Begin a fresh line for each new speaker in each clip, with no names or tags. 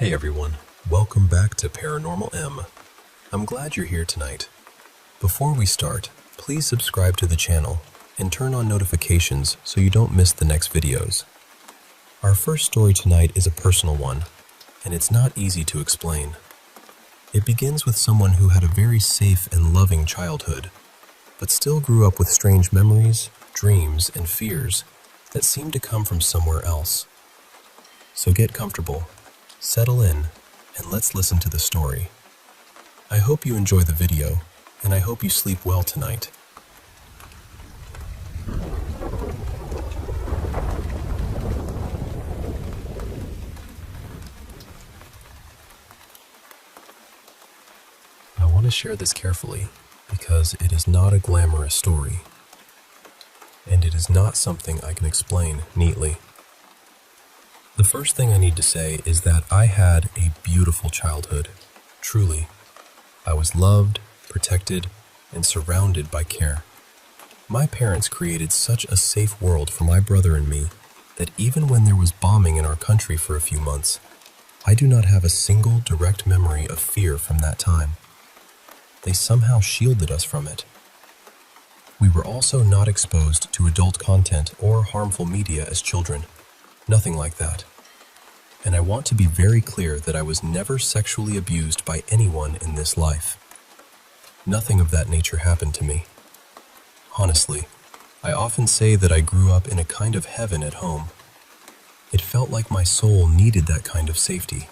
Hey everyone, welcome back to Paranormal M. I'm glad you're here tonight. Before we start, please subscribe to the channel and turn on notifications so you don't miss the next videos. Our first story tonight is a personal one, and it's not easy to explain. It begins with someone who had a very safe and loving childhood, but still grew up with strange memories, dreams, and fears that seem to come from somewhere else. So get comfortable. Settle in, and let's listen to the story. I hope you enjoy the video, and I hope you sleep well tonight. I want to share this carefully because it is not a glamorous story, and it is not something I can explain neatly. The first thing I need to say is that I had a beautiful childhood, truly. I was loved, protected, and surrounded by care. My parents created such a safe world for my brother and me that even when there was bombing in our country for a few months, I do not have a single direct memory of fear from that time. They somehow shielded us from it. We were also not exposed to adult content or harmful media as children. Nothing like that. And I want to be very clear that I was never sexually abused by anyone in this life. Nothing of that nature happened to me. Honestly, I often say that I grew up in a kind of heaven at home. It felt like my soul needed that kind of safety.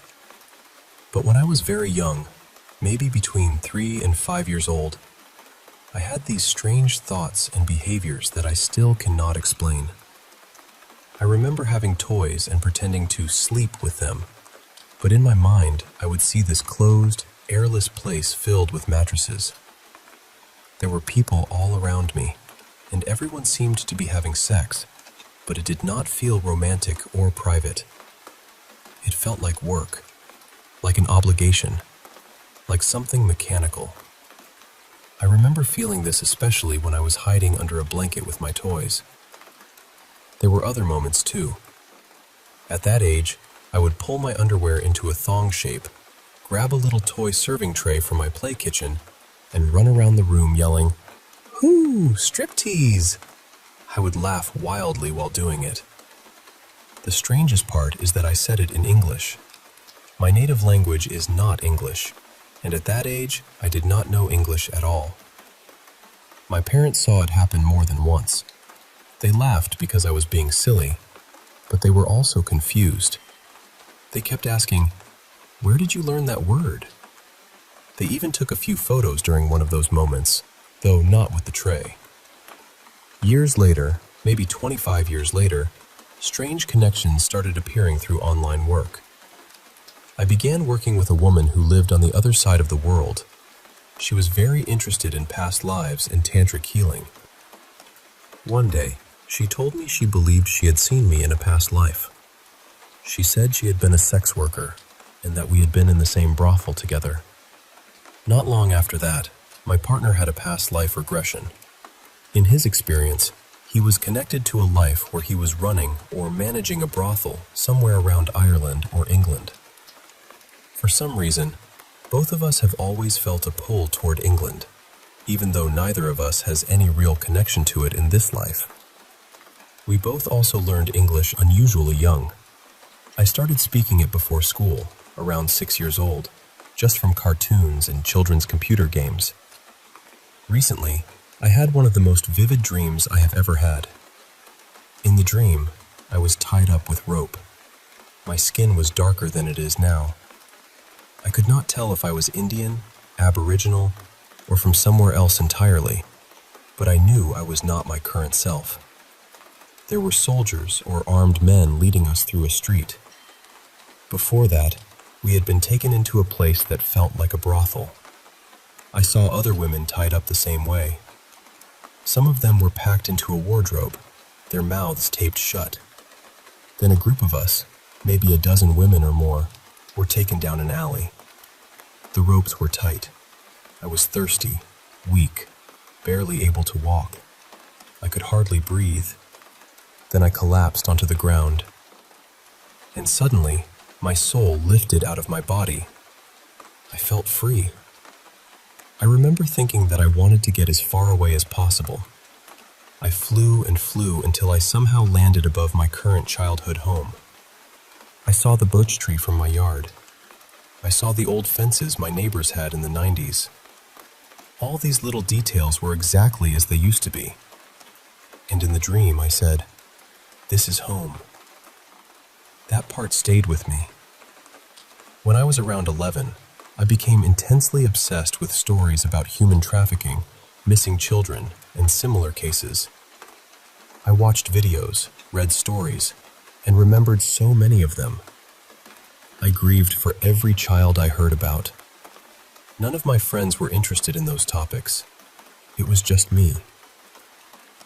But when I was very young, maybe between 3 and 5 years old, I had these strange thoughts and behaviors that I still cannot explain. I remember having toys and pretending to sleep with them, but in my mind, I would see this closed, airless place filled with mattresses. There were people all around me, and everyone seemed to be having sex, but it did not feel romantic or private. It felt like work, like an obligation, like something mechanical. I remember feeling this especially when I was hiding under a blanket with my toys. There were other moments too. At that age, I would pull my underwear into a thong shape, grab a little toy serving tray from my play kitchen, and run around the room yelling, "Whoo, striptease!" I would laugh wildly while doing it. The strangest part is that I said it in English. My native language is not English, and at that age, I did not know English at all. My parents saw it happen more than once. They laughed because I was being silly, but they were also confused. They kept asking, "Where did you learn that word?" They even took a few photos during one of those moments, though not with the tray. Years later, maybe 25 years later, strange connections started appearing through online work. I began working with a woman who lived on the other side of the world. She was very interested in past lives and tantric healing. One day, she told me she believed she had seen me in a past life. She said she had been a sex worker and that we had been in the same brothel together. Not long after that, my partner had a past life regression. In his experience, he was connected to a life where he was running or managing a brothel somewhere around Ireland or England. For some reason, both of us have always felt a pull toward England, even though neither of us has any real connection to it in this life. We both also learned English unusually young. I started speaking it before school, around 6 years old, just from cartoons and children's computer games. Recently, I had one of the most vivid dreams I have ever had. In the dream, I was tied up with rope. My skin was darker than it is now. I could not tell if I was Indian, Aboriginal, or from somewhere else entirely, but I knew I was not my current self. There were soldiers or armed men leading us through a street. Before that, we had been taken into a place that felt like a brothel. I saw other women tied up the same way. Some of them were packed into a wardrobe, their mouths taped shut. Then a group of us, maybe a dozen women or more, were taken down an alley. The ropes were tight. I was thirsty, weak, barely able to walk. I could hardly breathe. Then I collapsed onto the ground. And suddenly, my soul lifted out of my body. I felt free. I remember thinking that I wanted to get as far away as possible. I flew and flew until I somehow landed above my current childhood home. I saw the birch tree from my yard. I saw the old fences my neighbors had in the 90s. All these little details were exactly as they used to be. And in the dream, I said, "This is home." That part stayed with me. When I was around 11, I became intensely obsessed with stories about human trafficking, missing children, and similar cases. I watched videos, read stories, and remembered so many of them. I grieved for every child I heard about. None of my friends were interested in those topics. It was just me.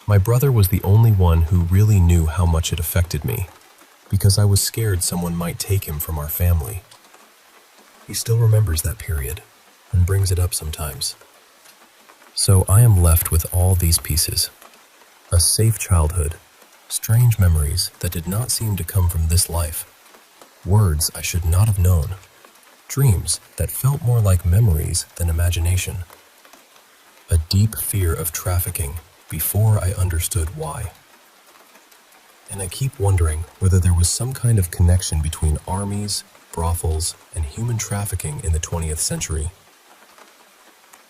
My brother was the only one who really knew how much it affected me, because I was scared someone might take him from our family. He still remembers that period and brings it up sometimes. So I am left with all these pieces. A safe childhood, strange memories that did not seem to come from this life, words I should not have known, dreams that felt more like memories than imagination, a deep fear of trafficking before I understood why. And I keep wondering whether there was some kind of connection between armies, brothels, and human trafficking in the 20th century.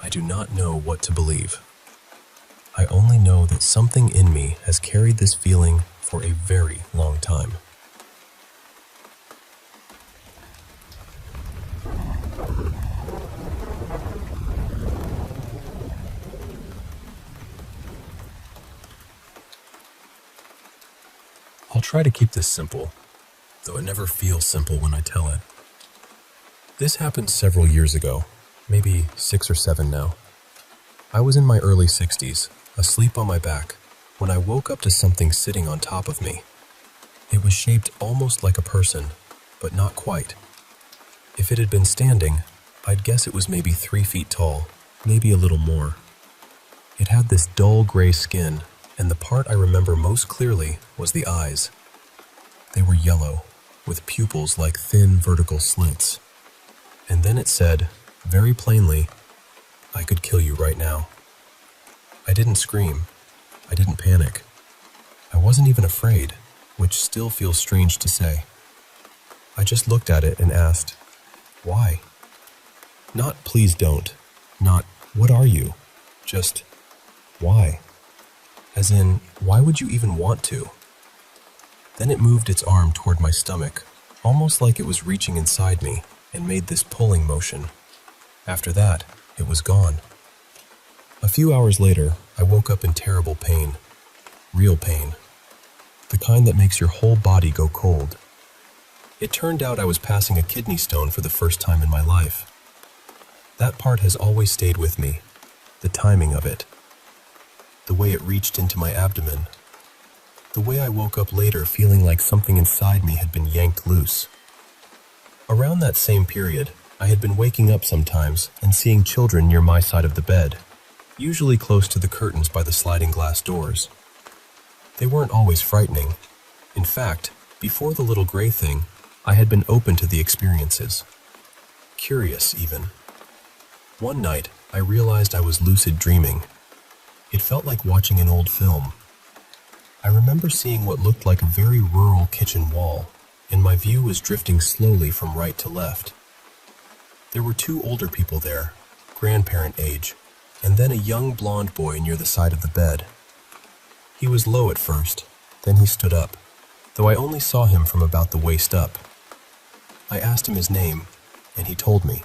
I do not know what to believe. I only know that something in me has carried this feeling for a very long time. I'll try to keep this simple, though it never feels simple when I tell it. This happened several years ago, maybe 6 or 7 now. I was in my early 60s, asleep on my back, when I woke up to something sitting on top of me. It was shaped almost like a person, but not quite. If it had been standing, I'd guess it was maybe 3 feet tall, maybe a little more. It had this dull gray skin, and the part I remember most clearly was the eyes. They were yellow, with pupils like thin vertical slits. And then it said, very plainly, "I could kill you right now." I didn't scream. I didn't panic. I wasn't even afraid, which still feels strange to say. I just looked at it and asked, "Why?" Not "please don't," not "what are you?" Just, "Why?" As in, why would you even want to? Then it moved its arm toward my stomach, almost like it was reaching inside me, and made this pulling motion. After that, it was gone. A few hours later, I woke up in terrible pain. Real pain. The kind that makes your whole body go cold. It turned out I was passing a kidney stone for the first time in my life. That part has always stayed with me, the timing of it. The way it reached into my abdomen. The way I woke up later feeling like something inside me had been yanked loose. Around that same period, I had been waking up sometimes and seeing children near my side of the bed, usually close to the curtains by the sliding glass doors. They weren't always frightening. In fact, before the little gray thing, I had been open to the experiences. Curious, even. One night, I realized I was lucid dreaming. It felt like watching an old film. I remember seeing what looked like a very rural kitchen wall, and my view was drifting slowly from right to left. There were 2 older people there, grandparent age, and then a young blonde boy near the side of the bed. He was low at first, then he stood up, though I only saw him from about the waist up. I asked him his name, and he told me.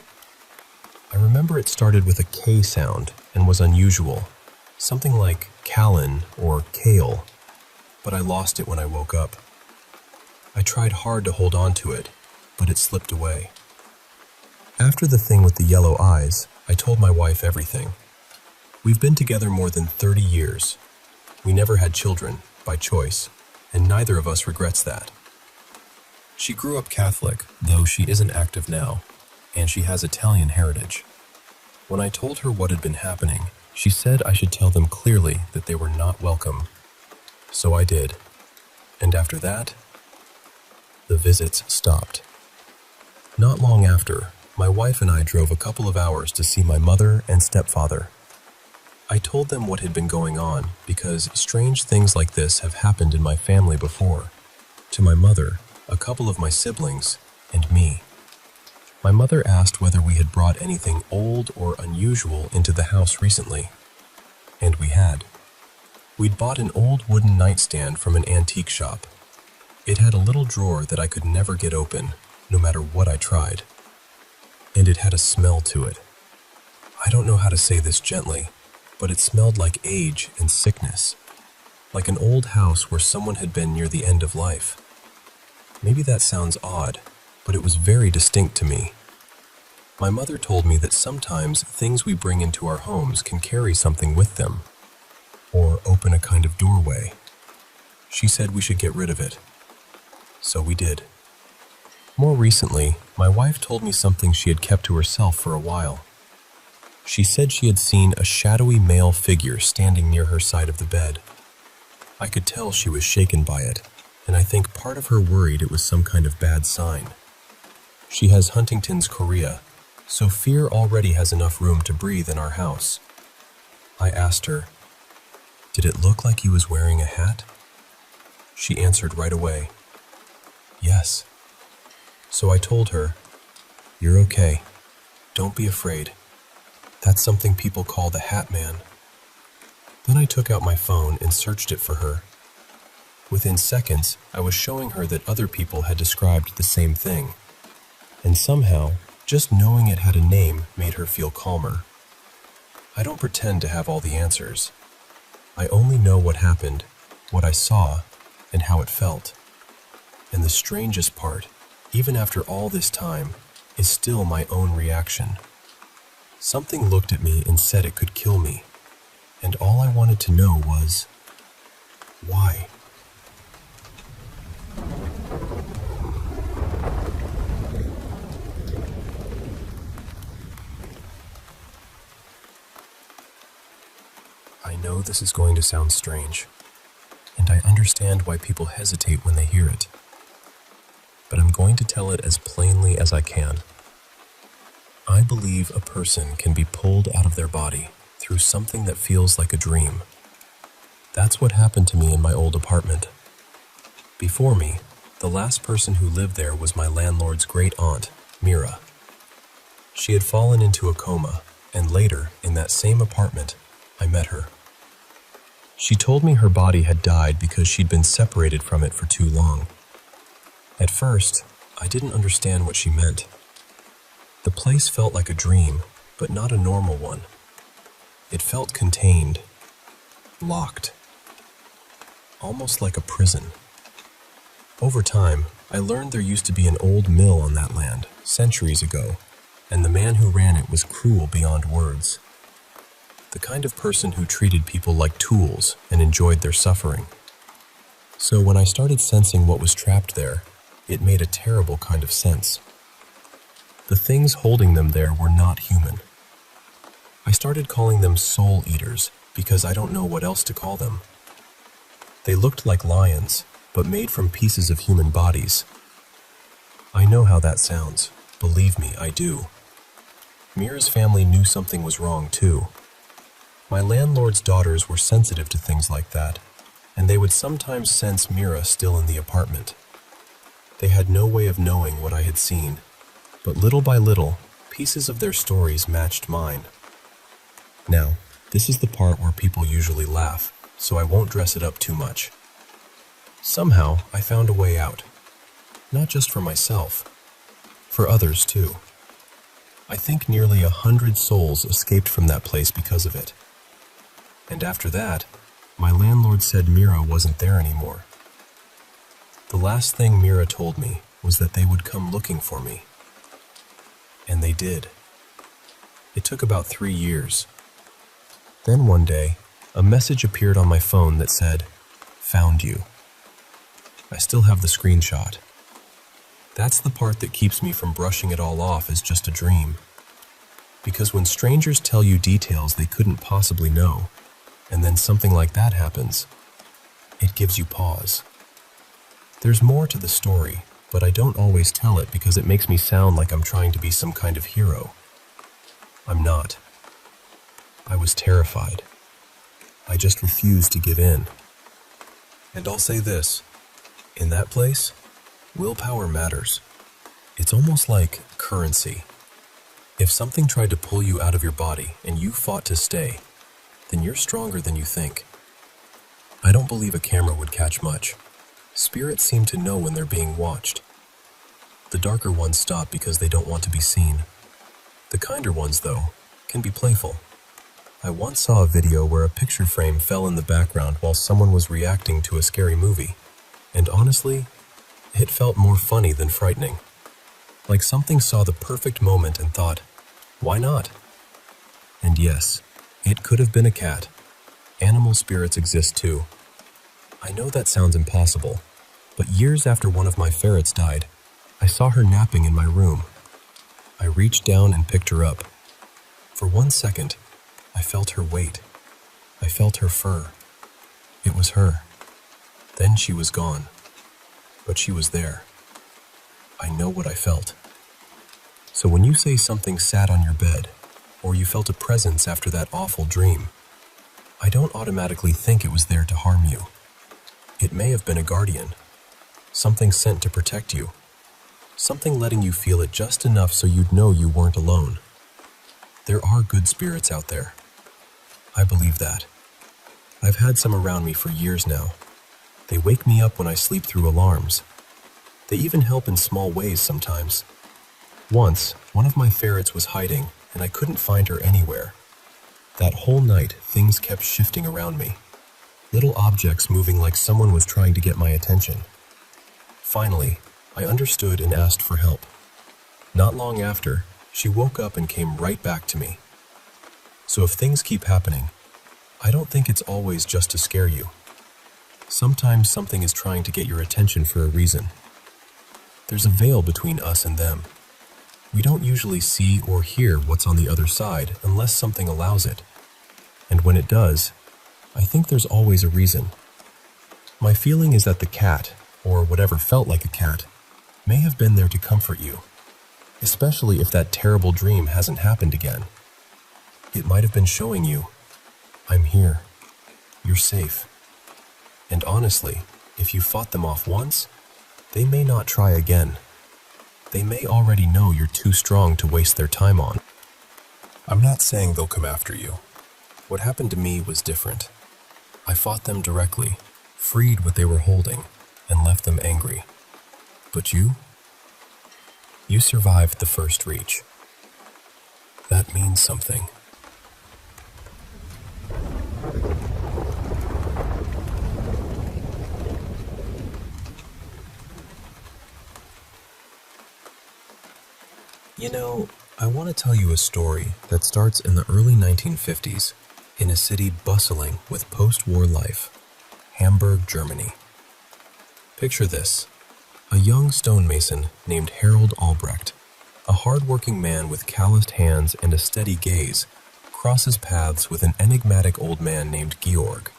I remember it started with a K sound and was unusual. Something like Callan or Kale, but I lost it when I woke up. I tried hard to hold on to it, but it slipped away. After the thing with the yellow eyes, I told my wife everything. We've been together more than 30 years. We never had children, by choice, and neither of us regrets that. She grew up Catholic, though she isn't active now, and she has Italian heritage. When I told her what had been happening, she said I should tell them clearly that they were not welcome. So I did. And after that, the visits stopped. Not long after, my wife and I drove a couple of hours to see my mother and stepfather. I told them what had been going on because strange things like this have happened in my family before, to my mother, a couple of my siblings, and me. My mother asked whether we had brought anything old or unusual into the house recently, and we had. We'd bought an old wooden nightstand from an antique shop. It had a little drawer that I could never get open, no matter what I tried. And it had a smell to it. I don't know how to say this gently, but it smelled like age and sickness, like an old house where someone had been near the end of life. Maybe that sounds odd, but it was very distinct to me. My mother told me that sometimes things we bring into our homes can carry something with them, or open a kind of doorway. She said we should get rid of it. So we did. More recently, my wife told me something she had kept to herself for a while. She said she had seen a shadowy male figure standing near her side of the bed. I could tell she was shaken by it, and I think part of her worried it was some kind of bad sign. She has Huntington's chorea, so fear already has enough room to breathe in our house. I asked her, "Did it look like he was wearing a hat?" She answered right away, "Yes." So I told her, "You're okay. Don't be afraid. That's something people call the Hat Man." Then I took out my phone and searched it for her. Within seconds, I was showing her that other people had described the same thing. And somehow, just knowing it had a name made her feel calmer. I don't pretend to have all the answers. I only know what happened, what I saw, and how it felt. And the strangest part, even after all this time, is still my own reaction. Something looked at me and said it could kill me, and all I wanted to know was, why? I know this is going to sound strange, and I understand why people hesitate when they hear it. But I'm going to tell it as plainly as I can. I believe a person can be pulled out of their body through something that feels like a dream. That's what happened to me in my old apartment. Before me, the last person who lived there was my landlord's great-aunt, Mira. She had fallen into a coma, and later, in that same apartment, I met her. She told me her body had died because she'd been separated from it for too long. At first, I didn't understand what she meant. The place felt like a dream, but not a normal one. It felt contained, locked, almost like a prison. Over time, I learned there used to be an old mill on that land, centuries ago, and the man who ran it was cruel beyond words. The kind of person who treated people like tools and enjoyed their suffering. So when I started sensing what was trapped there, it made a terrible kind of sense. The things holding them there were not human. I started calling them soul eaters because I don't know what else to call them. They looked like lions, but made from pieces of human bodies. I know how that sounds. Believe me, I do. Mira's family knew something was wrong too. My landlord's daughters were sensitive to things like that, and they would sometimes sense Mira still in the apartment. They had no way of knowing what I had seen, but little by little, pieces of their stories matched mine. Now, this is the part where people usually laugh, so I won't dress it up too much. Somehow, I found a way out. Not just for myself, for others too. I think nearly 100 souls escaped from that place because of it. And after that, my landlord said Mira wasn't there anymore. The last thing Mira told me was that they would come looking for me. And they did. It took about 3 years. Then one day, a message appeared on my phone that said, "Found you." I still have the screenshot. That's the part that keeps me from brushing it all off as just a dream. Because when strangers tell you details they couldn't possibly know, and then something like that happens, it gives you pause. There's more to the story, but I don't always tell it because it makes me sound like I'm trying to be some kind of hero. I'm not. I was terrified. I just refused to give in. And I'll say this, in that place, willpower matters. It's almost like currency. If something tried to pull you out of your body and you fought to stay, then you're stronger than you think. I don't believe a camera would catch much. Spirits seem to know when they're being watched. The darker ones stop because they don't want to be seen. The kinder ones, though, can be playful. I once saw a video where a picture frame fell in the background while someone was reacting to a scary movie, and honestly, it felt more funny than frightening. Like something saw the perfect moment and thought, why not? And yes, it could have been a cat. Animal spirits exist too. I know that sounds impossible, but years after one of my ferrets died, I saw her napping in my room. I reached down and picked her up. For 1 second, I felt her weight. I felt her fur. It was her. Then she was gone. But she was there. I know what I felt. So when you say something sat on your bed, or you felt a presence after that awful dream, I don't automatically think it was there to harm you. It may have been a guardian, something sent to protect you, something letting you feel it just enough so you'd know you weren't alone. There are good spirits out there. I believe that. I've had some around me for years now. They wake me up when I sleep through alarms. They even help in small ways sometimes. Once, one of my ferrets was hiding, and I couldn't find her anywhere. That whole night, things kept shifting around me. Little objects moving like someone was trying to get my attention. Finally, I understood and asked for help. Not long after, she woke up and came right back to me. So if things keep happening, I don't think it's always just to scare you. Sometimes something is trying to get your attention for a reason. There's a veil between us and them. We don't usually see or hear what's on the other side unless something allows it. And when it does, I think there's always a reason. My feeling is that the cat, or whatever felt like a cat, may have been there to comfort you, especially if that terrible dream hasn't happened again. It might have been showing you, I'm here, you're safe. And honestly, if you fought them off once, they may not try again. They may already know you're too strong to waste their time on. I'm not saying they'll come after you. What happened to me was different. I fought them directly, freed what they were holding, and left them angry. But you? You survived the first reach. That means something. You know, I want to tell you a story that starts in the early 1950s in a city bustling with post-war life, Hamburg, Germany. Picture this, a young stonemason named Harold Albrecht, a hard-working man with calloused hands and a steady gaze, crosses paths with an enigmatic old man named Georg.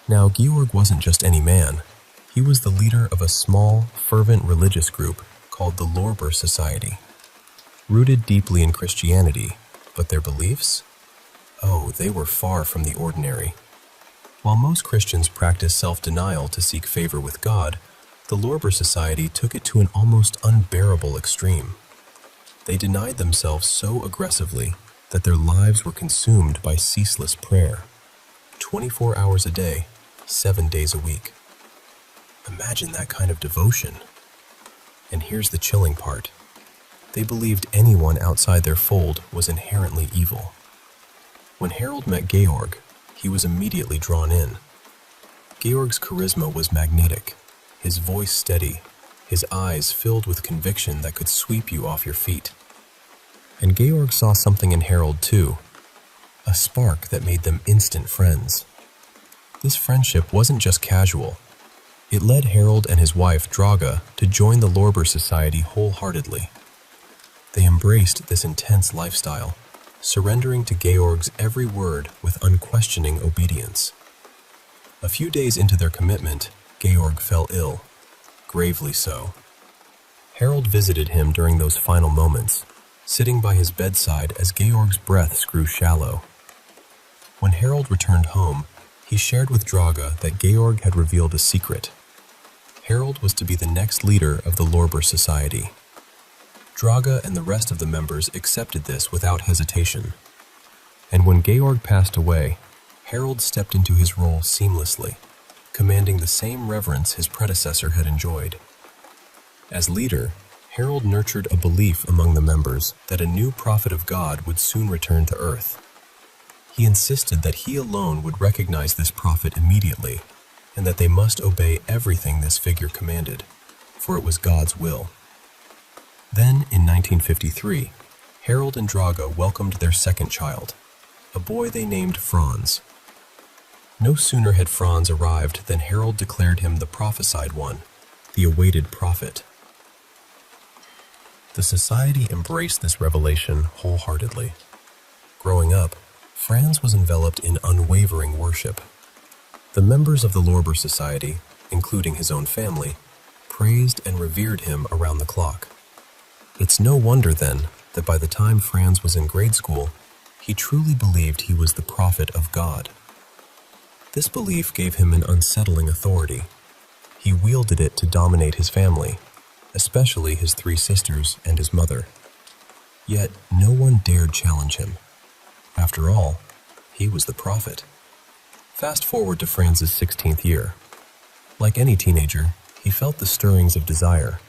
Now, Georg wasn't just any man. He was the leader of a small, fervent religious group called the Lorber Society. Rooted deeply in Christianity, but their beliefs? Oh, they were far from the ordinary. While most Christians practice self-denial to seek favor with God, the Lorber Society took it to an almost unbearable extreme. They denied themselves so aggressively that their lives were consumed by ceaseless prayer. 24 hours a day, 7 days a week. Imagine that kind of devotion. And here's the chilling part. They believed anyone outside their fold was inherently evil. When Harold met Georg, he was immediately drawn in. Georg's charisma was magnetic, his voice steady, his eyes filled with conviction that could sweep you off your feet. And Georg saw something in Harold too, a spark that made them instant friends. This friendship wasn't just casual. It led Harold and his wife, Draga, to join the Lorber Society wholeheartedly. They embraced this intense lifestyle, surrendering to Georg's every word with unquestioning obedience. A few days into their commitment, Georg fell ill, gravely so. Harold visited him during those final moments, sitting by his bedside as Georg's breaths grew shallow. When Harold returned home, he shared with Draga that Georg had revealed a secret. Harold was to be the next leader of the Lorber Society. Draga and the rest of the members accepted this without hesitation. And when Georg passed away, Harold stepped into his role seamlessly, commanding the same reverence his predecessor had enjoyed. As leader, Harold nurtured a belief among the members that a new prophet of God would soon return to Earth. He insisted that he alone would recognize this prophet immediately, and that they must obey everything this figure commanded, for it was God's will. Then, in 1953, Harold and Draga welcomed their second child, a boy they named Franz. No sooner had Franz arrived than Harold declared him the prophesied one, the awaited prophet. The society embraced this revelation wholeheartedly. Growing up, Franz was enveloped in unwavering worship. The members of the Lorber Society, including his own family, praised and revered him around the clock. It's no wonder, then, that by the time Franz was in grade school, he truly believed he was the prophet of God. This belief gave him an unsettling authority. He wielded it to dominate his family, especially his three sisters and his mother. Yet no one dared challenge him. After all, he was the prophet. Fast forward to Franz's 16th year. Like any teenager, he felt the stirrings of desire,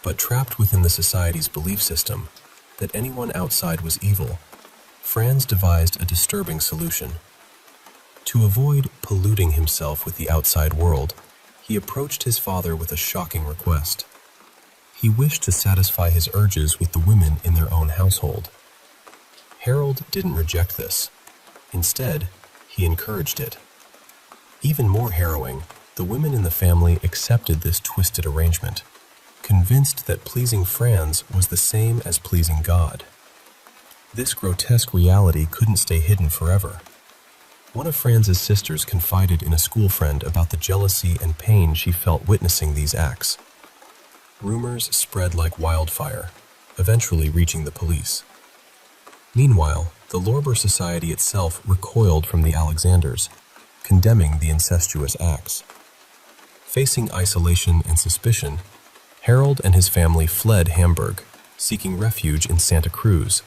but trapped within the society's belief system that anyone outside was evil, Franz devised a disturbing solution. To avoid polluting himself with the outside world, he approached his father with a shocking request. He wished to satisfy his urges with the women in their own household. Harold didn't reject this. Instead, he encouraged it. Even more harrowing, the women in the family accepted this twisted arrangement, convinced that pleasing Franz was the same as pleasing God. This grotesque reality couldn't stay hidden forever. One of Franz's sisters confided in a school friend about the jealousy and pain she felt witnessing these acts. Rumors spread like wildfire, eventually reaching the police. Meanwhile, the Lorber Society itself recoiled from the Alexanders, condemning the incestuous acts. Facing isolation and suspicion, Harold and his family fled Hamburg, seeking refuge in Santa Cruz,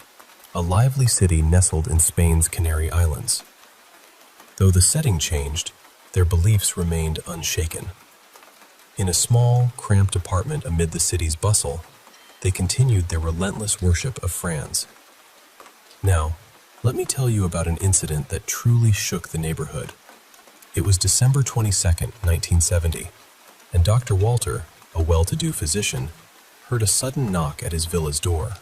a lively city nestled in Spain's Canary Islands. Though the setting changed, their beliefs remained unshaken. In a small, cramped apartment amid the city's bustle, they continued their relentless worship of Franz. Now, let me tell you about an incident that truly shook the neighborhood. It was December 22nd, 1970, and Dr. Walter, a well-to-do physician, heard a sudden knock at his villa's door.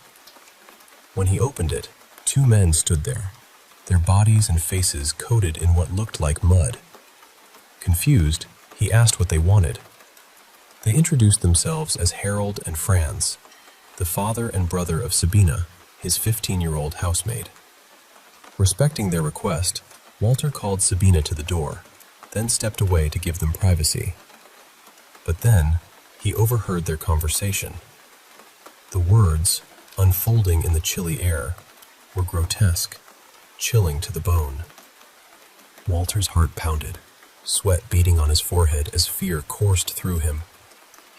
When he opened it, two men stood there, their bodies and faces coated in what looked like mud. Confused, he asked what they wanted. They introduced themselves as Harold and Franz, the father and brother of Sabina, his 15-year-old housemaid. Respecting their request, Walter called Sabina to the door, then stepped away to give them privacy. But then, he overheard their conversation. The words, unfolding in the chilly air, were grotesque, chilling to the bone. Walter's heart pounded, sweat beading on his forehead as fear coursed through him.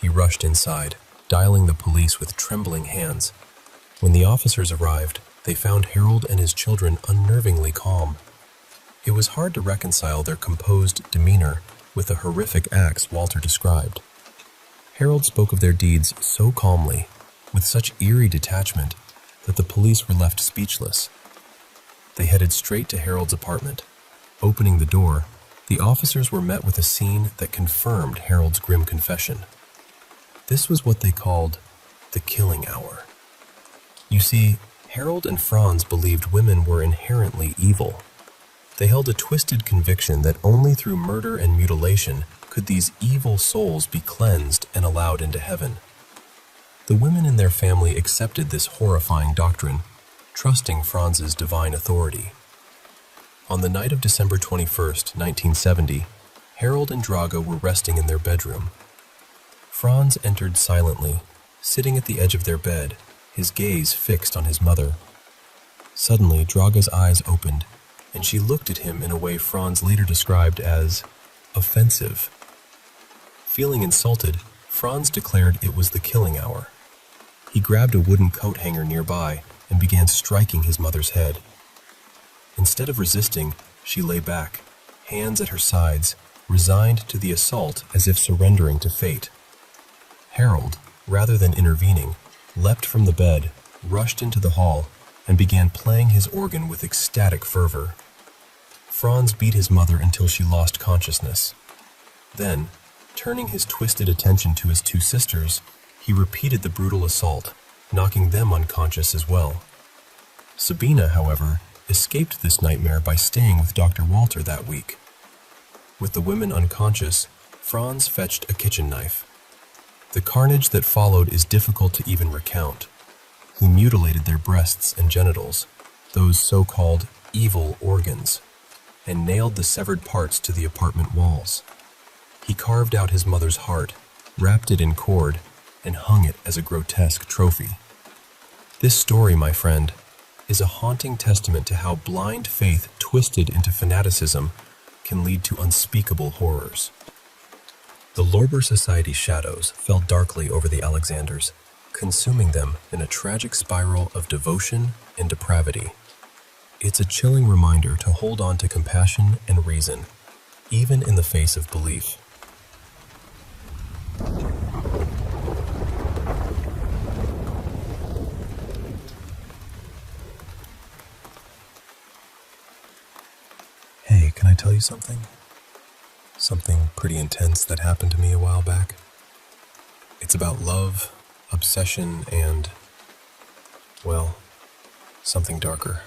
He rushed inside, dialing the police with trembling hands. When the officers arrived, they found Harold and his children unnervingly calm. It was hard to reconcile their composed demeanor with the horrific acts Walter described. Harold spoke of their deeds so calmly, with such eerie detachment, that the police were left speechless. They headed straight to Harold's apartment. Opening the door, the officers were met with a scene that confirmed Harold's grim confession. This was what they called the killing hour. You see, Harold and Franz believed women were inherently evil. They held a twisted conviction that only through murder and mutilation could these evil souls be cleansed and allowed into heaven. The women in their family accepted this horrifying doctrine, trusting Franz's divine authority. On the night of December 21st, 1970, Harold and Draga were resting in their bedroom. Franz entered silently, sitting at the edge of their bed, his gaze fixed on his mother. Suddenly, Draga's eyes opened, and she looked at him in a way Franz later described as offensive. Feeling insulted, Franz declared it was the killing hour. He grabbed a wooden coat hanger nearby and began striking his mother's head. Instead of resisting, she lay back, hands at her sides, resigned to the assault as if surrendering to fate. Harold, rather than intervening, leapt from the bed, rushed into the hall, and began playing his organ with ecstatic fervor. Franz beat his mother until she lost consciousness. Then, turning his twisted attention to his two sisters, he repeated the brutal assault, knocking them unconscious as well. Sabina, however, escaped this nightmare by staying with Dr. Walter that week. With the women unconscious, Franz fetched a kitchen knife. The carnage that followed is difficult to even recount. He mutilated their breasts and genitals, those so-called evil organs, and nailed the severed parts to the apartment walls. He carved out his mother's heart, wrapped it in cord, and hung it as a grotesque trophy. This story, my friend, is a haunting testament to how blind faith twisted into fanaticism can lead to unspeakable horrors. The Lorber Society's shadows fell darkly over the Alexanders, consuming them in a tragic spiral of devotion and depravity. It's a chilling reminder to hold on to compassion and reason, even in the face of belief. Hey, can I tell you something? Something pretty intense that happened to me a while back. It's about love, obsession, and, well, something darker.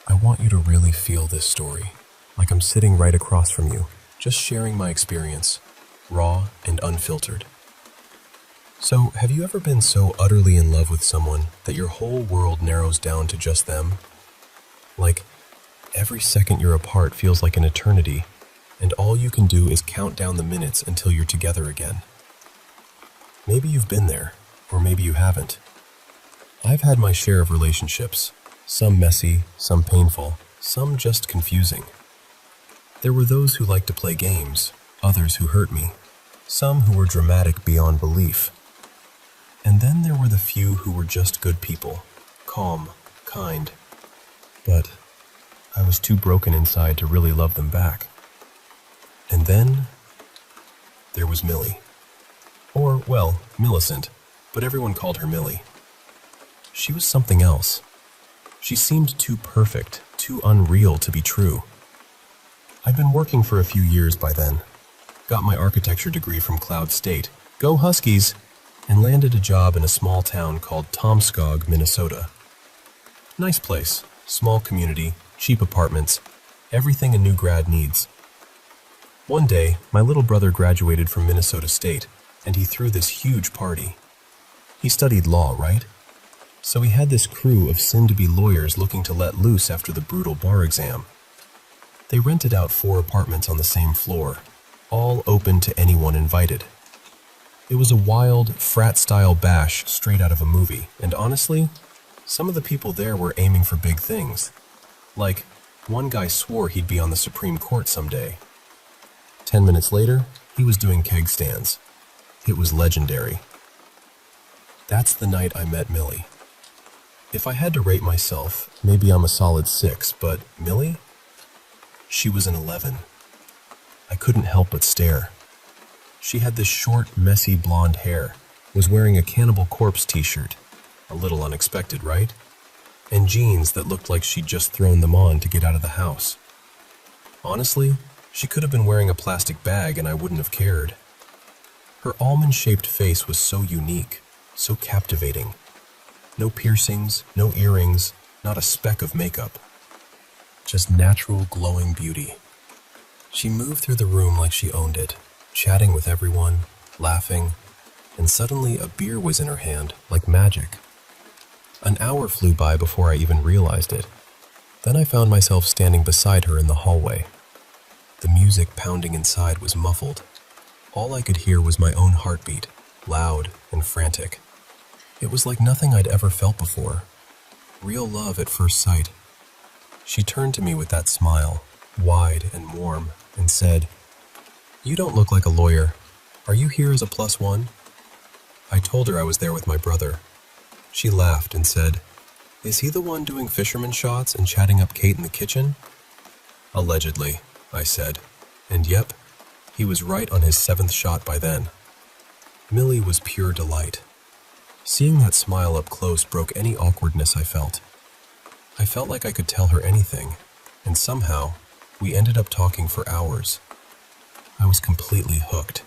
I want you to really feel this story, like I'm sitting right across from you, just sharing my experience, raw and unfiltered. So, have you ever been so utterly in love with someone that your whole world narrows down to just them? Like, every second you're apart feels like an eternity, and all you can do is count down the minutes until you're together again. Maybe you've been there, or maybe you haven't. I've had my share of relationships, some messy, some painful, some just confusing. There were those who liked to play games, others who hurt me, some who were dramatic beyond belief. And then there were the few who were just good people, calm, kind. But I was too broken inside to really love them back. And then there was Millie. Or, well, Millicent, but everyone called her Millie. She was something else. She seemed too perfect, too unreal to be true. I'd been working for a few years by then, got my architecture degree from Cloud State, go Huskies, and landed a job in a small town called Tomskog, Minnesota. Nice place, small community, cheap apartments, everything a new grad needs. One day, my little brother graduated from Minnesota State, and he threw this huge party. He studied law, right? So he had this crew of soon-to-be lawyers looking to let loose after the brutal bar exam. They rented out 4 apartments on the same floor, all open to anyone invited. It was a wild, frat-style bash straight out of a movie, and honestly, some of the people there were aiming for big things. Like, one guy swore he'd be on the Supreme Court someday. 10 minutes later, he was doing keg stands. It was legendary. That's the night I met Millie. If I had to rate myself, maybe I'm a solid 6, but Millie? She was an 11. I couldn't help but stare. She had this short, messy blonde hair, was wearing a Cannibal Corpse t-shirt, a little unexpected, right? And jeans that looked like she'd just thrown them on to get out of the house. Honestly, she could have been wearing a plastic bag and I wouldn't have cared. Her almond-shaped face was so unique, so captivating. No piercings, no earrings, not a speck of makeup. Just natural, glowing beauty. She moved through the room like she owned it, chatting with everyone, laughing, and suddenly a beer was in her hand, like magic. An hour flew by before I even realized it. Then I found myself standing beside her in the hallway. The music pounding inside was muffled. All I could hear was my own heartbeat, loud and frantic. It was like nothing I'd ever felt before. Real love at first sight. She turned to me with that smile, wide and warm, and said, "You don't look like a lawyer. Are you here as a +1?" I told her I was there with my brother. She laughed and said, "Is he the one doing fisherman shots and chatting up Kate in the kitchen?" "Allegedly," I said, and yep, he was right on his 7th shot by then. Millie was pure delight. Seeing that smile up close broke any awkwardness I felt. I felt like I could tell her anything, and somehow, we ended up talking for hours. I was completely hooked.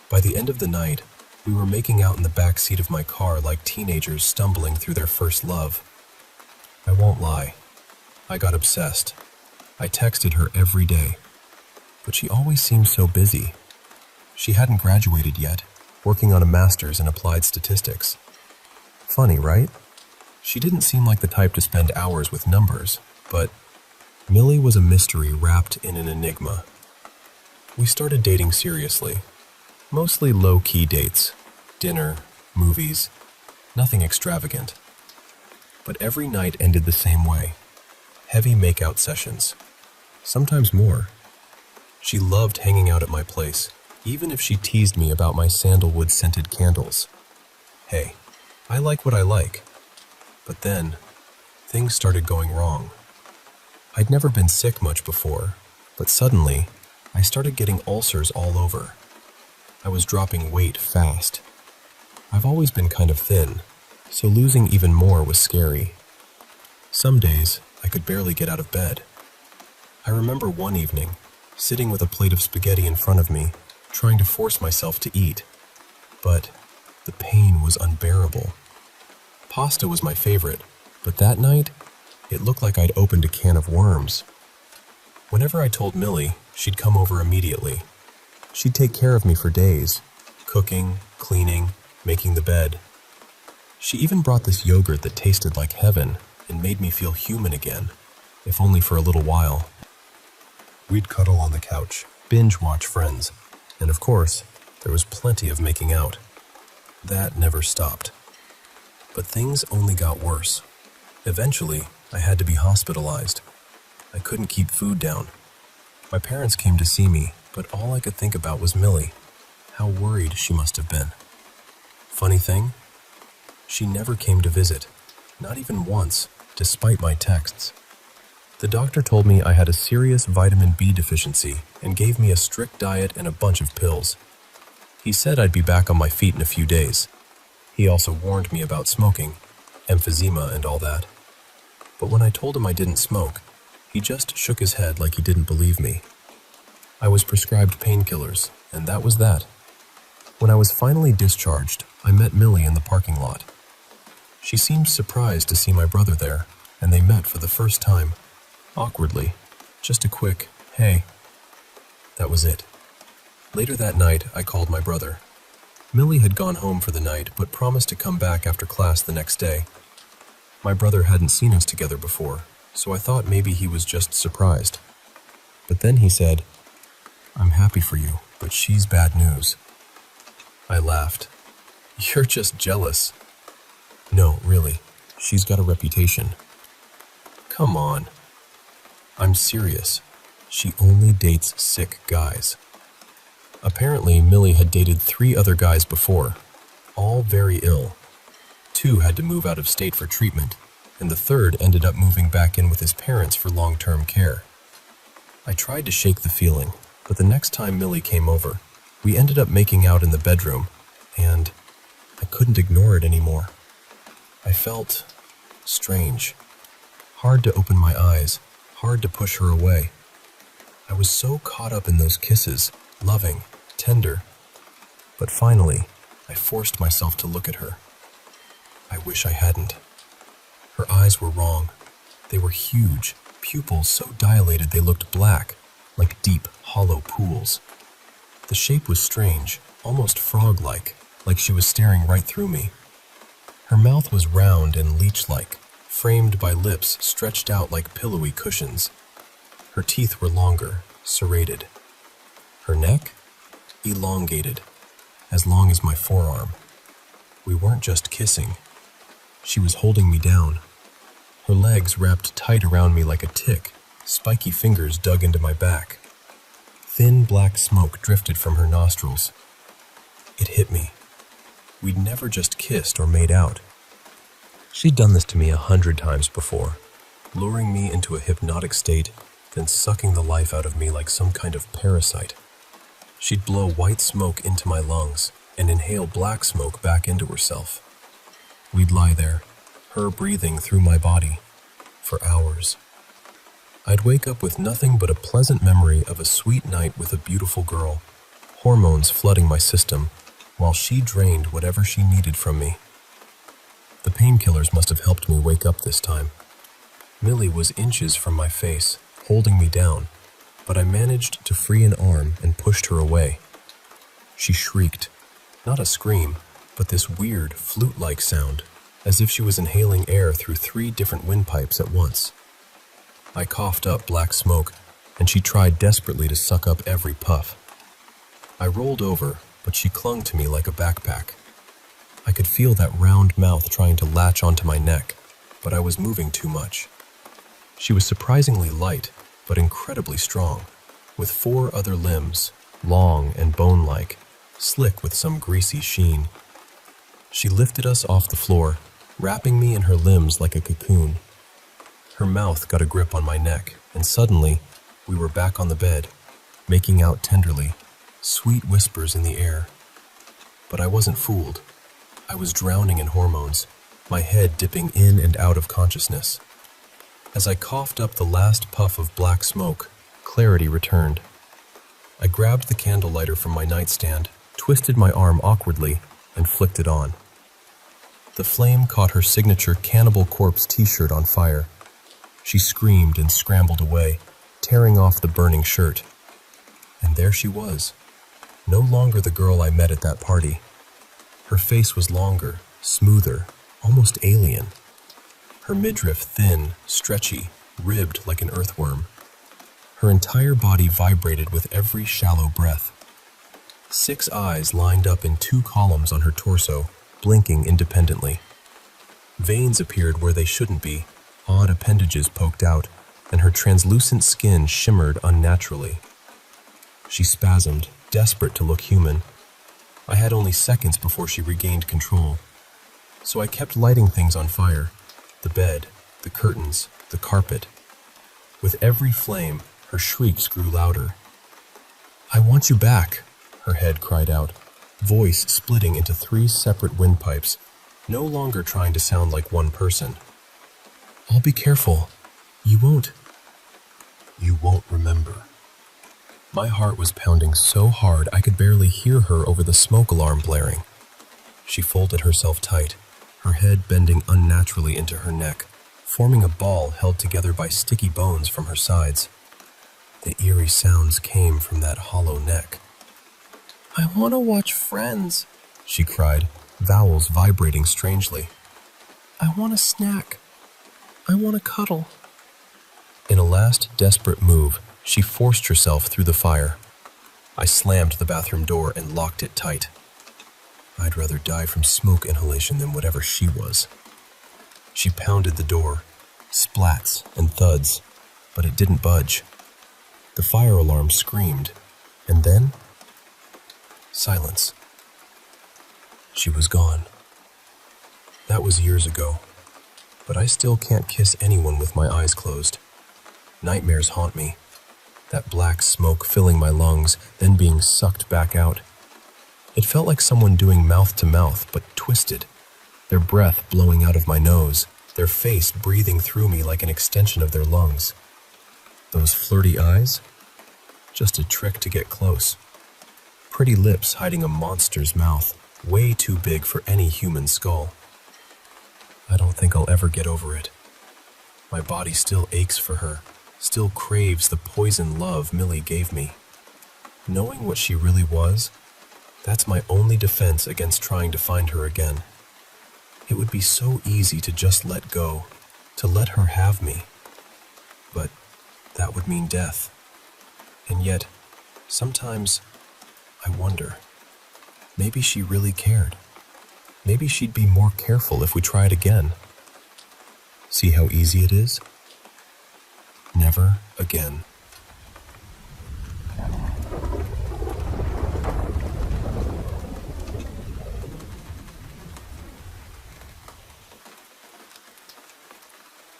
By the end of the night, we were making out in the back seat of my car like teenagers stumbling through their first love. I won't lie, I got obsessed. I texted her every day, but she always seemed so busy. She hadn't graduated yet, working on a master's in applied statistics. Funny, right? She didn't seem like the type to spend hours with numbers, but Millie was a mystery wrapped in an enigma. We started dating seriously, mostly low-key dates, dinner, movies, nothing extravagant. But every night ended the same way, heavy makeout sessions, sometimes more. She loved hanging out at my place, even if she teased me about my sandalwood-scented candles. Hey, I like what I like. But then, things started going wrong. I'd never been sick much before, but suddenly, I started getting ulcers all over. I was dropping weight fast. I've always been kind of thin, so losing even more was scary. Some days, I could barely get out of bed. I remember one evening, sitting with a plate of spaghetti in front of me, trying to force myself to eat. But the pain was unbearable. Pasta was my favorite, but that night, it looked like I'd opened a can of worms. Whenever I told Millie, she'd come over immediately. She'd take care of me for days, cooking, cleaning, making the bed. She even brought this yogurt that tasted like heaven and made me feel human again, if only for a little while. We'd cuddle on the couch, binge watch Friends, and of course, there was plenty of making out. That never stopped. But things only got worse. Eventually, I had to be hospitalized. I couldn't keep food down. My parents came to see me, but all I could think about was Millie. How worried she must have been. Funny thing, she never came to visit, not even once, despite my texts. The doctor told me I had a serious vitamin B deficiency and gave me a strict diet and a bunch of pills. He said I'd be back on my feet in a few days. He also warned me about smoking, emphysema and all that. But when I told him I didn't smoke, he just shook his head like he didn't believe me. I was prescribed painkillers, and that was that. When I was finally discharged, I met Millie in the parking lot. She seemed surprised to see my brother there, and they met for the first time. Awkwardly, just a quick, "Hey." That was it. Later that night, I called my brother. Millie had gone home for the night, but promised to come back after class the next day. My brother hadn't seen us together before, so I thought maybe he was just surprised. But then he said, "I'm happy for you, but she's bad news." I laughed. "You're just jealous." "No, really, she's got a reputation." "Come on." "I'm serious. She only dates sick guys." Apparently, Millie had dated 3 other guys before, all very ill. 2 had to move out of state for treatment, and the 3rd ended up moving back in with his parents for long-term care. I tried to shake the feeling, but the next time Millie came over, we ended up making out in the bedroom, and I couldn't ignore it anymore. I felt strange. Hard to open my eyes, hard to push her away. I was so caught up in those kisses, loving, tender. But finally, I forced myself to look at her. I wish I hadn't. Her eyes were wrong. They were huge, pupils so dilated they looked black, like deep, hollow pools. The shape was strange, almost frog-like, like she was staring right through me. Her mouth was round and leech-like, framed by lips stretched out like pillowy cushions. Her teeth were longer, serrated. Her neck? Elongated. as long as my forearm. We weren't just kissing. She was holding me down. Her legs wrapped tight around me like a tick. Spiky fingers dug into my back. Thin black smoke drifted from her nostrils. It hit me. We'd never just kissed or made out. She'd done this to me 100 times before, luring me into a hypnotic state, then sucking the life out of me like some kind of parasite. She'd blow white smoke into my lungs and inhale black smoke back into herself. We'd lie there, her breathing through my body, for hours. I'd wake up with nothing but a pleasant memory of a sweet night with a beautiful girl, hormones flooding my system, while she drained whatever she needed from me. The painkillers must have helped me wake up this time. Millie was inches from my face, holding me down, but I managed to free an arm and pushed her away. She shrieked, not a scream, but this weird, flute-like sound, as if she was inhaling air through 3 different windpipes at once. I coughed up black smoke, and she tried desperately to suck up every puff. I rolled over, but she clung to me like a backpack. I could feel that round mouth trying to latch onto my neck, but I was moving too much. She was surprisingly light, but incredibly strong, with 4 other limbs, long and bone-like, slick with some greasy sheen. She lifted us off the floor, wrapping me in her limbs like a cocoon. Her mouth got a grip on my neck, and suddenly, we were back on the bed, making out tenderly, sweet whispers in the air. But I wasn't fooled. I was drowning in hormones, my head dipping in and out of consciousness. As I coughed up the last puff of black smoke, clarity returned. I grabbed the candle lighter from my nightstand, twisted my arm awkwardly, and flicked it on. The flame caught her signature Cannibal Corpse t-shirt on fire. She screamed and scrambled away, tearing off the burning shirt. And there she was, no longer the girl I met at that party. Her face was longer, smoother, almost alien. Her midriff thin, stretchy, ribbed like an earthworm. Her entire body vibrated with every shallow breath. 6 eyes lined up in 2 columns on her torso, blinking independently. Veins appeared where they shouldn't be, odd appendages poked out, and her translucent skin shimmered unnaturally. She spasmed, desperate to look human. I had only seconds before she regained control, so I kept lighting things on fire: the bed, the curtains, the carpet. With every flame, her shrieks grew louder. "I want you back," her head cried out, voice splitting into 3 separate windpipes, no longer trying to sound like one person. "I'll be careful. You won't remember." My heart was pounding so hard I could barely hear her over the smoke alarm blaring. She folded herself tight, her head bending unnaturally into her neck, forming a ball held together by sticky bones from her sides. The eerie sounds came from that hollow neck. "I want to watch Friends," she cried, vowels vibrating strangely. "I want a snack. I want to cuddle." In a last desperate move, she forced herself through the fire. I slammed the bathroom door and locked it tight. I'd rather die from smoke inhalation than whatever she was. She pounded the door, splats and thuds, but it didn't budge. The fire alarm screamed, and then silence. She was gone. That was years ago, but I still can't kiss anyone with my eyes closed. Nightmares haunt me, that black smoke filling my lungs, then being sucked back out. It felt like someone doing mouth to mouth, but twisted, their breath blowing out of my nose, their face breathing through me like an extension of their lungs. Those flirty eyes? Just a trick to get close. Pretty lips hiding a monster's mouth, way too big for any human skull. I don't think I'll ever get over it. My body still aches for her, still craves the poison love Millie gave me. Knowing what she really was, that's my only defense against trying to find her again. It would be so easy to just let go, to let her have me. But that would mean death. And yet, sometimes I wonder, Maybe she really cared. Maybe she'd be more careful if we tried again. See how easy it is? Never again.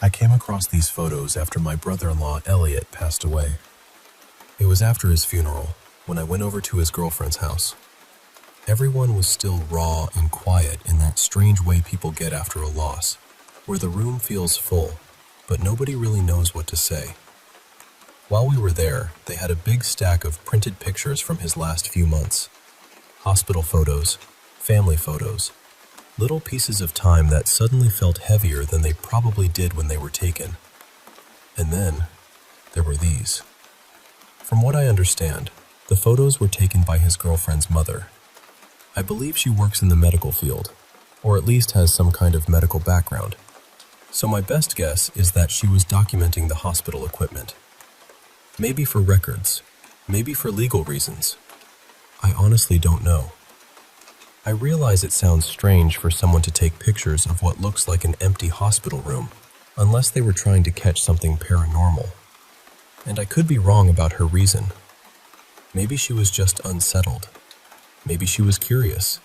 I came across these photos after my brother-in-law Elliot passed away. It was after his funeral, when I went over to his girlfriend's house. Everyone was still raw and quiet in that strange way people get after a loss, where the room feels full, but nobody really knows what to say. While we were there, they had a big stack of printed pictures from his last few months. Hospital photos, family photos, little pieces of time that suddenly felt heavier than they probably did when they were taken. And then, there were these. From what I understand, the photos were taken by his girlfriend's mother. I believe she works in the medical field, or at least has some kind of medical background. So my best guess is that she was documenting the hospital equipment. Maybe for records, maybe for legal reasons. I honestly don't know. I realize it sounds strange for someone to take pictures of what looks like an empty hospital room, unless they were trying to catch something paranormal. And I could be wrong about her reason. Maybe she was just unsettled. Maybe she was curious.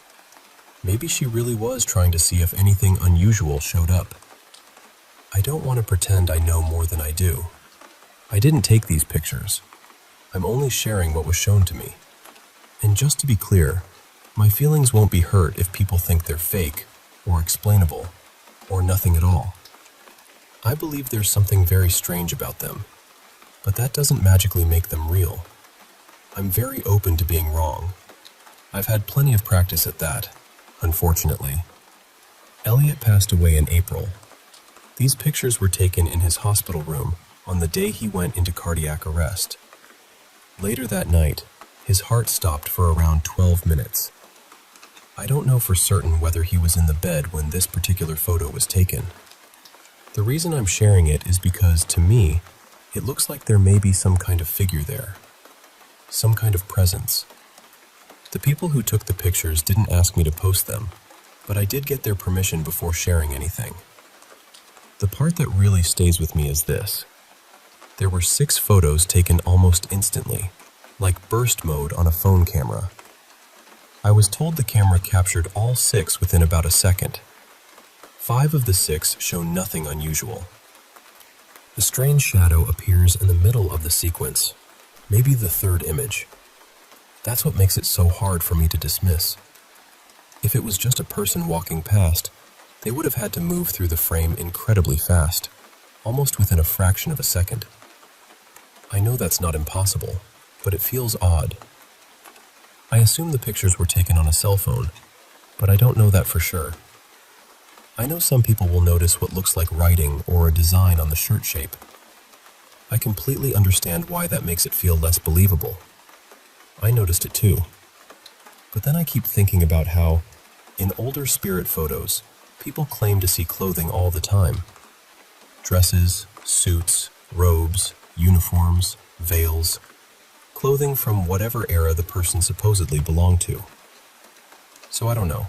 Maybe she really was trying to see if anything unusual showed up. I don't want to pretend I know more than I do. I didn't take these pictures. I'm only sharing what was shown to me. And just to be clear, my feelings won't be hurt if people think they're fake, or explainable, or nothing at all. I believe there's something very strange about them, but that doesn't magically make them real. I'm very open to being wrong. I've had plenty of practice at that, unfortunately. Elliot passed away in April. These pictures were taken in his hospital room on the day he went into cardiac arrest. Later that night, his heart stopped for around 12 minutes. I don't know for certain whether he was in the bed when this particular photo was taken. The reason I'm sharing it is because, to me, it looks like there may be some kind of figure there. Some kind of presence. The people who took the pictures didn't ask me to post them, but I did get their permission before sharing anything. The part that really stays with me is this. There were 6 photos taken almost instantly, like burst mode on a phone camera. I was told the camera captured all 6 within about a second. 5 of the 6 show nothing unusual. A strange shadow appears in the middle of the sequence, maybe the 3rd image. That's what makes it so hard for me to dismiss. If it was just a person walking past, they would have had to move through the frame incredibly fast, almost within a fraction of a second. I know that's not impossible, but it feels odd. I assume the pictures were taken on a cell phone, but I don't know that for sure. I know some people will notice what looks like writing or a design on the shirt shape. I completely understand why that makes it feel less believable. I noticed it too. But then I keep thinking about how, in older spirit photos, people claim to see clothing all the time. Dresses, suits, robes, uniforms, veils, clothing from whatever era the person supposedly belonged to. So I don't know.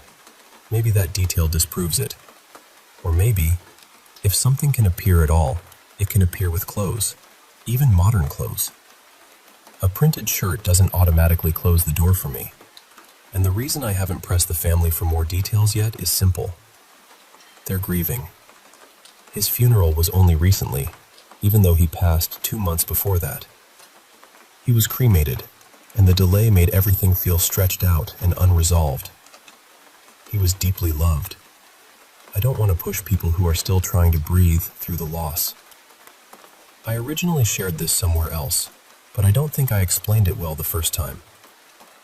Maybe that detail disproves it. Or maybe, if something can appear at all, it can appear with clothes, even modern clothes. A printed shirt doesn't automatically close the door for me. And the reason I haven't pressed the family for more details yet is simple. They're grieving. His funeral was only recently, even though he passed 2 months before that. He was cremated, and the delay made everything feel stretched out and unresolved. He was deeply loved. I don't want to push people who are still trying to breathe through the loss. I originally shared this somewhere else, but I don't think I explained it well the first time.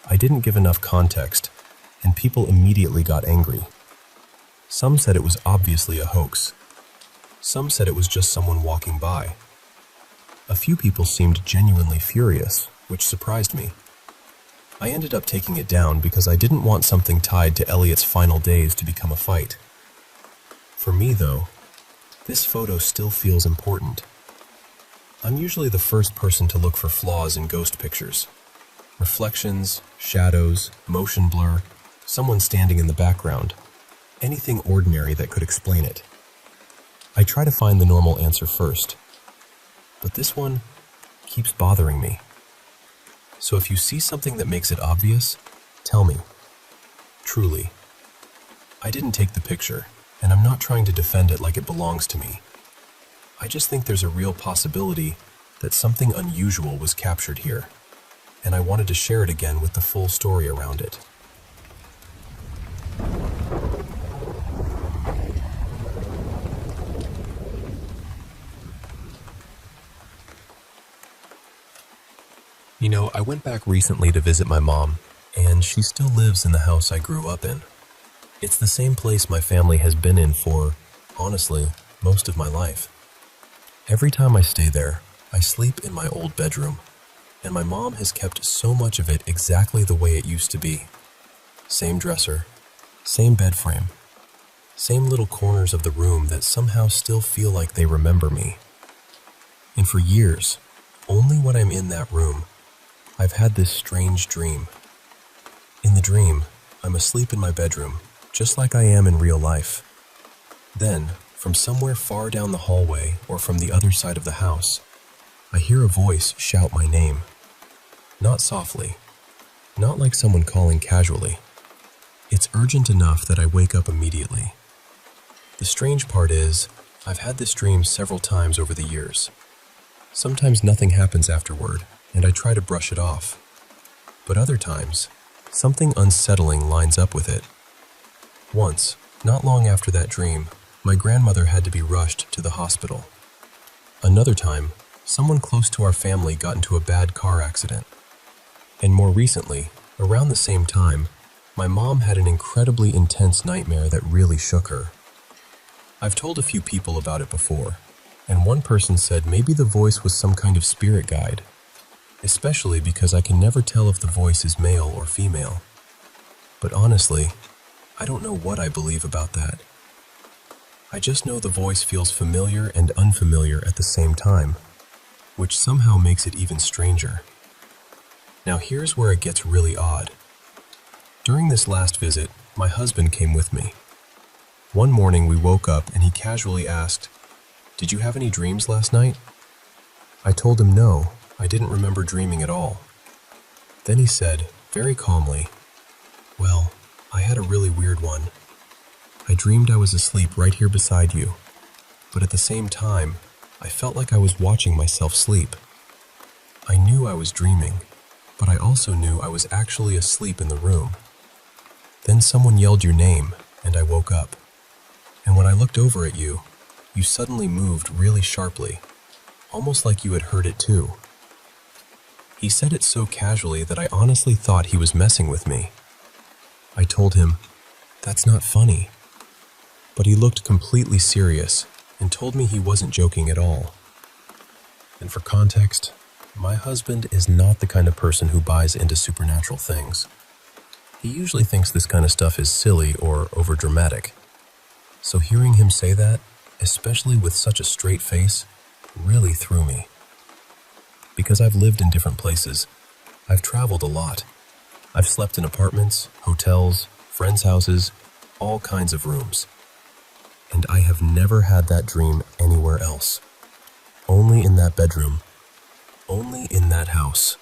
I didn't give enough context, and people immediately got angry. Some said it was obviously a hoax. Some said it was just someone walking by. A few people seemed genuinely furious, which surprised me. I ended up taking it down because I didn't want something tied to Elliot's final days to become a fight. For me, though, this photo still feels important. I'm usually the first person to look for flaws in ghost pictures. Reflections, shadows, motion blur. someone standing in the background, anything ordinary that could explain it. I try to find the normal answer first, but this one keeps bothering me. So if you see something that makes it obvious, tell me. Truly. I didn't take the picture, and I'm not trying to defend it like it belongs to me. I just think there's a real possibility that something unusual was captured here, and I wanted to share it again with the full story around it. You know, I went back recently to visit my mom, and she still lives in the house I grew up in. It's the same place my family has been in for, honestly, most of my life. Every time I stay there, I sleep in my old bedroom, and my mom has kept so much of it exactly the way it used to be. Same dresser, same bed frame, same little corners of the room that somehow still feel like they remember me. And for years, only when I'm in that room, I've had this strange dream. In the dream, I'm asleep in my bedroom, just like I am in real life. Then, from somewhere far down the hallway or from the other side of the house, I hear a voice shout my name. Not softly, not like someone calling casually. It's urgent enough that I wake up immediately. The strange part is, I've had this dream several times over the years. Sometimes nothing happens afterward, and I try to brush it off. But other times, something unsettling lines up with it. Once, not long after that dream, my grandmother had to be rushed to the hospital. Another time, someone close to our family got into a bad car accident. And more recently, around the same time, my mom had an incredibly intense nightmare that really shook her. I've told a few people about it before, and one person said maybe the voice was some kind of spirit guide, especially because I can never tell if the voice is male or female. But honestly, I don't know what I believe about that. I just know the voice feels familiar and unfamiliar at the same time, which somehow makes it even stranger. Now here's where it gets really odd. During this last visit, my husband came with me. One morning we woke up and he casually asked, "Did you have any dreams last night?" I told him no, I didn't remember dreaming at all. Then he said, very calmly, "Well, I had a really weird one. I dreamed I was asleep right here beside you, but at the same time, I felt like I was watching myself sleep. I knew I was dreaming, but I also knew I was actually asleep in the room. Then someone yelled your name, and I woke up. And when I looked over at you, you suddenly moved really sharply, almost like you had heard it too." He said it so casually that I honestly thought he was messing with me. I told him, "That's not funny." But he looked completely serious and told me he wasn't joking at all. And for context, my husband is not the kind of person who buys into supernatural things. He usually thinks this kind of stuff is silly or overdramatic. So hearing him say that, especially with such a straight face, really threw me. Because I've lived in different places, I've traveled a lot. I've slept in apartments, hotels, friends' houses, all kinds of rooms. And I have never had that dream anywhere else. Only in that bedroom. Only in that house.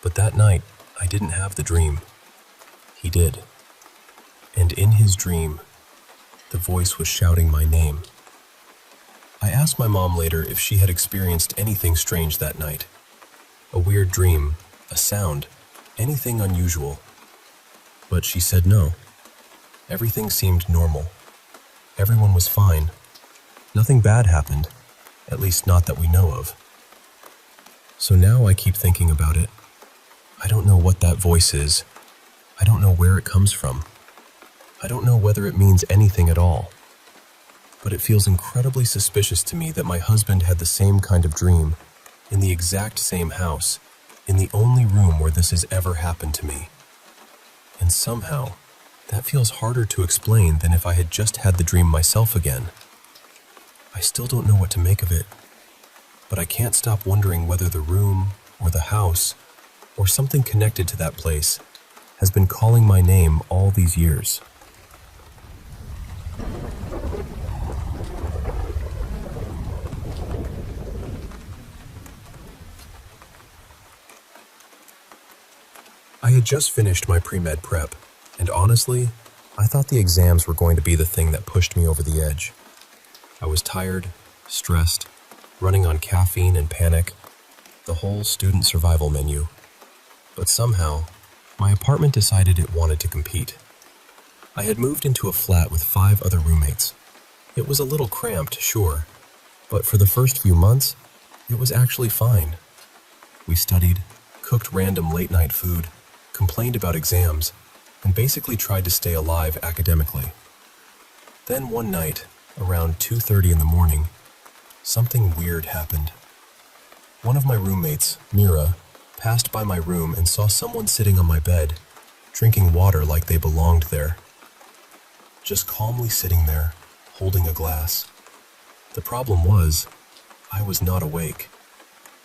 But that night, I didn't have the dream. He did. And in his dream, the voice was shouting my name. I asked my mom later if she had experienced anything strange that night. A weird dream, a sound, anything unusual. But she said no. Everything seemed normal. Everyone was fine. Nothing bad happened, at least not that we know of. So now I keep thinking about it. I don't know what that voice is. I don't know where it comes from. I don't know whether it means anything at all. But it feels incredibly suspicious to me that my husband had the same kind of dream, in the exact same house, in the only room where this has ever happened to me. And somehow, that feels harder to explain than if I had just had the dream myself again. I still don't know what to make of it, but I can't stop wondering whether the room, or the house, or something connected to that place has been calling my name all these years. I had just finished my pre-med prep, and honestly, I thought the exams were going to be the thing that pushed me over the edge. I was tired, stressed, running on caffeine and panic, the whole student survival menu. But somehow, my apartment decided it wanted to compete. I had moved into a flat with 5 other roommates. It was a little cramped, sure, but for the first few months, it was actually fine. We studied, cooked random late-night food, complained about exams, and basically tried to stay alive academically. Then one night, around 2:30 in the morning, something weird happened. One of my roommates, Mira, passed by my room and saw someone sitting on my bed, drinking water like they belonged there. Just calmly sitting there, holding a glass. The problem was, I was not awake,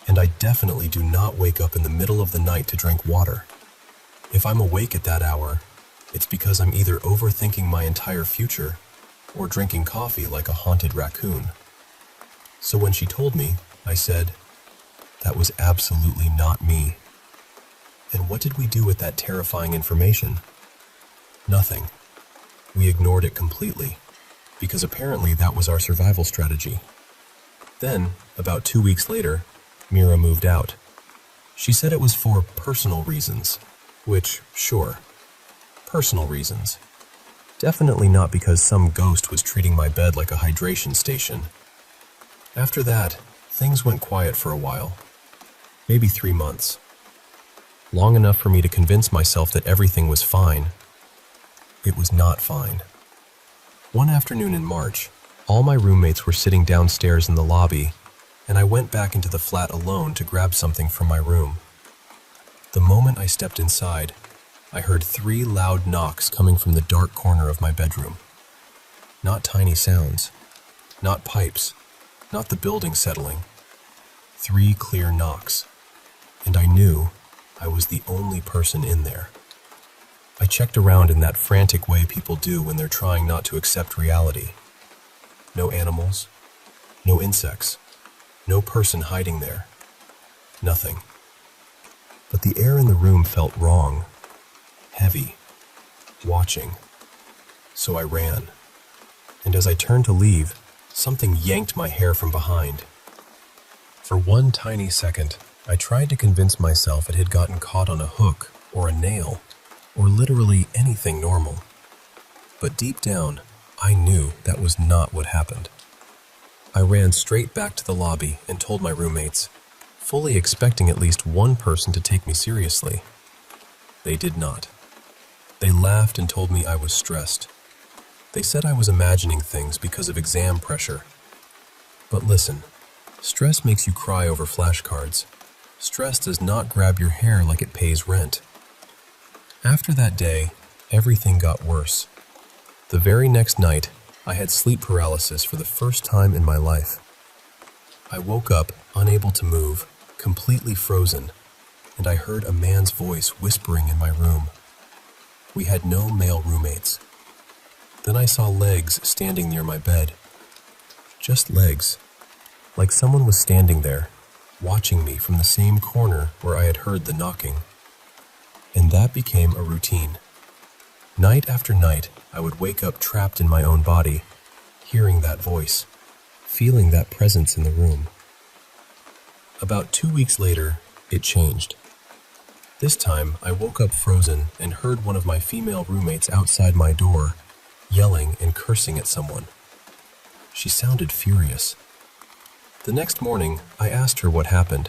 and I definitely do not wake up in the middle of the night to drink water. If I'm awake at that hour, it's because I'm either overthinking my entire future or drinking coffee like a haunted raccoon. So when she told me, I said, that was absolutely not me. And what did we do with that terrifying information? Nothing. We ignored it completely, because apparently that was our survival strategy. Then, about 2 weeks later, Mira moved out. She said it was for personal reasons. Which, sure, personal reasons. Definitely not because some ghost was treating my bed like a hydration station. After that, things went quiet for a while. Maybe 3 months. Long enough for me to convince myself that everything was fine. It was not fine. One afternoon in March, all my roommates were sitting downstairs in the lobby, and I went back into the flat alone to grab something from my room. The moment I stepped inside, I heard 3 loud knocks coming from the dark corner of my bedroom. Not tiny sounds, not pipes, not the building settling. 3 clear knocks, and I knew I was the only person in there. I checked around in that frantic way people do when they're trying not to accept reality. No animals, no insects, no person hiding there. Nothing. But the air in the room felt wrong, heavy, watching. So I ran. And as I turned to leave, something yanked my hair from behind. For one tiny second, I tried to convince myself it had gotten caught on a hook or a nail, or literally anything normal. But deep down, I knew that was not what happened. I ran straight back to the lobby and told my roommates, fully expecting at least one person to take me seriously. They did not. They laughed and told me I was stressed. They said I was imagining things because of exam pressure. But listen, stress makes you cry over flashcards. Stress does not grab your hair like it pays rent. After that day, everything got worse. The very next night, I had sleep paralysis for the first time in my life. I woke up, unable to move, completely frozen, and I heard a man's voice whispering in my room. We had no male roommates. Then I saw legs standing near my bed. Just legs, like someone was standing there, watching me from the same corner where I had heard the knocking. And that became a routine. Night after night, I would wake up trapped in my own body, hearing that voice, feeling that presence in the room. About 2 weeks later, it changed. This time, I woke up frozen and heard one of my female roommates outside my door, yelling and cursing at someone. She sounded furious. The next morning, I asked her what happened.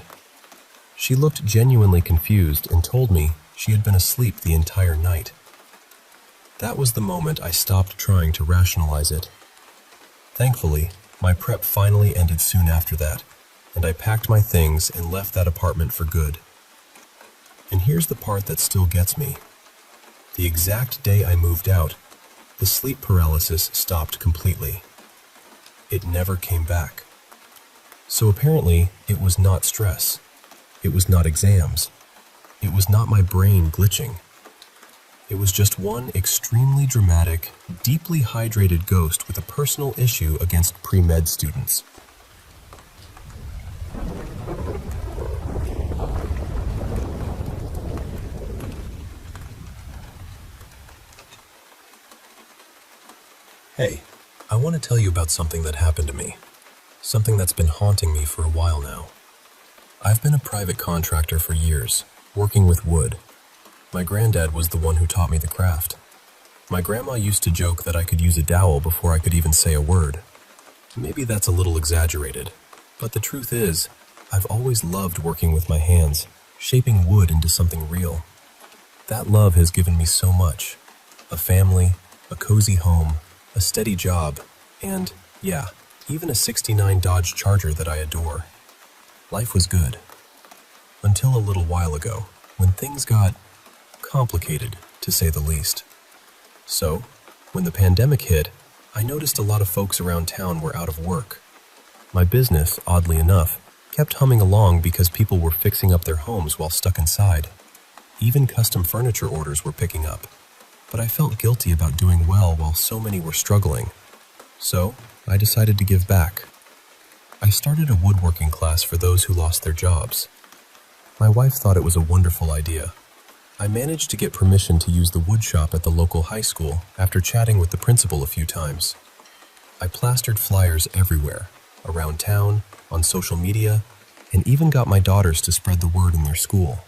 She looked genuinely confused and told me she had been asleep the entire night. That was the moment I stopped trying to rationalize it. Thankfully, my prep finally ended soon after that, and I packed my things and left that apartment for good. And here's the part that still gets me. The exact day I moved out, the sleep paralysis stopped completely. It never came back. So apparently, it was not stress. It was not exams. It was not my brain glitching. It was just one extremely dramatic, deeply hydrated ghost with a personal issue against pre-med students. Hey, I want to tell you about something that happened to me. Something that's been haunting me for a while now. I've been a private contractor for years, working with wood. My granddad was the one who taught me the craft. My grandma used to joke that I could use a dowel before I could even say a word. Maybe that's a little exaggerated, but the truth is, I've always loved working with my hands, shaping wood into something real. That love has given me so much. A family, a cozy home, a steady job, and, yeah, even a '69 Dodge Charger that I adore. Life was good. Until a little while ago, when things got complicated, to say the least. So, when the pandemic hit, I noticed a lot of folks around town were out of work. My business, oddly enough, kept humming along because people were fixing up their homes while stuck inside. Even custom furniture orders were picking up. But I felt guilty about doing well while so many were struggling. So, I decided to give back. I started a woodworking class for those who lost their jobs. My wife thought it was a wonderful idea. I managed to get permission to use the wood shop at the local high school after chatting with the principal a few times. I plastered flyers everywhere, around town, on social media, and even got my daughters to spread the word in their school.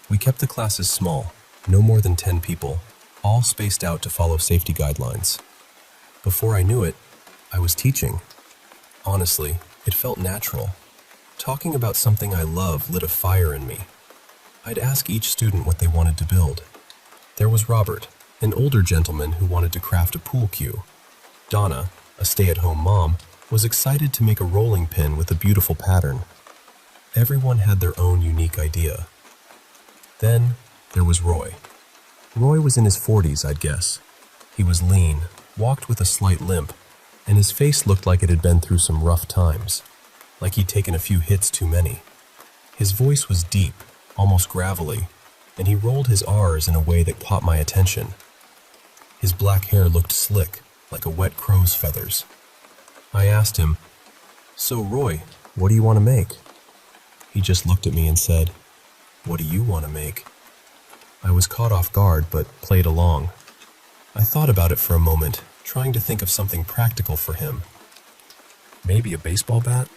We kept the classes small, no more than 10 people, all spaced out to follow safety guidelines. Before I knew it, I was teaching. Honestly, it felt natural. Talking about something I love lit a fire in me. I'd ask each student what they wanted to build. There was Robert, an older gentleman who wanted to craft a pool cue. Donna, a stay-at-home mom, was excited to make a rolling pin with a beautiful pattern. Everyone had their own unique idea. Then, there was Roy. Roy was in his 40s, I'd guess. He was lean, walked with a slight limp, and his face looked like it had been through some rough times, like he'd taken a few hits too many. His voice was deep, almost gravelly, and he rolled his R's in a way that caught my attention. His black hair looked slick, like a wet crow's feathers. I asked him, "So, Roy, what do you want to make?" He just looked at me and said, "What do you want to make?" I was caught off guard, but played along. I thought about it for a moment, trying to think of something practical for him. Maybe a baseball bat?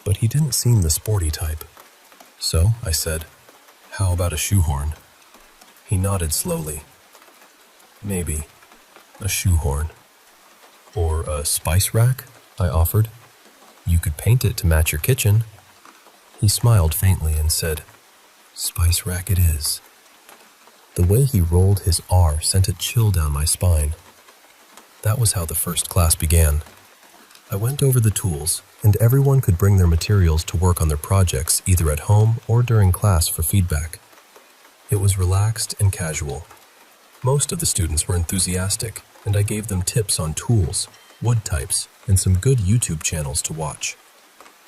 But he didn't seem the sporty type. So, I said, "How about a shoehorn?" He nodded slowly. "Maybe. A shoehorn." "Or a spice rack?" I offered. "You could paint it to match your kitchen." He smiled faintly and said, "Spice rack it is." The way he rolled his R sent a chill down my spine. That was how the first class began. I went over the tools, and everyone could bring their materials to work on their projects either at home or during class for feedback. It was relaxed and casual. Most of the students were enthusiastic, and I gave them tips on tools, wood types, and some good YouTube channels to watch.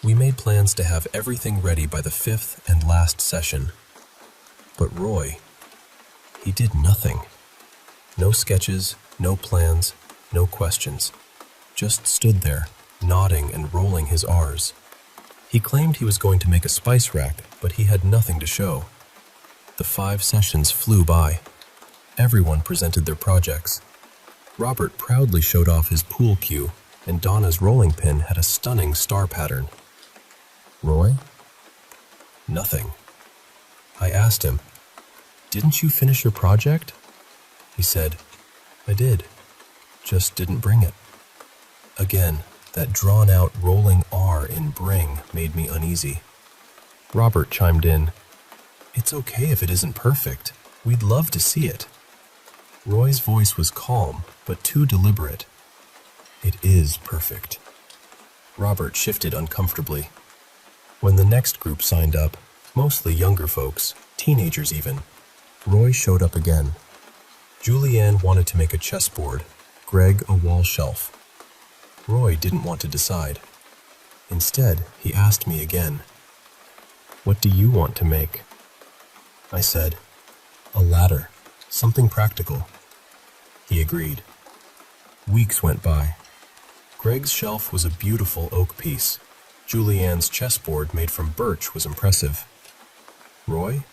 We made plans to have everything ready by the 5th and last session. But Roy, he did nothing. No sketches, no plans, no questions. Just stood there, nodding and rolling his R's. He claimed he was going to make a spice rack, but he had nothing to show. The 5 sessions flew by. Everyone presented their projects. Robert proudly showed off his pool cue, and Donna's rolling pin had a stunning star pattern. Roy? Nothing. I asked him, "Didn't you finish your project?" He said, "I did, just didn't bring it." Again, that drawn-out rolling R in bring made me uneasy. Robert chimed in, "It's okay if it isn't perfect. We'd love to see it." Roy's voice was calm, but too deliberate. "It is perfect." Robert shifted uncomfortably. When the next group signed up, mostly younger folks, teenagers even, Roy showed up again. Julianne wanted to make a chessboard, Greg a wall shelf. Roy didn't want to decide. Instead, he asked me again, "What do you want to make?" I said, "A ladder." Something practical. He agreed. Weeks went by. Greg's shelf was a beautiful oak piece. Julianne's chessboard made from birch was impressive. Roy?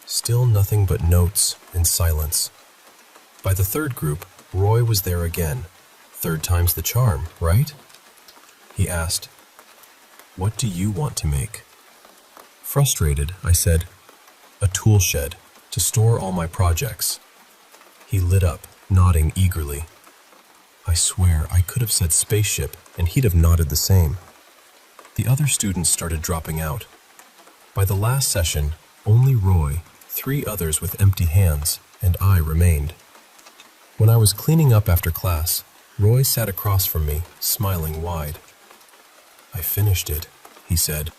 Still nothing but notes and silence. By the third group, Roy was there again. Third time's the charm, right? He asked, "What do you want to make?" Frustrated, I said, "A tool shed to store all my projects." He lit up, nodding eagerly. I swear I could have said spaceship and he'd have nodded the same. The other students started dropping out. By the last session, only Roy, 3 others with empty hands, and I remained. When I was cleaning up after class, Roy sat across from me, smiling wide. "I finished it," he said.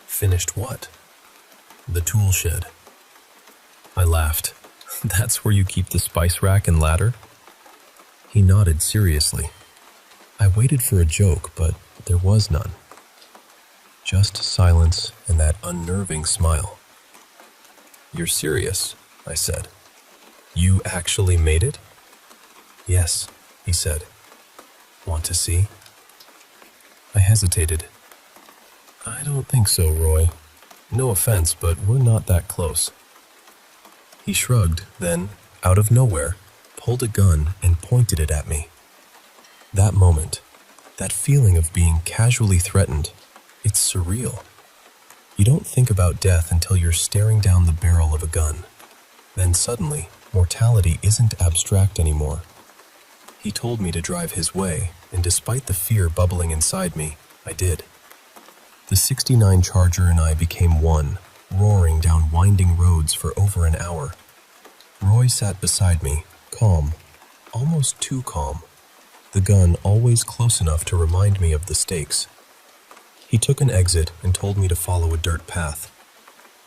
"Finished what?" "The tool shed." I laughed. "That's where you keep the spice rack and ladder?" He nodded seriously. I waited for a joke, but there was none. Just silence and that unnerving smile. "You're serious?" I said. "You actually made it?" "Yes," he said. "Want to see?" I hesitated. "I don't think so, Roy. No offense, but we're not that close." He shrugged, then, out of nowhere, pulled a gun and pointed it at me. That moment, that feeling of being casually threatened, it's surreal. You don't think about death until you're staring down the barrel of a gun. Then suddenly, mortality isn't abstract anymore. He told me to drive his way, and despite the fear bubbling inside me, I did. The '69 Charger and I became one, roaring down winding roads for over an hour. Roy sat beside me, calm, almost too calm, the gun always close enough to remind me of the stakes. He took an exit and told me to follow a dirt path.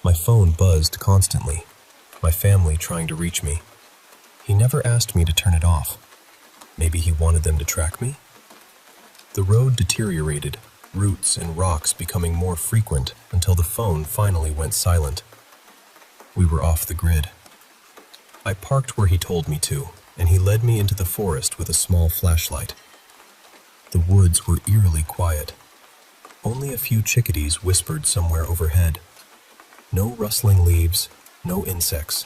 My phone buzzed constantly, my family trying to reach me. He never asked me to turn it off. Maybe he wanted them to track me? The road deteriorated, roots and rocks becoming more frequent until the phone finally went silent. We were off the grid. I parked where he told me to, and he led me into the forest with a small flashlight. The woods were eerily quiet. Only a few chickadees whispered somewhere overhead. No rustling leaves, no insects.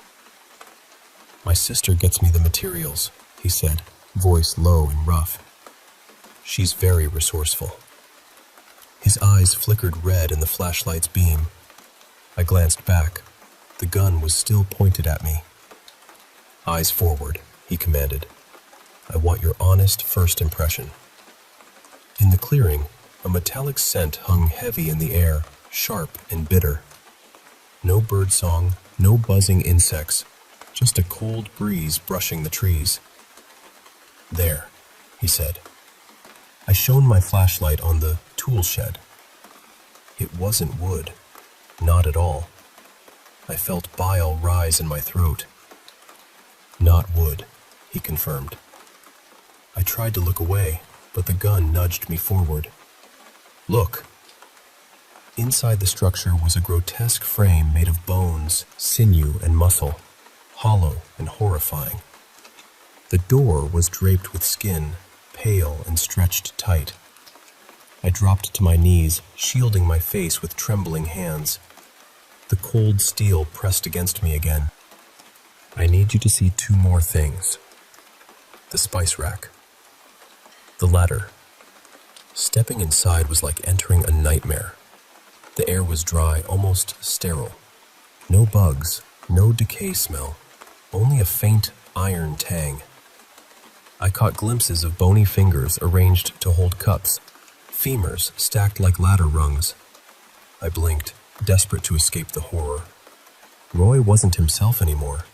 "My sister gets me the materials," he said, voice low and rough. "She's very resourceful." His eyes flickered red in the flashlight's beam. I glanced back. The gun was still pointed at me. "Eyes forward," he commanded. "I want your honest first impression." In the clearing, a metallic scent hung heavy in the air, sharp and bitter. No birdsong, no buzzing insects, just a cold breeze brushing the trees. "There," he said. I shone my flashlight on the tool shed. It wasn't wood, not at all. I felt bile rise in my throat. "Not wood," he confirmed. I tried to look away, but the gun nudged me forward. "Look." Inside the structure was a grotesque frame made of bones, sinew, and muscle, hollow and horrifying. The door was draped with skin, pale and stretched tight. I dropped to my knees, shielding my face with trembling hands. The cold steel pressed against me again. "I need you to see 2 more things. The spice rack. The ladder." Stepping inside was like entering a nightmare. The air was dry, almost sterile. No bugs, no decay smell, only a faint iron tang. I caught glimpses of bony fingers arranged to hold cups, femurs stacked like ladder rungs. I blinked, desperate to escape the horror. Roy wasn't himself anymore.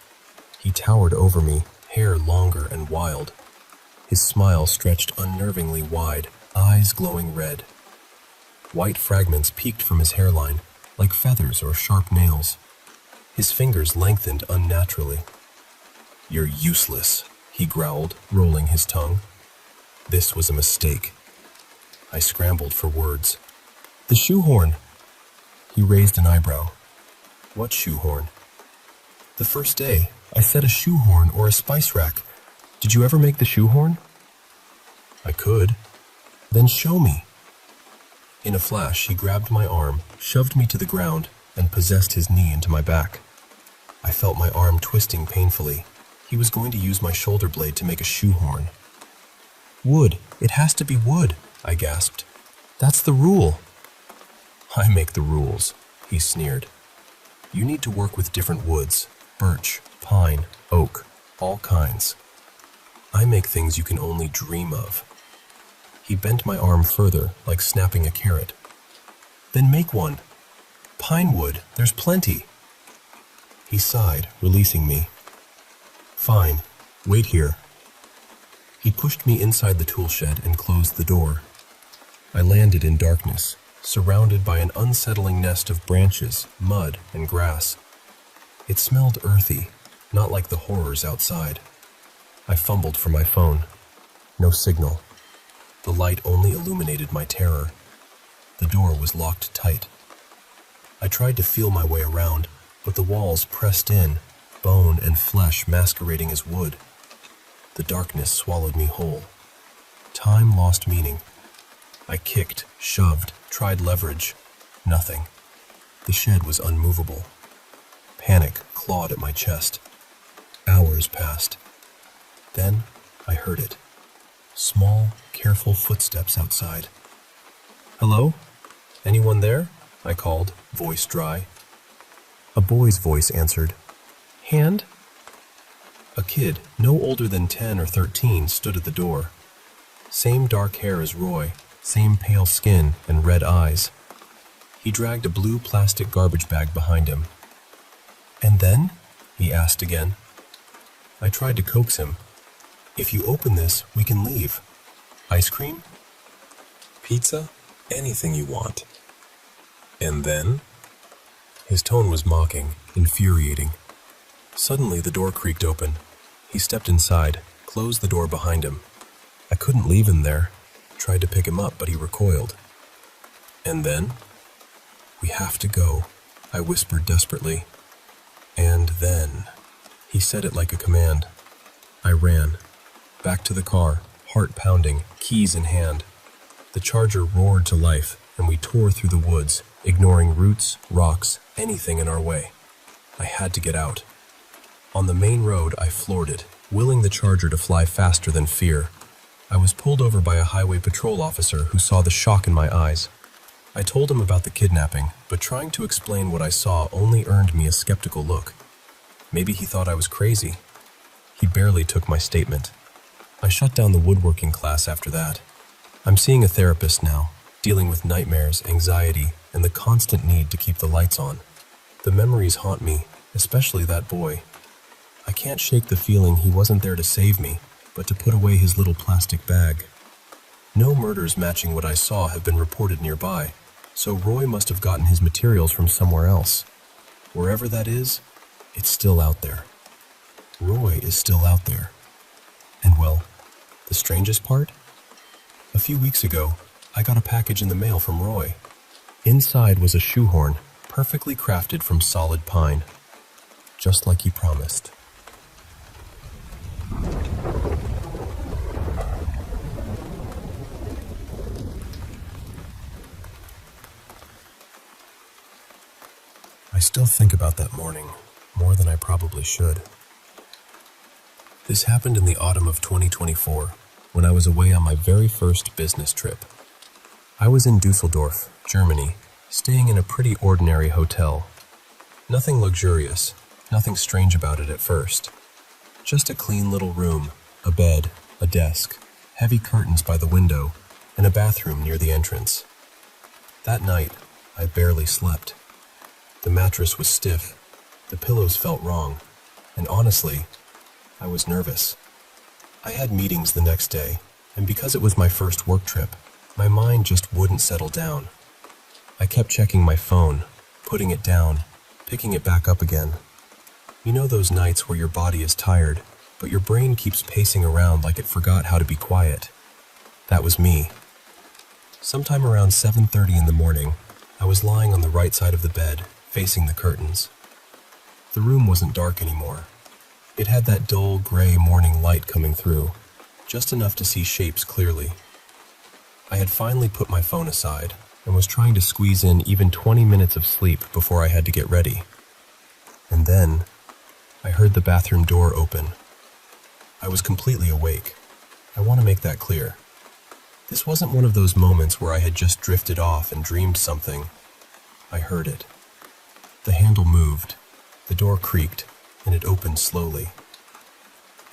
He towered over me, hair longer and wild. His smile stretched unnervingly wide, eyes glowing red. White fragments peeked from his hairline, like feathers or sharp nails. His fingers lengthened unnaturally. "You're useless," he growled, rolling his tongue. This was a mistake. I scrambled for words. "The shoehorn!" He raised an eyebrow. "What shoehorn?" The first day, I said a shoehorn or a spice rack. Did you ever make the shoehorn? I could. Then show me. In a flash, he grabbed my arm, shoved me to the ground, and possessed his knee into my back. I felt my arm twisting painfully. He was going to use my shoulder blade to make a shoehorn. Wood. It has to be wood, I gasped. That's the rule. I make the rules, he sneered. You need to work with different woods. Birch, pine, oak, all kinds. I make things you can only dream of. He bent my arm further, like snapping a carrot. Then make one. Pine wood, there's plenty. He sighed, releasing me. Fine, wait here. He pushed me inside the tool shed and closed the door. I landed in darkness, surrounded by an unsettling nest of branches, mud, and grass. It smelled earthy, not like the horrors outside. I fumbled for my phone. No signal. The light only illuminated my terror. The door was locked tight. I tried to feel my way around, but the walls pressed in, bone and flesh masquerading as wood. The darkness swallowed me whole. Time lost meaning. I kicked, shoved, tried leverage. Nothing. The shed was unmovable. Panic clawed at my chest. Hours passed. Then I heard it. Small, careful footsteps outside. Hello? Anyone there? I called, voice dry. A boy's voice answered. Hand? A kid, no older than 10 or 13, stood at the door. Same dark hair as Roy, same pale skin and red eyes. He dragged a blue plastic garbage bag behind him. And then? He asked again. I tried to coax him. If you open this, we can leave. Ice cream? Pizza? Anything you want. And then? His tone was mocking, infuriating. Suddenly the door creaked open. He stepped inside, closed the door behind him. I couldn't leave him there. Tried to pick him up, but he recoiled. And then? We have to go, I whispered desperately. And then? He said it like a command. I ran. Back to the car, heart pounding, keys in hand. The Charger roared to life, and we tore through the woods, ignoring roots, rocks, anything in our way. I had to get out. On the main road, I floored it, willing the Charger to fly faster than fear. I was pulled over by a highway patrol officer who saw the shock in my eyes. I told him about the kidnapping, but trying to explain what I saw only earned me a skeptical look. Maybe he thought I was crazy. He barely took my statement. I shut down the woodworking class after that. I'm seeing a therapist now, dealing with nightmares, anxiety, and the constant need to keep the lights on. The memories haunt me, especially that boy. I can't shake the feeling he wasn't there to save me, but to put away his little plastic bag. No murders matching what I saw have been reported nearby, so Roy must have gotten his materials from somewhere else. Wherever that is, it's still out there. Roy is still out there. And well, the strangest part? A few weeks ago, I got a package in the mail from Roy. Inside was a shoehorn, perfectly crafted from solid pine. Just like he promised. I still think about that morning, more than I probably should. This happened in the autumn of 2024, when I was away on my very first business trip. I was in Dusseldorf, Germany, staying in a pretty ordinary hotel. Nothing luxurious, nothing strange about it at first. Just a clean little room, a bed, a desk, heavy curtains by the window, and a bathroom near the entrance. That night, I barely slept. The mattress was stiff, the pillows felt wrong, and honestly, I was nervous. I had meetings the next day, and because it was my first work trip, my mind just wouldn't settle down. I kept checking my phone, putting it down, picking it back up again. You know those nights where your body is tired, but your brain keeps pacing around like it forgot how to be quiet? That was me. Sometime around 7:30 in the morning, I was lying on the right side of the bed, facing the curtains. The room wasn't dark anymore. It had that dull gray morning light coming through, just enough to see shapes clearly. I had finally put my phone aside and was trying to squeeze in even 20 minutes of sleep before I had to get ready. And then, I heard the bathroom door open. I was completely awake. I want to make that clear. This wasn't one of those moments where I had just drifted off and dreamed something. I heard it. The handle moved, the door creaked, and it opened slowly.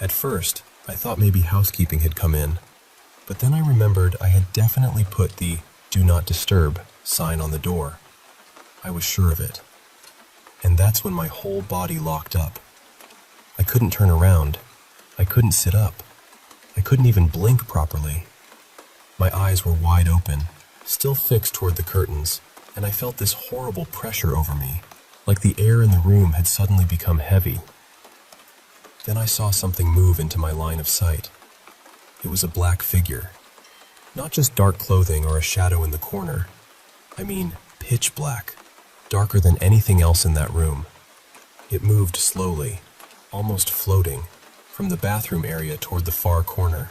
At first, I thought maybe housekeeping had come in, but then I remembered I had definitely put the "Do Not Disturb" sign on the door. I was sure of it. And that's when my whole body locked up. I couldn't turn around. I couldn't sit up. I couldn't even blink properly. My eyes were wide open, still fixed toward the curtains, and I felt this horrible pressure over me, like the air in the room had suddenly become heavy. Then I saw something move into my line of sight. It was a black figure. Not just dark clothing or a shadow in the corner. I mean, pitch black, darker than anything else in that room. It moved slowly, almost floating, from the bathroom area toward the far corner.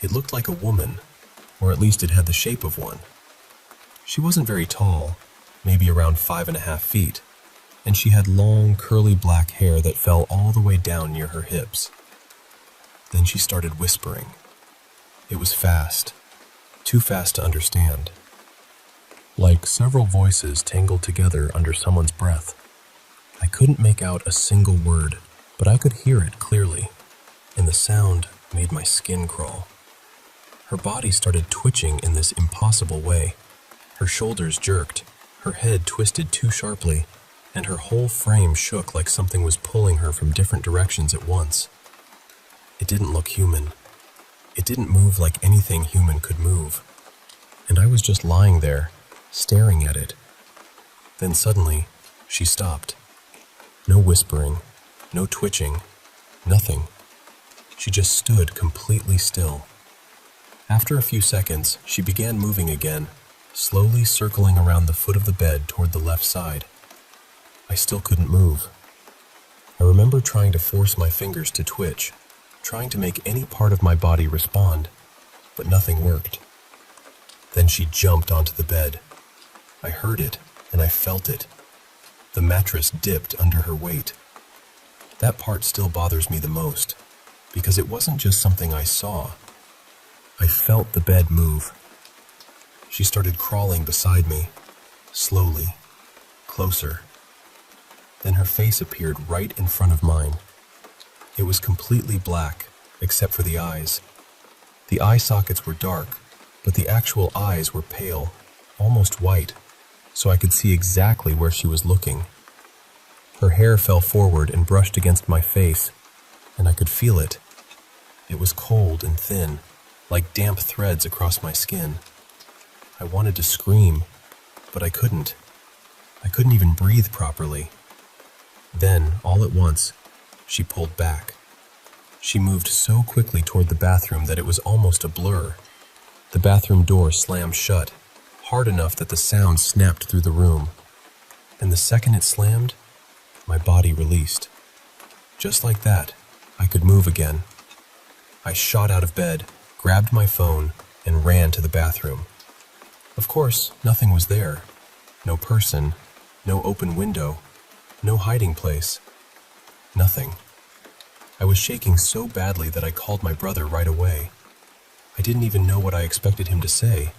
It looked like a woman, or at least it had the shape of one. She wasn't very tall, maybe around 5.5 feet, and she had long, curly black hair that fell all the way down near her hips. Then she started whispering. It was fast, too fast to understand. Like several voices tangled together under someone's breath. I couldn't make out a single word, but I could hear it clearly, and the sound made my skin crawl. Her body started twitching in this impossible way. Her shoulders jerked, her head twisted too sharply, and her whole frame shook like something was pulling her from different directions at once. It didn't look human. It didn't move like anything human could move. And I was just lying there, staring at it. Then suddenly, she stopped. No whispering, no twitching, nothing. She just stood completely still. After a few seconds, she began moving again, slowly circling around the foot of the bed toward the left side. I still couldn't move. I remember trying to force my fingers to twitch, trying to make any part of my body respond, but nothing worked. Then she jumped onto the bed. I heard it, and I felt it. The mattress dipped under her weight. That part still bothers me the most, because it wasn't just something I saw. I felt the bed move. She started crawling beside me, slowly, closer. Then her face appeared right in front of mine. It was completely black, except for the eyes. The eye sockets were dark, but the actual eyes were pale, almost white, so I could see exactly where she was looking. Her hair fell forward and brushed against my face, and I could feel it. It was cold and thin, like damp threads across my skin. I wanted to scream, but I couldn't. I couldn't even breathe properly. Then, all at once, she pulled back. She moved so quickly toward the bathroom that it was almost a blur. The bathroom door slammed shut, hard enough that the sound snapped through the room. And the second it slammed, my body released. Just like that, I could move again. I shot out of bed, grabbed my phone, and ran to the bathroom. Of course, nothing was there. No person, no open window, no hiding place. Nothing. I was shaking so badly that I called my brother right away. I didn't even know what I expected him to say.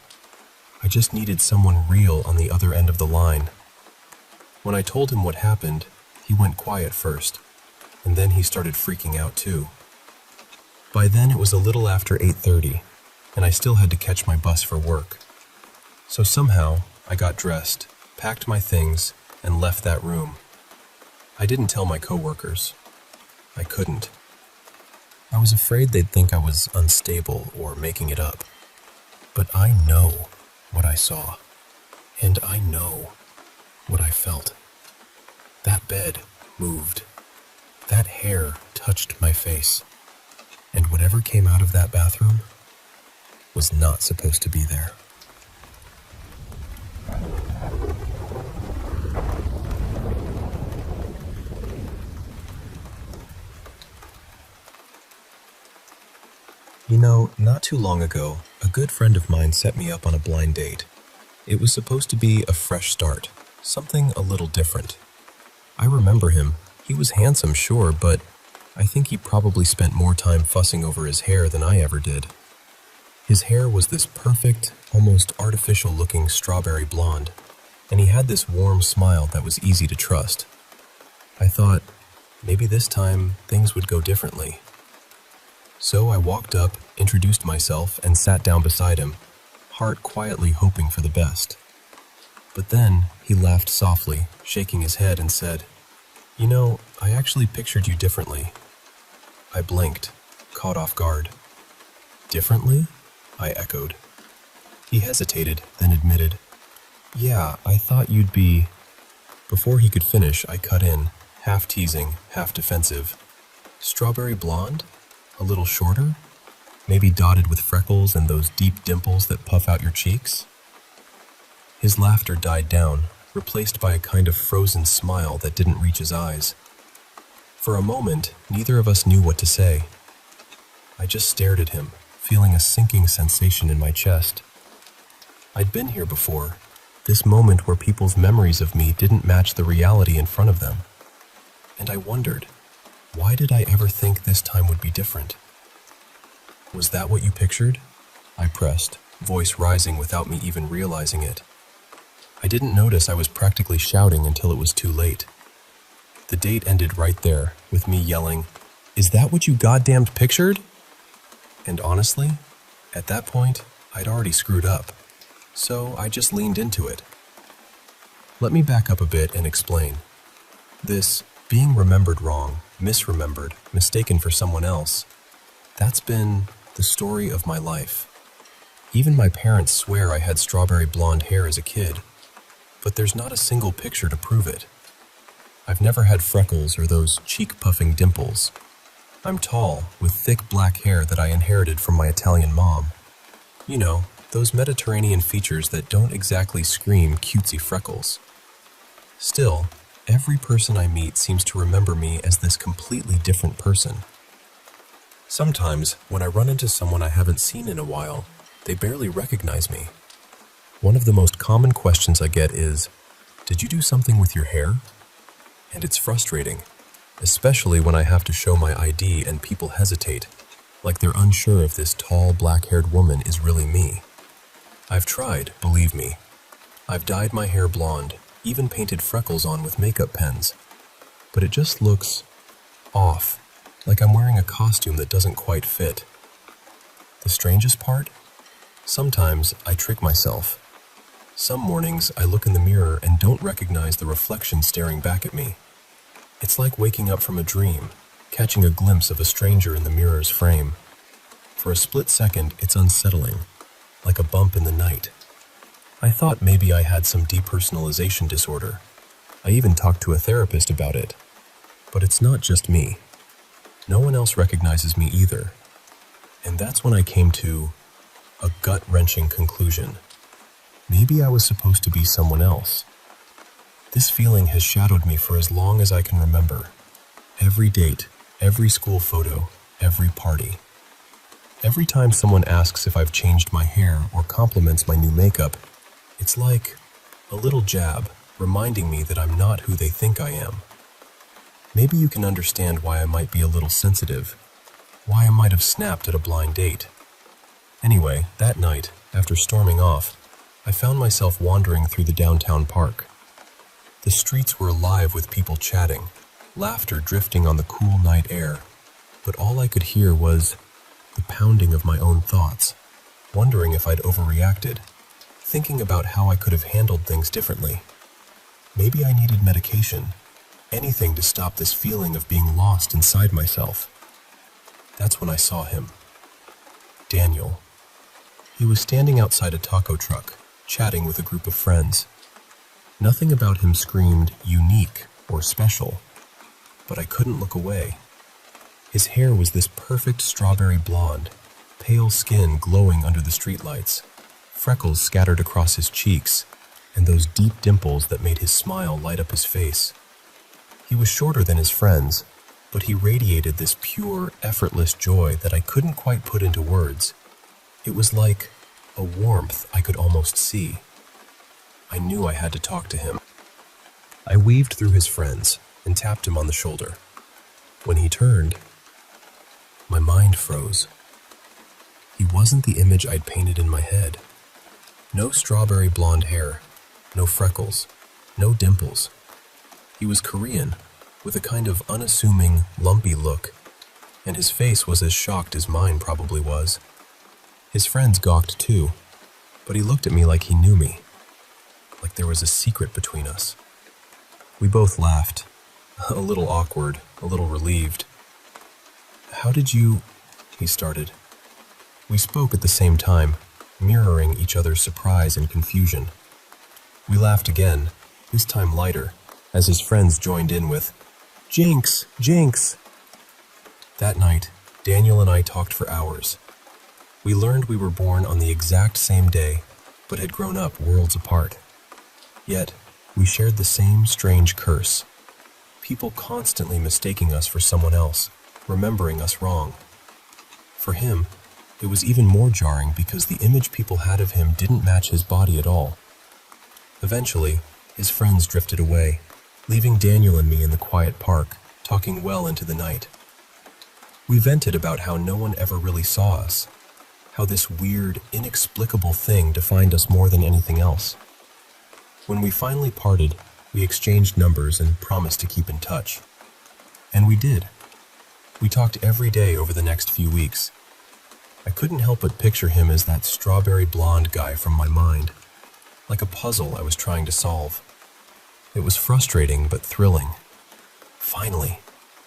I just needed someone real on the other end of the line. When I told him what happened, he went quiet first, and then he started freaking out too. By then it was a little after 8:30, and I still had to catch my bus for work. So somehow, I got dressed, packed my things, and left that room. I didn't tell my coworkers. I couldn't. I was afraid they'd think I was unstable or making it up. But I know what I saw, and I know what I felt. That bed moved. That hair touched my face. And whatever came out of that bathroom was not supposed to be there. Not too long ago, a good friend of mine set me up on a blind date. It was supposed to be a fresh start, something a little different. I remember him. He was handsome, sure, but I think he probably spent more time fussing over his hair than I ever did. His hair was this perfect, almost artificial-looking strawberry blonde, and he had this warm smile that was easy to trust. I thought, maybe this time things would go differently. So I walked up, introduced myself, and sat down beside him, heart quietly hoping for the best. But then he laughed softly, shaking his head, and said, I actually pictured you differently. I blinked, caught off guard. Differently? I echoed. He hesitated, then admitted, Yeah, I thought you'd be... Before he could finish, I cut in, half teasing, half defensive. Strawberry blonde? A little shorter? Maybe dotted with freckles and those deep dimples that puff out your cheeks? His laughter died down, replaced by a kind of frozen smile that didn't reach his eyes. For a moment, neither of us knew what to say. I just stared at him, feeling a sinking sensation in my chest. I'd been here before, this moment where people's memories of me didn't match the reality in front of them. And I wondered, why did I ever think this time would be different? Was that what you pictured? I pressed, voice rising without me even realizing it. I didn't notice I was practically shouting until it was too late. The date ended right there, with me yelling, Is that what you goddamned pictured? And honestly, at that point, I'd already screwed up. So I just leaned into it. Let me back up a bit and explain. This being remembered wrong, misremembered, mistaken for someone else, that's been the story of my life. Even my parents swear I had strawberry blonde hair as a kid, but there's not a single picture to prove it. I've never had freckles or those cheek-puffing dimples. I'm tall, with thick black hair that I inherited from my Italian mom. Those Mediterranean features that don't exactly scream cutesy freckles. Still, every person I meet seems to remember me as this completely different person. Sometimes, when I run into someone I haven't seen in a while, they barely recognize me. One of the most common questions I get is, Did you do something with your hair? And it's frustrating, especially when I have to show my ID and people hesitate, like they're unsure if this tall, black-haired woman is really me. I've tried, believe me. I've dyed my hair blonde, even painted freckles on with makeup pens, but it just looks off, like I'm wearing a costume that doesn't quite fit. The strangest part? Sometimes I trick myself. Some mornings I look in the mirror and don't recognize the reflection staring back at me. It's like waking up from a dream, catching a glimpse of a stranger in the mirror's frame. For a split second, it's unsettling, like a bump in the night. I thought maybe I had some depersonalization disorder. I even talked to a therapist about it. But it's not just me. No one else recognizes me either. And that's when I came to a gut-wrenching conclusion. Maybe I was supposed to be someone else. This feeling has shadowed me for as long as I can remember. Every date, every school photo, every party. Every time someone asks if I've changed my hair or compliments my new makeup, it's like a little jab reminding me that I'm not who they think I am. Maybe you can understand why I might be a little sensitive, why I might have snapped at a blind date. Anyway, that night, after storming off, I found myself wandering through the downtown park. The streets were alive with people chatting, laughter drifting on the cool night air, but all I could hear was the pounding of my own thoughts, wondering if I'd overreacted, thinking about how I could have handled things differently. Maybe I needed medication, anything to stop this feeling of being lost inside myself. That's when I saw him. Daniel. He was standing outside a taco truck, chatting with a group of friends. Nothing about him screamed unique or special, but I couldn't look away. His hair was this perfect strawberry blonde, pale skin glowing under the streetlights, freckles scattered across his cheeks, and those deep dimples that made his smile light up his face. He was shorter than his friends, but he radiated this pure, effortless joy that I couldn't quite put into words. It was like a warmth I could almost see. I knew I had to talk to him. I weaved through his friends and tapped him on the shoulder. When he turned, my mind froze. He wasn't the image I'd painted in my head. No strawberry blonde hair, no freckles, no dimples. He was Korean, with a kind of unassuming, lumpy look, and his face was as shocked as mine probably was. His friends gawked too, but he looked at me like he knew me, like there was a secret between us. We both laughed, a little awkward, a little relieved. "How did you—" he started. We spoke at the same time, mirroring each other's surprise and confusion. We laughed again, this time lighter, as his friends joined in with, "Jinx! Jinx!" That night, Daniel and I talked for hours. We learned we were born on the exact same day, but had grown up worlds apart. Yet, we shared the same strange curse. People constantly mistaking us for someone else, remembering us wrong. For him, it was even more jarring because the image people had of him didn't match his body at all. Eventually, his friends drifted away, leaving Daniel and me in the quiet park, talking well into the night. We vented about how no one ever really saw us, how this weird, inexplicable thing defined us more than anything else. When we finally parted, we exchanged numbers and promised to keep in touch. And we did. We talked every day over the next few weeks. I couldn't help but picture him as that strawberry blonde guy from my mind, like a puzzle I was trying to solve. It was frustrating but thrilling. Finally,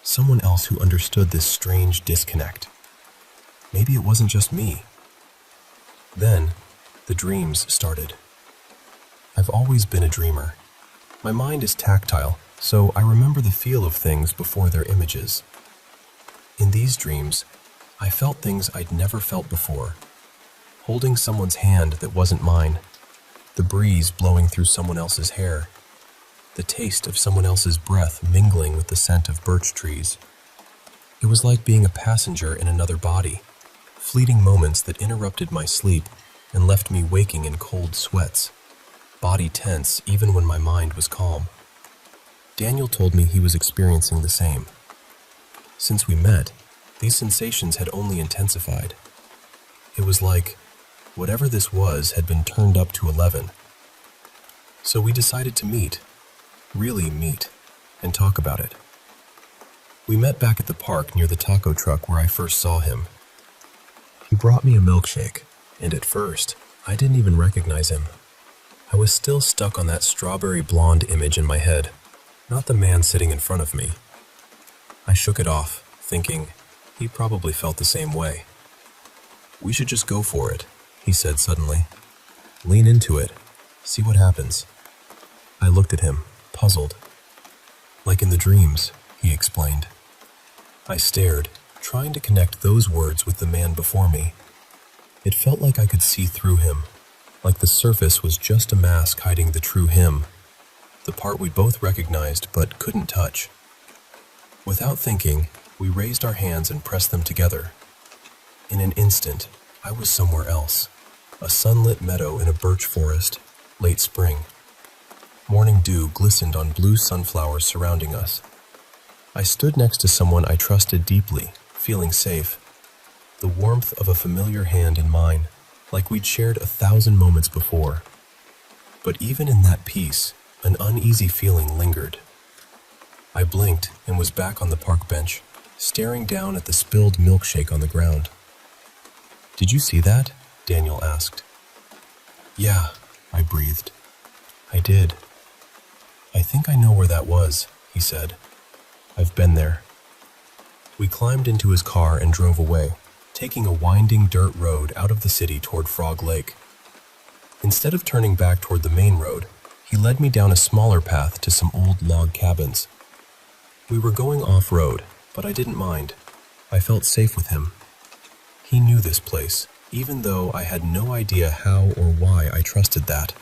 someone else who understood this strange disconnect. Maybe it wasn't just me. Then, the dreams started. I've always been a dreamer. My mind is tactile, so I remember the feel of things before their images. In these dreams, I felt things I'd never felt before. Holding someone's hand that wasn't mine, the breeze blowing through someone else's hair, the taste of someone else's breath mingling with the scent of birch trees. It was like being a passenger in another body, fleeting moments that interrupted my sleep and left me waking in cold sweats, body tense even when my mind was calm. Daniel told me he was experiencing the same. Since we met, these sensations had only intensified. It was like whatever this was had been turned up to 11. So we decided to meet, really meet, and talk about it. We met back at the park near the taco truck where I first saw him. He brought me a milkshake, and at first, I didn't even recognize him. I was still stuck on that strawberry blonde image in my head, not the man sitting in front of me. I shook it off, thinking he probably felt the same way. "We should just go for it," he said suddenly. "Lean into it. See what happens." I looked at him, puzzled. "Like in the dreams," he explained. I stared, trying to connect those words with the man before me. It felt like I could see through him, like the surface was just a mask hiding the true him, the part we both recognized but couldn't touch. Without thinking, we raised our hands and pressed them together. In an instant, I was somewhere else, a sunlit meadow in a birch forest, late spring. Morning dew glistened on blue sunflowers surrounding us. I stood next to someone I trusted deeply, feeling safe. The warmth of a familiar hand in mine, like we'd shared 1,000 moments before. But even in that peace, an uneasy feeling lingered. I blinked and was back on the park bench, staring down at the spilled milkshake on the ground. "Did you see that?" Daniel asked. "Yeah," I breathed. "I did." "I think I know where that was," he said. "I've been there." We climbed into his car and drove away, taking a winding dirt road out of the city toward Frog Lake. Instead of turning back toward the main road, he led me down a smaller path to some old log cabins. We were going off-road, but I didn't mind. I felt safe with him. He knew this place, even though I had no idea how or why I trusted that.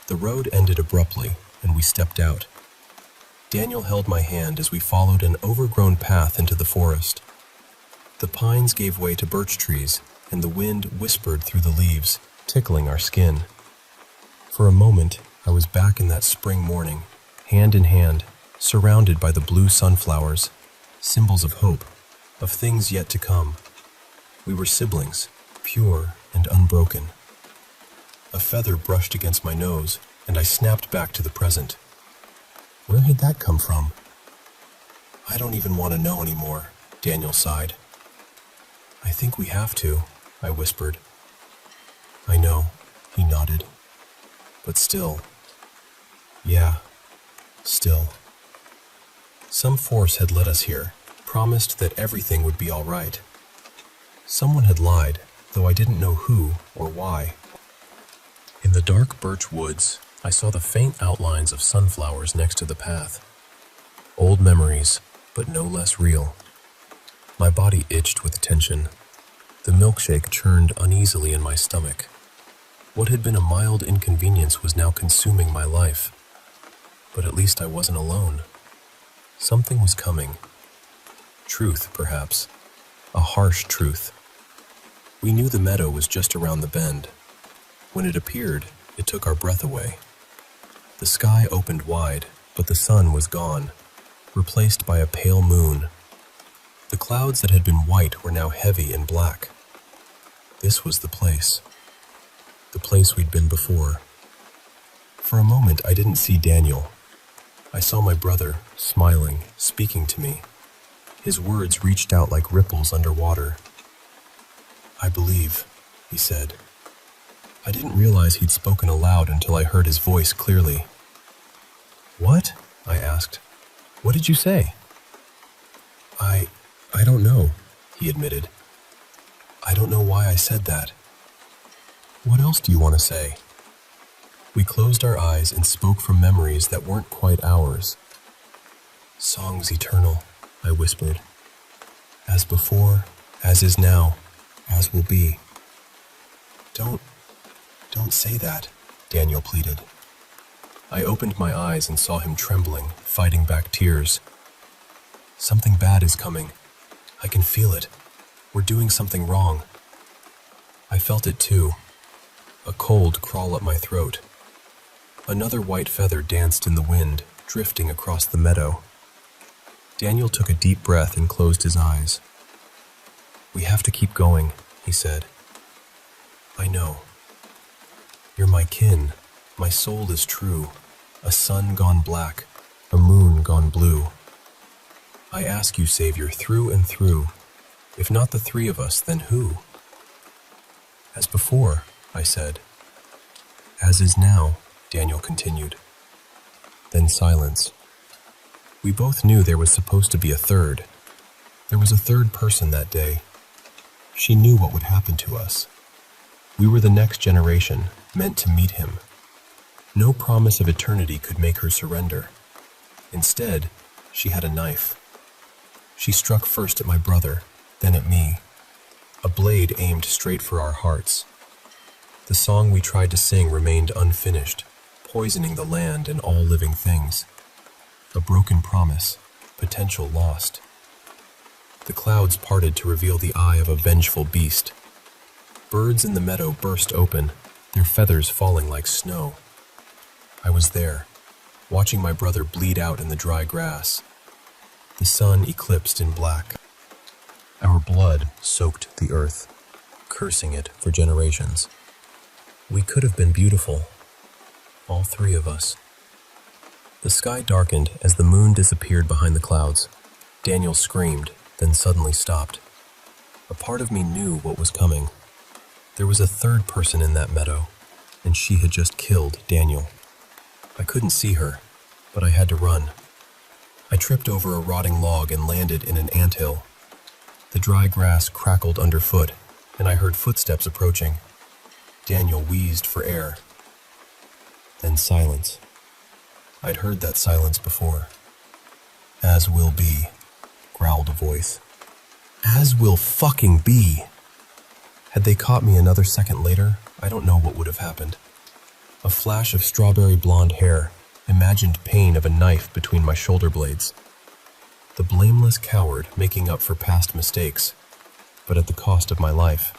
The road ended abruptly, and we stepped out. Daniel held my hand as we followed an overgrown path into the forest. The pines gave way to birch trees, and the wind whispered through the leaves, tickling our skin. For a moment, I was back in that spring morning, hand in hand, surrounded by the blue sunflowers, symbols of hope, of things yet to come. We were siblings, pure and unbroken. A feather brushed against my nose, and I snapped back to the present. Where had that come from? I don't even want to know anymore, Daniel sighed. I think we have to, I whispered. I know, he nodded. But still. Yeah, still. Some force had led us here, promised that everything would be all right. Someone had lied, though I didn't know who or why. In the dark birch woods, I saw the faint outlines of sunflowers next to the path. Old memories, but no less real. My body itched with tension. The milkshake churned uneasily in my stomach. What had been a mild inconvenience was now consuming my life. But at least I wasn't alone. Something was coming. Truth, perhaps. A harsh truth. We knew the meadow was just around the bend. When it appeared, it took our breath away. The sky opened wide, but the sun was gone, replaced by a pale moon. The clouds that had been white were now heavy and black. This was the place. The place we'd been before. For a moment, I didn't see Daniel. I saw my brother, smiling, speaking to me. His words reached out like ripples underwater. I believe, he said. I didn't realize he'd spoken aloud until I heard his voice clearly. What? I asked. What did you say? I don't know, he admitted. I don't know why I said that. What else do you want to say? We closed our eyes and spoke from memories that weren't quite ours. Songs eternal, I whispered. As before, as is now, as will be. Don't say that, Daniel pleaded. I opened my eyes and saw him trembling, fighting back tears. Something bad is coming. I can feel it. We're doing something wrong. I felt it too. A cold crawl up my throat. Another white feather danced in the wind, drifting across the meadow. Daniel took a deep breath and closed his eyes. We have to keep going, he said. I know. You're my kin. My soul is true. A sun gone black, a moon gone blue. I ask you, Savior, through and through. If not the three of us, then who? As before, I said. As is now, Daniel continued. Then silence. We both knew there was supposed to be a third. There was a third person that day. She knew what would happen to us. We were the next generation, meant to meet him. No promise of eternity could make her surrender. Instead, she had a knife. She struck first at my brother, then at me. A blade aimed straight for our hearts. The song we tried to sing remained unfinished, poisoning the land and all living things. A broken promise, potential lost. The clouds parted to reveal the eye of a vengeful beast. Birds in the meadow burst open, their feathers falling like snow. I was there, watching my brother bleed out in the dry grass. The sun eclipsed in black. Our blood soaked the earth, cursing it for generations. We could have been beautiful, all three of us. The sky darkened as the moon disappeared behind the clouds. Daniel screamed, then suddenly stopped. A part of me knew what was coming. There was a third person in that meadow, and she had just killed Daniel. I couldn't see her, but I had to run. I tripped over a rotting log and landed in an anthill. The dry grass crackled underfoot, and I heard footsteps approaching. Daniel wheezed for air. Then silence. I'd heard that silence before. As will be, growled a voice. As will fucking be. Had they caught me another second later, I don't know what would have happened. A flash of strawberry blonde hair, imagined pain of a knife between my shoulder blades. The blameless coward making up for past mistakes, but at the cost of my life.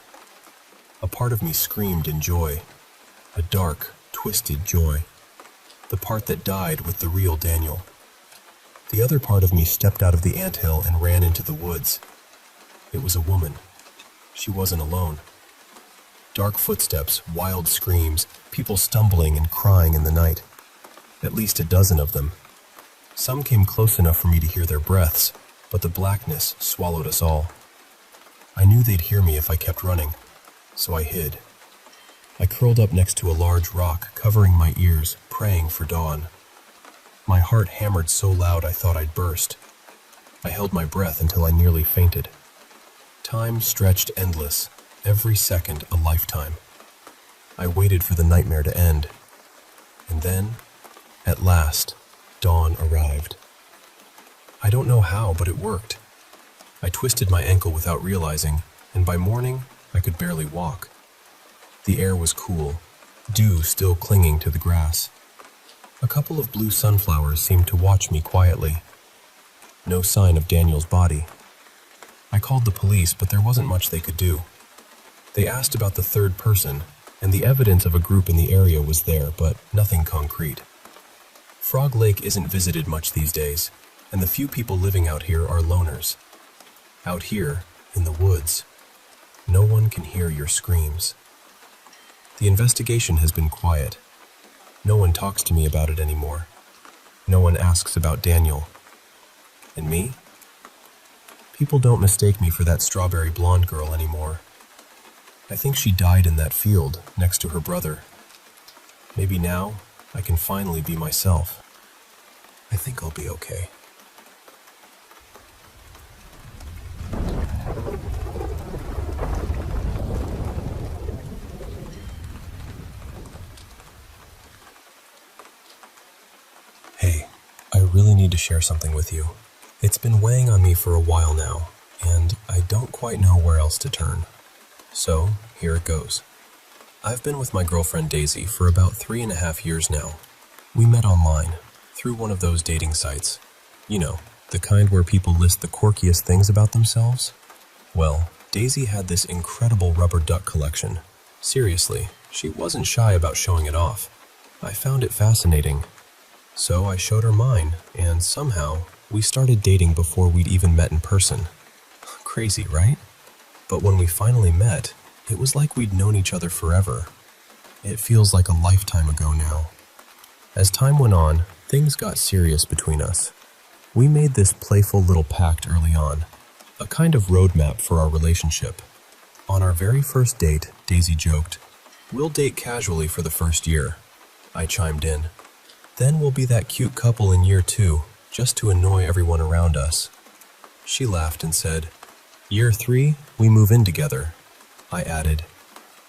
A part of me screamed in joy, a dark, twisted joy, the part that died with the real Daniel. The other part of me stepped out of the anthill and ran into the woods. It was a woman. She wasn't alone. Dark footsteps, wild screams, people stumbling and crying in the night. At least a dozen of them. Some came close enough for me to hear their breaths, but the blackness swallowed us all. I knew they'd hear me if I kept running, so I hid. I curled up next to a large rock, covering my ears, praying for dawn. My heart hammered so loud I thought I'd burst. I held my breath until I nearly fainted. Time stretched endless, every second a lifetime. I waited for the nightmare to end. And then, at last, dawn arrived. I don't know how, but it worked. I twisted my ankle without realizing, and by morning, I could barely walk. The air was cool, dew still clinging to the grass. A couple of blue sunflowers seemed to watch me quietly. No sign of Daniel's body. I called the police, but there wasn't much they could do. They asked about the third person, and the evidence of a group in the area was there, but nothing concrete. Frog Lake isn't visited much these days, and the few people living out here are loners. Out here, in the woods, no one can hear your screams. The investigation has been quiet. No one talks to me about it anymore. No one asks about Daniel. And me? People don't mistake me for that strawberry blonde girl anymore. I think she died in that field next to her brother. Maybe now I can finally be myself. I think I'll be okay. Hey, I really need to share something with you. It's been weighing on me for a while now, and I don't quite know where else to turn. So, here it goes. I've been with my girlfriend Daisy for about 3.5 years now. We met online, through one of those dating sites. You know, the kind where people list the quirkiest things about themselves. Well, Daisy had this incredible rubber duck collection. Seriously, she wasn't shy about showing it off. I found it fascinating. So I showed her mine, and somehow, we started dating before we'd even met in person. Crazy, right? But when we finally met, it was like we'd known each other forever. It feels like a lifetime ago now. As time went on, things got serious between us. We made this playful little pact early on, a kind of roadmap for our relationship. On our very first date, Daisy joked, "We'll date casually for the first year." I chimed in, "Then we'll be that cute couple in year 2, just to annoy everyone around us." She laughed and said, "Year 3, we move in together." I added,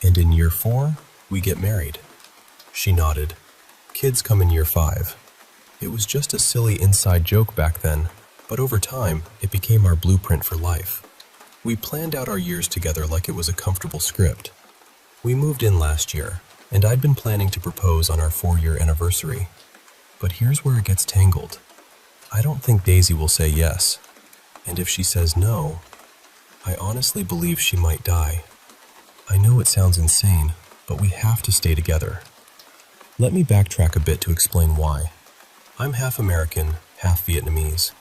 "And in year 4, we get married." She nodded. "Kids come in year 5. It was just a silly inside joke back then, but over time, it became our blueprint for life. We planned out our years together like it was a comfortable script. We moved in last year, and I'd been planning to propose on our 4-year anniversary. But here's where it gets tangled. I don't think Daisy will say yes, and if she says no, I honestly believe she might die. I know it sounds insane, but we have to stay together. Let me backtrack a bit to explain why. I'm half American, half Vietnamese.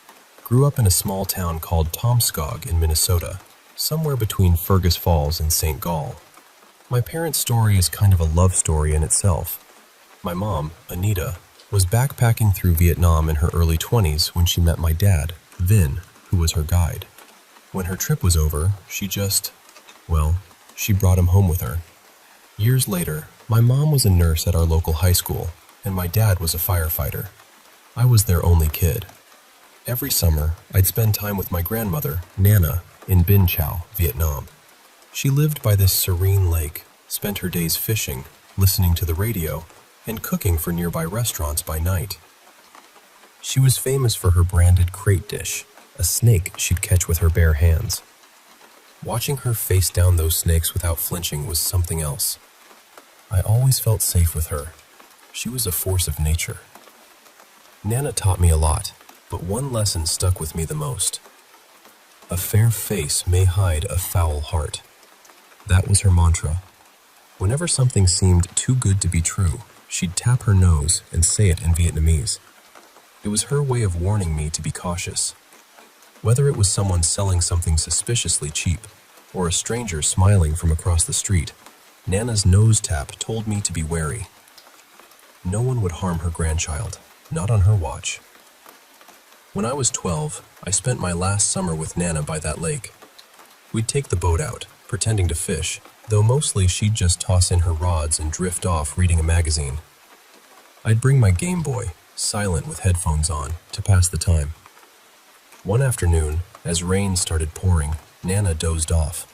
Grew up in a small town called Tomskog in Minnesota, somewhere between Fergus Falls and St. Gall. My parents' story is kind of a love story in itself. My mom, Anita, was backpacking through Vietnam in her early 20s when she met my dad, Vin, who was her guide. When her trip was over, she brought him home with her. Years later, my mom was a nurse at our local high school, and my dad was a firefighter. I was their only kid. Every summer, I'd spend time with my grandmother, Nana, in Binh Chau, Vietnam. She lived by this serene lake, spent her days fishing, listening to the radio, and cooking for nearby restaurants by night. She was famous for her branded crate dish, a snake she'd catch with her bare hands. Watching her face down those snakes without flinching was something else. I always felt safe with her. She was a force of nature. Nana taught me a lot, but one lesson stuck with me the most. A fair face may hide a foul heart. That was her mantra. Whenever something seemed too good to be true, she'd tap her nose and say it in Vietnamese. It was her way of warning me to be cautious. Whether it was someone selling something suspiciously cheap, or a stranger smiling from across the street, Nana's nose tap told me to be wary. No one would harm her grandchild, not on her watch. When I was 12, I spent my last summer with Nana by that lake. We'd take the boat out, pretending to fish, though mostly she'd just toss in her rods and drift off reading a magazine. I'd bring my Game Boy, silent with headphones on, to pass the time. One afternoon, as rain started pouring, Nana dozed off.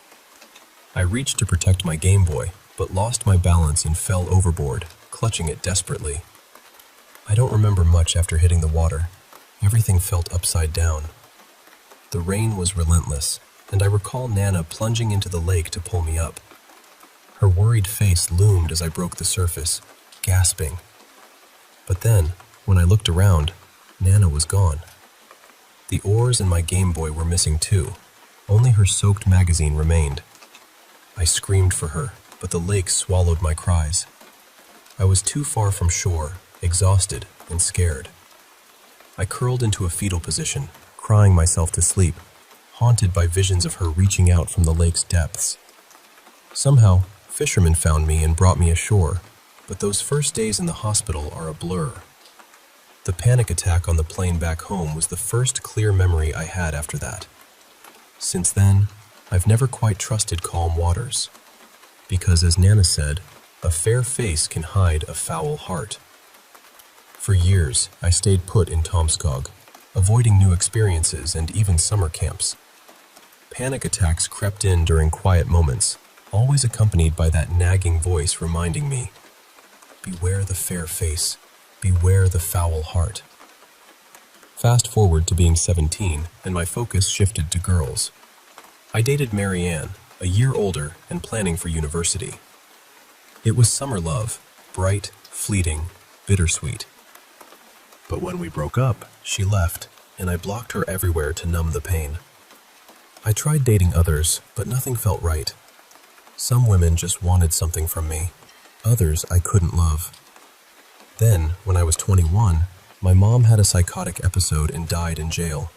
I reached to protect my Game Boy, but lost my balance and fell overboard, clutching it desperately. I don't remember much after hitting the water. Everything felt upside down. The rain was relentless, and I recall Nana plunging into the lake to pull me up. Her worried face loomed as I broke the surface, gasping. But then, when I looked around, Nana was gone. The oars and my Game Boy were missing too. Only her soaked magazine remained. I screamed for her, but the lake swallowed my cries. I was too far from shore, exhausted and scared. I curled into a fetal position, crying myself to sleep, haunted by visions of her reaching out from the lake's depths. Somehow, fishermen found me and brought me ashore, but those first days in the hospital are a blur. The panic attack on the plane back home was the first clear memory I had after that. Since then, I've never quite trusted calm waters. Because, as Nana said, a fair face can hide a foul heart. For years, I stayed put in Tomskog, avoiding new experiences and even summer camps. Panic attacks crept in during quiet moments, always accompanied by that nagging voice reminding me, "Beware the fair face, beware the foul heart." Fast forward to being 17, and my focus shifted to girls. I dated Mary Ann, a year older and planning for university. It was summer love, bright, fleeting, bittersweet. But when we broke up, she left, and I blocked her everywhere to numb the pain. I tried dating others, but nothing felt right. Some women just wanted something from me. Others I couldn't love. Then, when I was 21, my mom had a psychotic episode and died in jail.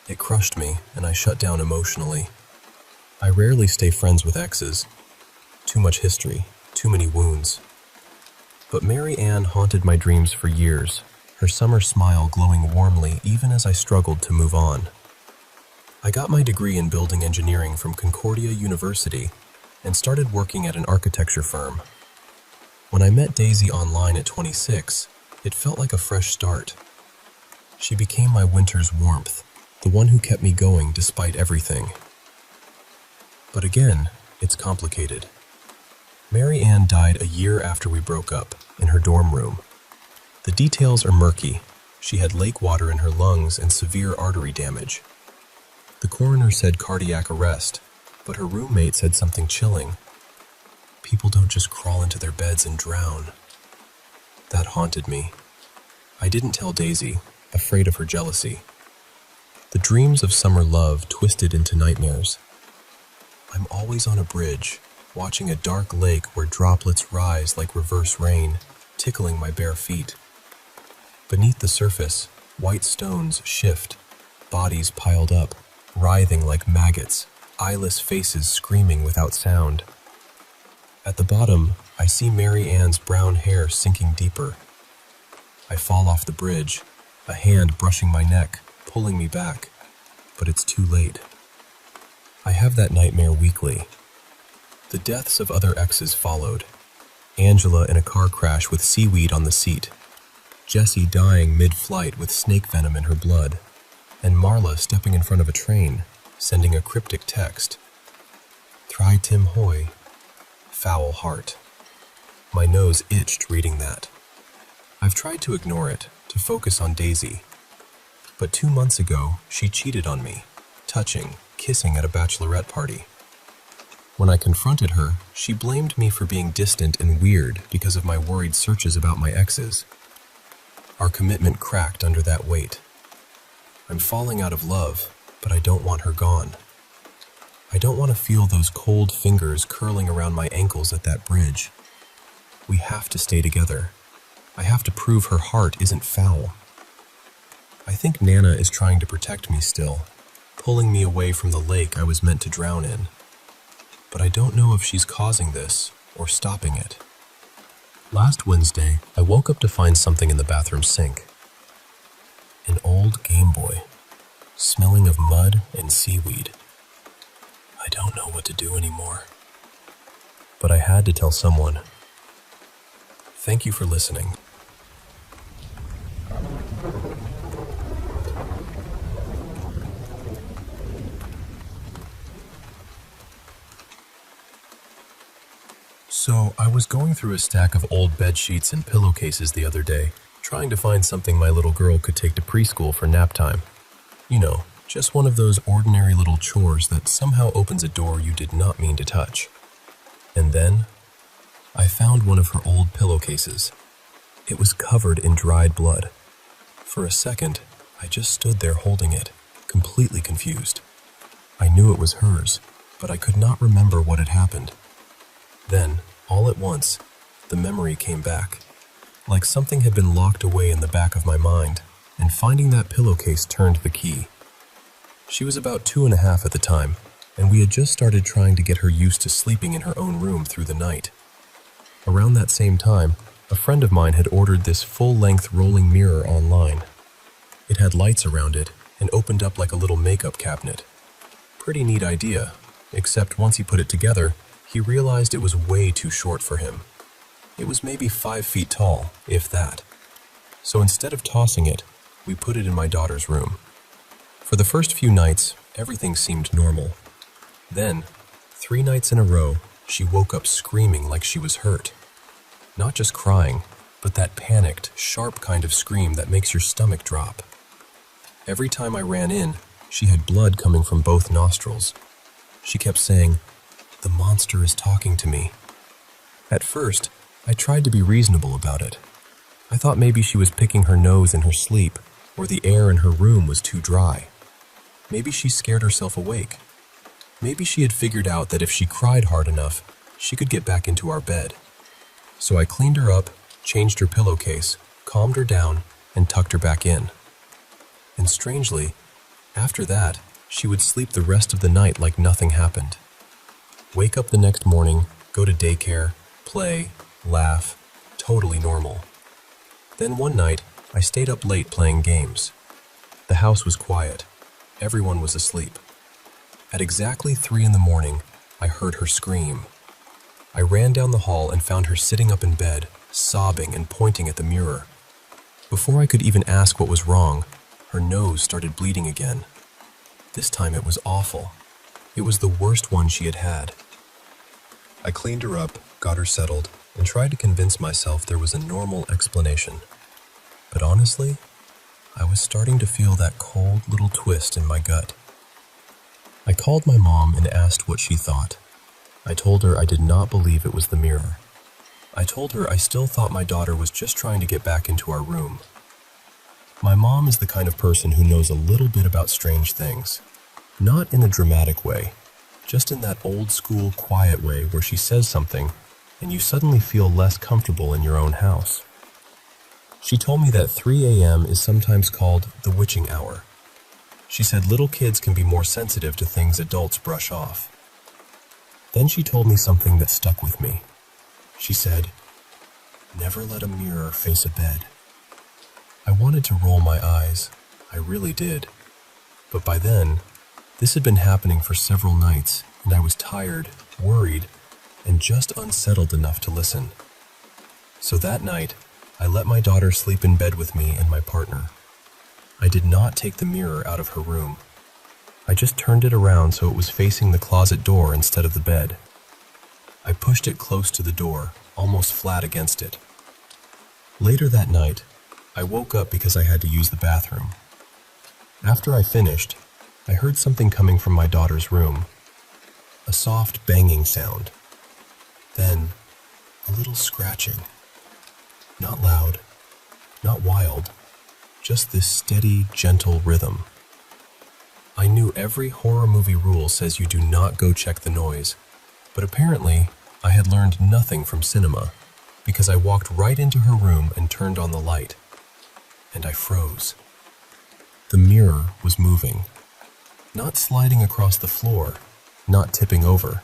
It crushed me, and I shut down emotionally. I rarely stay friends with exes. Too much history, too many wounds. But Mary Ann haunted my dreams for years, her summer smile glowing warmly even as I struggled to move on. I got my degree in building engineering from Concordia University and started working at an architecture firm. When I met Daisy online at 26, it felt like a fresh start. She became my winter's warmth, the one who kept me going despite everything. But again, it's complicated. Mary Ann died a year after we broke up, in her dorm room. The details are murky. She had lake water in her lungs and severe artery damage. The coroner said cardiac arrest, but her roommate said something chilling. People don't just crawl into their beds and drown. That haunted me. I didn't tell Daisy, afraid of her jealousy. The dreams of summer love twisted into nightmares. I'm always on a bridge, watching a dark lake where droplets rise like reverse rain, tickling my bare feet. Beneath the surface, white stones shift, bodies piled up, writhing like maggots, eyeless faces screaming without sound. At the bottom, I see Mary Ann's brown hair sinking deeper. I fall off the bridge, a hand brushing my neck, pulling me back, but it's too late. I have that nightmare weekly. The deaths of other exes followed. Angela in a car crash with seaweed on the seat, Jessie dying mid-flight with snake venom in her blood, and Marla stepping in front of a train, sending a cryptic text. Thry Tim Hoy. Foul heart. My nose itched reading that. I've tried to ignore it, to focus on Daisy. But 2 months ago, she cheated on me, touching, kissing at a bachelorette party. When I confronted her, she blamed me for being distant and weird because of my worried searches about my exes. Our commitment cracked under that weight. I'm falling out of love, but I don't want her gone. I don't want to feel those cold fingers curling around my ankles at that bridge. We have to stay together. I have to prove her heart isn't foul. I think Nana is trying to protect me still, pulling me away from the lake I was meant to drown in. But I don't know if she's causing this or stopping it. Last Wednesday, I woke up to find something in the bathroom sink. An old Game Boy, smelling of mud and seaweed. I don't know what to do anymore. But I had to tell someone. Thank you for listening. So, I was going through a stack of old bed sheets and pillowcases the other day, trying to find something my little girl could take to preschool for nap time. You know, just one of those ordinary little chores that somehow opens a door you did not mean to touch. And then, I found one of her old pillowcases. It was covered in dried blood. For a second, I just stood there holding it, completely confused. I knew it was hers, but I could not remember what had happened. Then, all at once, the memory came back, like something had been locked away in the back of my mind, and finding that pillowcase turned the key. She was about 2.5 at the time, and we had just started trying to get her used to sleeping in her own room through the night. Around that same time, a friend of mine had ordered this full-length rolling mirror online. It had lights around it and opened up like a little makeup cabinet. Pretty neat idea, except once he put it together, he realized it was way too short for him. It was maybe 5 feet tall, if that. So instead of tossing it, we put it in my daughter's room. For the first few nights, everything seemed normal. Then, 3 nights in a row, she woke up screaming like she was hurt. Not just crying, but that panicked, sharp kind of scream that makes your stomach drop. Every time I ran in, she had blood coming from both nostrils. She kept saying, "The monster is talking to me." At first, I tried to be reasonable about it. I thought maybe she was picking her nose in her sleep, or the air in her room was too dry. Maybe she scared herself awake. Maybe she had figured out that if she cried hard enough, she could get back into our bed. So I cleaned her up, changed her pillowcase, calmed her down, and tucked her back in. And strangely, after that, she would sleep the rest of the night like nothing happened. Wake up the next morning, go to daycare, play, laugh, totally normal. Then one night, I stayed up late playing games. The house was quiet. Everyone was asleep. At exactly 3 in the morning, I heard her scream. I ran down the hall and found her sitting up in bed, sobbing and pointing at the mirror. Before I could even ask what was wrong, her nose started bleeding again. This time it was awful. It was the worst one she had had. I cleaned her up, got her settled, and tried to convince myself there was a normal explanation. But honestly, I was starting to feel that cold little twist in my gut. I called my mom and asked what she thought. I told her I did not believe it was the mirror. I told her I still thought my daughter was just trying to get back into our room. My mom is the kind of person who knows a little bit about strange things. Not in a dramatic way, just in that old-school, quiet way where she says something and you suddenly feel less comfortable in your own house. She told me that 3 a.m. is sometimes called the witching hour. She said little kids can be more sensitive to things adults brush off. Then she told me something that stuck with me. She said, "Never let a mirror face a bed." I wanted to roll my eyes. I really did. But by then, this had been happening for several nights, and I was tired, worried, and just unsettled enough to listen. So that night, I let my daughter sleep in bed with me and my partner. I did not take the mirror out of her room. I just turned it around so it was facing the closet door instead of the bed. I pushed it close to the door, almost flat against it. Later that night, I woke up because I had to use the bathroom. After I finished, I heard something coming from my daughter's room. A soft banging sound. Then, a little scratching. Not loud, Not wild, just this steady, gentle rhythm. I knew every horror movie rule says you do not go check the noise, but apparently I had learned nothing from cinema because I walked right into her room and turned on the light, and I froze. The mirror was moving, not sliding across the floor, not tipping over,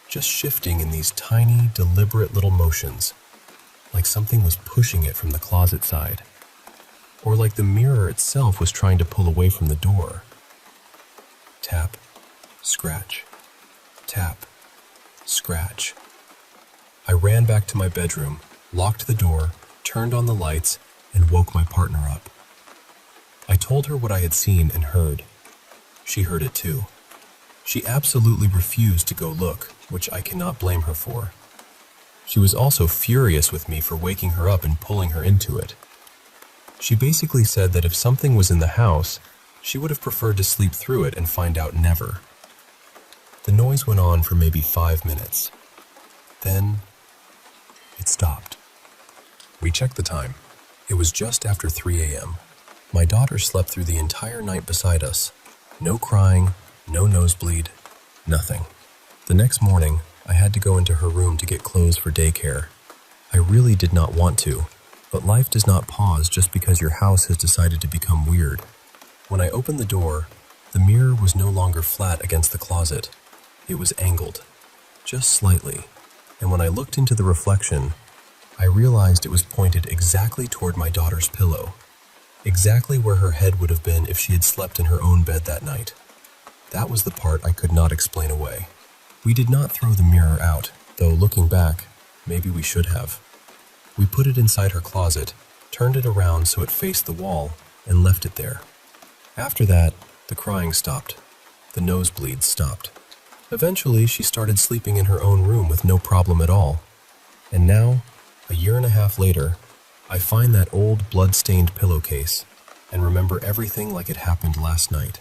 just shifting in these tiny, deliberate little motions, like something was pushing it from the closet side, or like the mirror itself was trying to pull away from the door. Tap, scratch, tap, scratch. I ran back to my bedroom, locked the door, turned on the lights, and woke my partner up. I told her what I had seen and heard. She heard it too. She absolutely refused to go look, which I cannot blame her for. She was also furious with me for waking her up and pulling her into it. She basically said that if something was in the house, she would have preferred to sleep through it and find out never. The noise went on for maybe 5 minutes. Then, it stopped. We checked the time. It was just after 3 a.m. My daughter slept through the entire night beside us. No crying, no nosebleed, nothing. The next morning, I had to go into her room to get clothes for daycare. I really did not want to, but life does not pause just because your house has decided to become weird. When I opened the door, the mirror was no longer flat against the closet. It was angled, just slightly, and when I looked into the reflection, I realized it was pointed exactly toward my daughter's pillow, exactly where her head would have been if she had slept in her own bed that night. That was the part I could not explain away. We did not throw the mirror out, though looking back, maybe we should have. We put it inside her closet, turned it around so it faced the wall, and left it there. After that, the crying stopped. The nosebleeds stopped. Eventually, she started sleeping in her own room with no problem at all. And now, a year and a half later, I find that old blood-stained pillowcase and remember everything like it happened last night.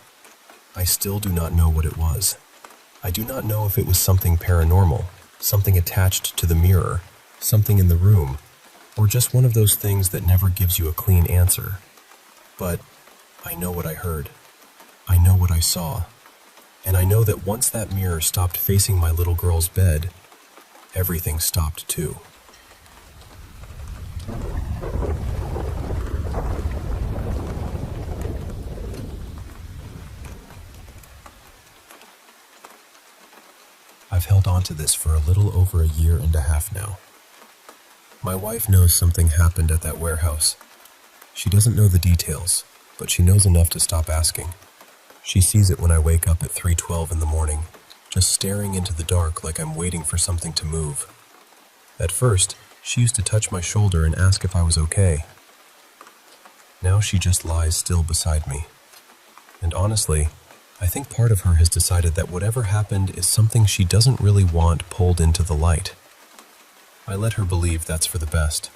I still do not know what it was. I do not know if it was something paranormal, something attached to the mirror, something in the room, or just one of those things that never gives you a clean answer. But I know what I heard. I know what I saw. And I know that once that mirror stopped facing my little girl's bed, everything stopped too. I've held on to this for a little over a year and a half now. My wife knows something happened at that warehouse. She doesn't know the details, but she knows enough to stop asking. She sees it when I wake up at 3:12 in the morning, just staring into the dark like I'm waiting for something to move. At first, she used to touch my shoulder and ask if I was okay. Now she just lies still beside me. And honestly, I think part of her has decided that whatever happened is something she doesn't really want pulled into the light. I let her believe that's for the best.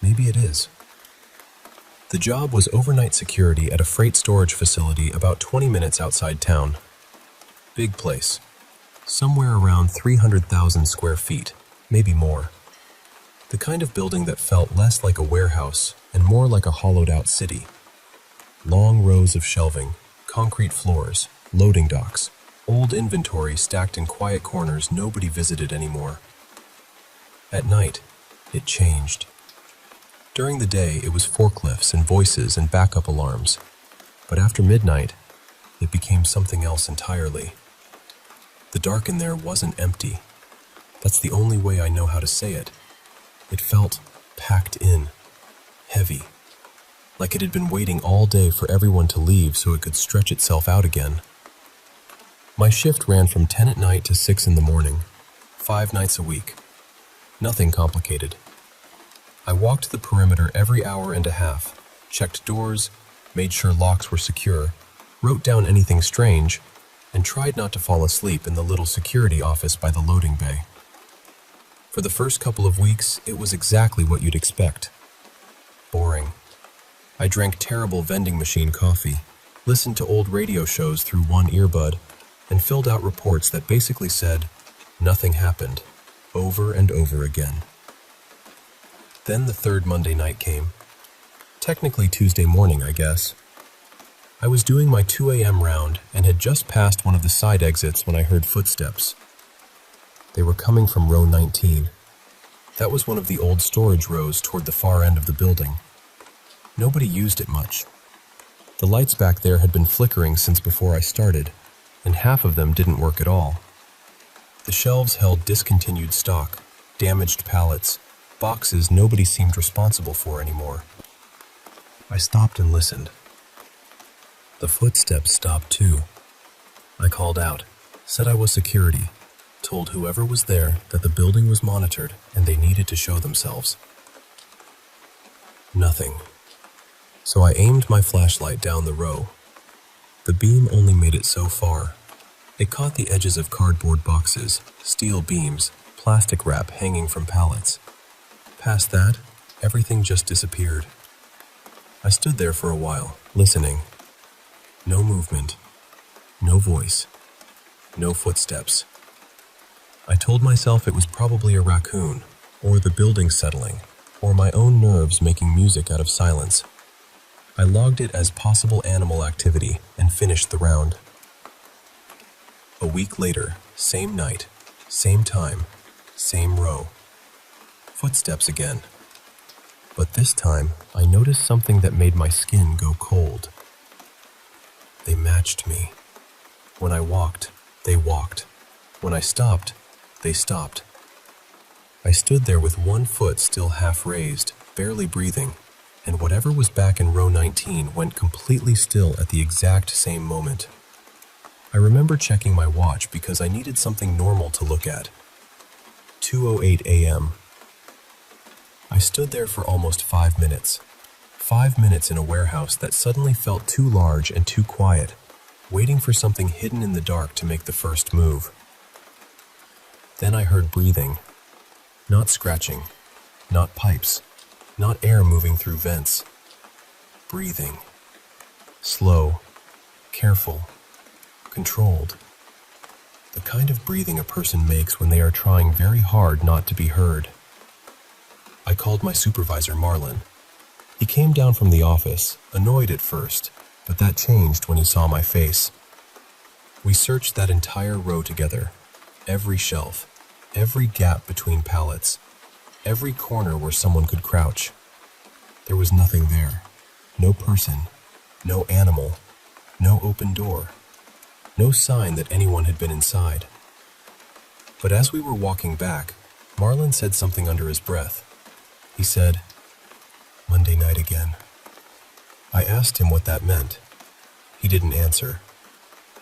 Maybe it is. The job was overnight security at a freight storage facility about 20 minutes outside town. Big place. Somewhere around 300,000 square feet, maybe more. The kind of building that felt less like a warehouse and more like a hollowed-out city. Long rows of shelving, concrete floors, loading docks, old inventory stacked in quiet corners nobody visited anymore. At night, it changed. During the day, it was forklifts and voices and backup alarms. But after midnight, it became something else entirely. The dark in there wasn't empty. That's the only way I know how to say it. It felt packed in, heavy, like it had been waiting all day for everyone to leave so it could stretch itself out again. My shift ran from 10 at night to 6 in the morning, 5 nights a week. Nothing complicated. I walked the perimeter every hour and a half, checked doors, made sure locks were secure, wrote down anything strange, and tried not to fall asleep in the little security office by the loading bay. For the first couple of weeks, it was exactly what you'd expect. Boring. I drank terrible vending machine coffee, listened to old radio shows through one earbud, and filled out reports that basically said, nothing happened, over and over again. Then the third Monday night came, Technically Tuesday morning, I guess. I was doing my 2 a.m. round and had just passed one of the side exits when I heard footsteps. They were coming from row 19. That was one of the old storage rows toward the far end of the building. Nobody used it much. The lights back there had been flickering since before I started, and half of them didn't work at all. The shelves held discontinued stock, damaged pallets, boxes nobody seemed responsible for anymore. I stopped and listened. The footsteps stopped too. I called out, said I was security, told whoever was there that the building was monitored and they needed to show themselves. Nothing. So I aimed my flashlight down the row. The beam only made it so far. It caught the edges of cardboard boxes, steel beams, plastic wrap hanging from pallets. Past that, everything just disappeared. I stood there for a while, listening. No movement, no voice, no footsteps. I told myself it was probably a raccoon, or the building settling, or my own nerves making music out of silence. I logged it as possible animal activity and finished the round. A week later, same night, same time, same row. Footsteps again. But this time, I noticed something that made my skin go cold. They matched me. When I walked, they walked. When I stopped, they stopped. I stood there with one foot still half raised, barely breathing, and whatever was back in row 19 went completely still at the exact same moment. I remember checking my watch because I needed something normal to look at. 2:08 a.m. I stood there for almost 5 minutes. 5 minutes in a warehouse that suddenly felt too large and too quiet, waiting for something hidden in the dark to make the first move. Then I heard breathing. Not scratching, not pipes, not air moving through vents. Breathing. Slow, careful, controlled. The kind of breathing a person makes when they are trying very hard not to be heard. I called my supervisor, Marlon. He came down from the office, annoyed at first, but that changed when he saw my face. We searched that entire row together, every shelf, every gap between pallets, every corner where someone could crouch. There was nothing there. No person, no animal, no open door, no sign that anyone had been inside. But as we were walking back, Marlon said something under his breath. He said, "Monday night again." I asked him what that meant. He didn't answer.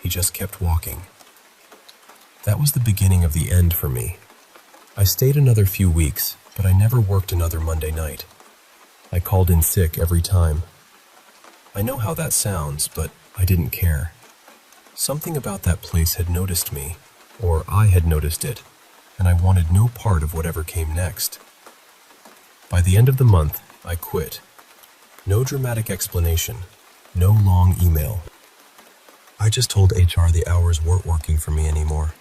He just kept walking. That was the beginning of the end for me. I stayed another few weeks, but I never worked another Monday night. I called in sick every time. I know how that sounds, but I didn't care. Something about that place had noticed me, or I had noticed it, and I wanted no part of whatever came next. By the end of the month, I quit. No dramatic explanation, no long email. I just told HR the hours weren't working for me anymore.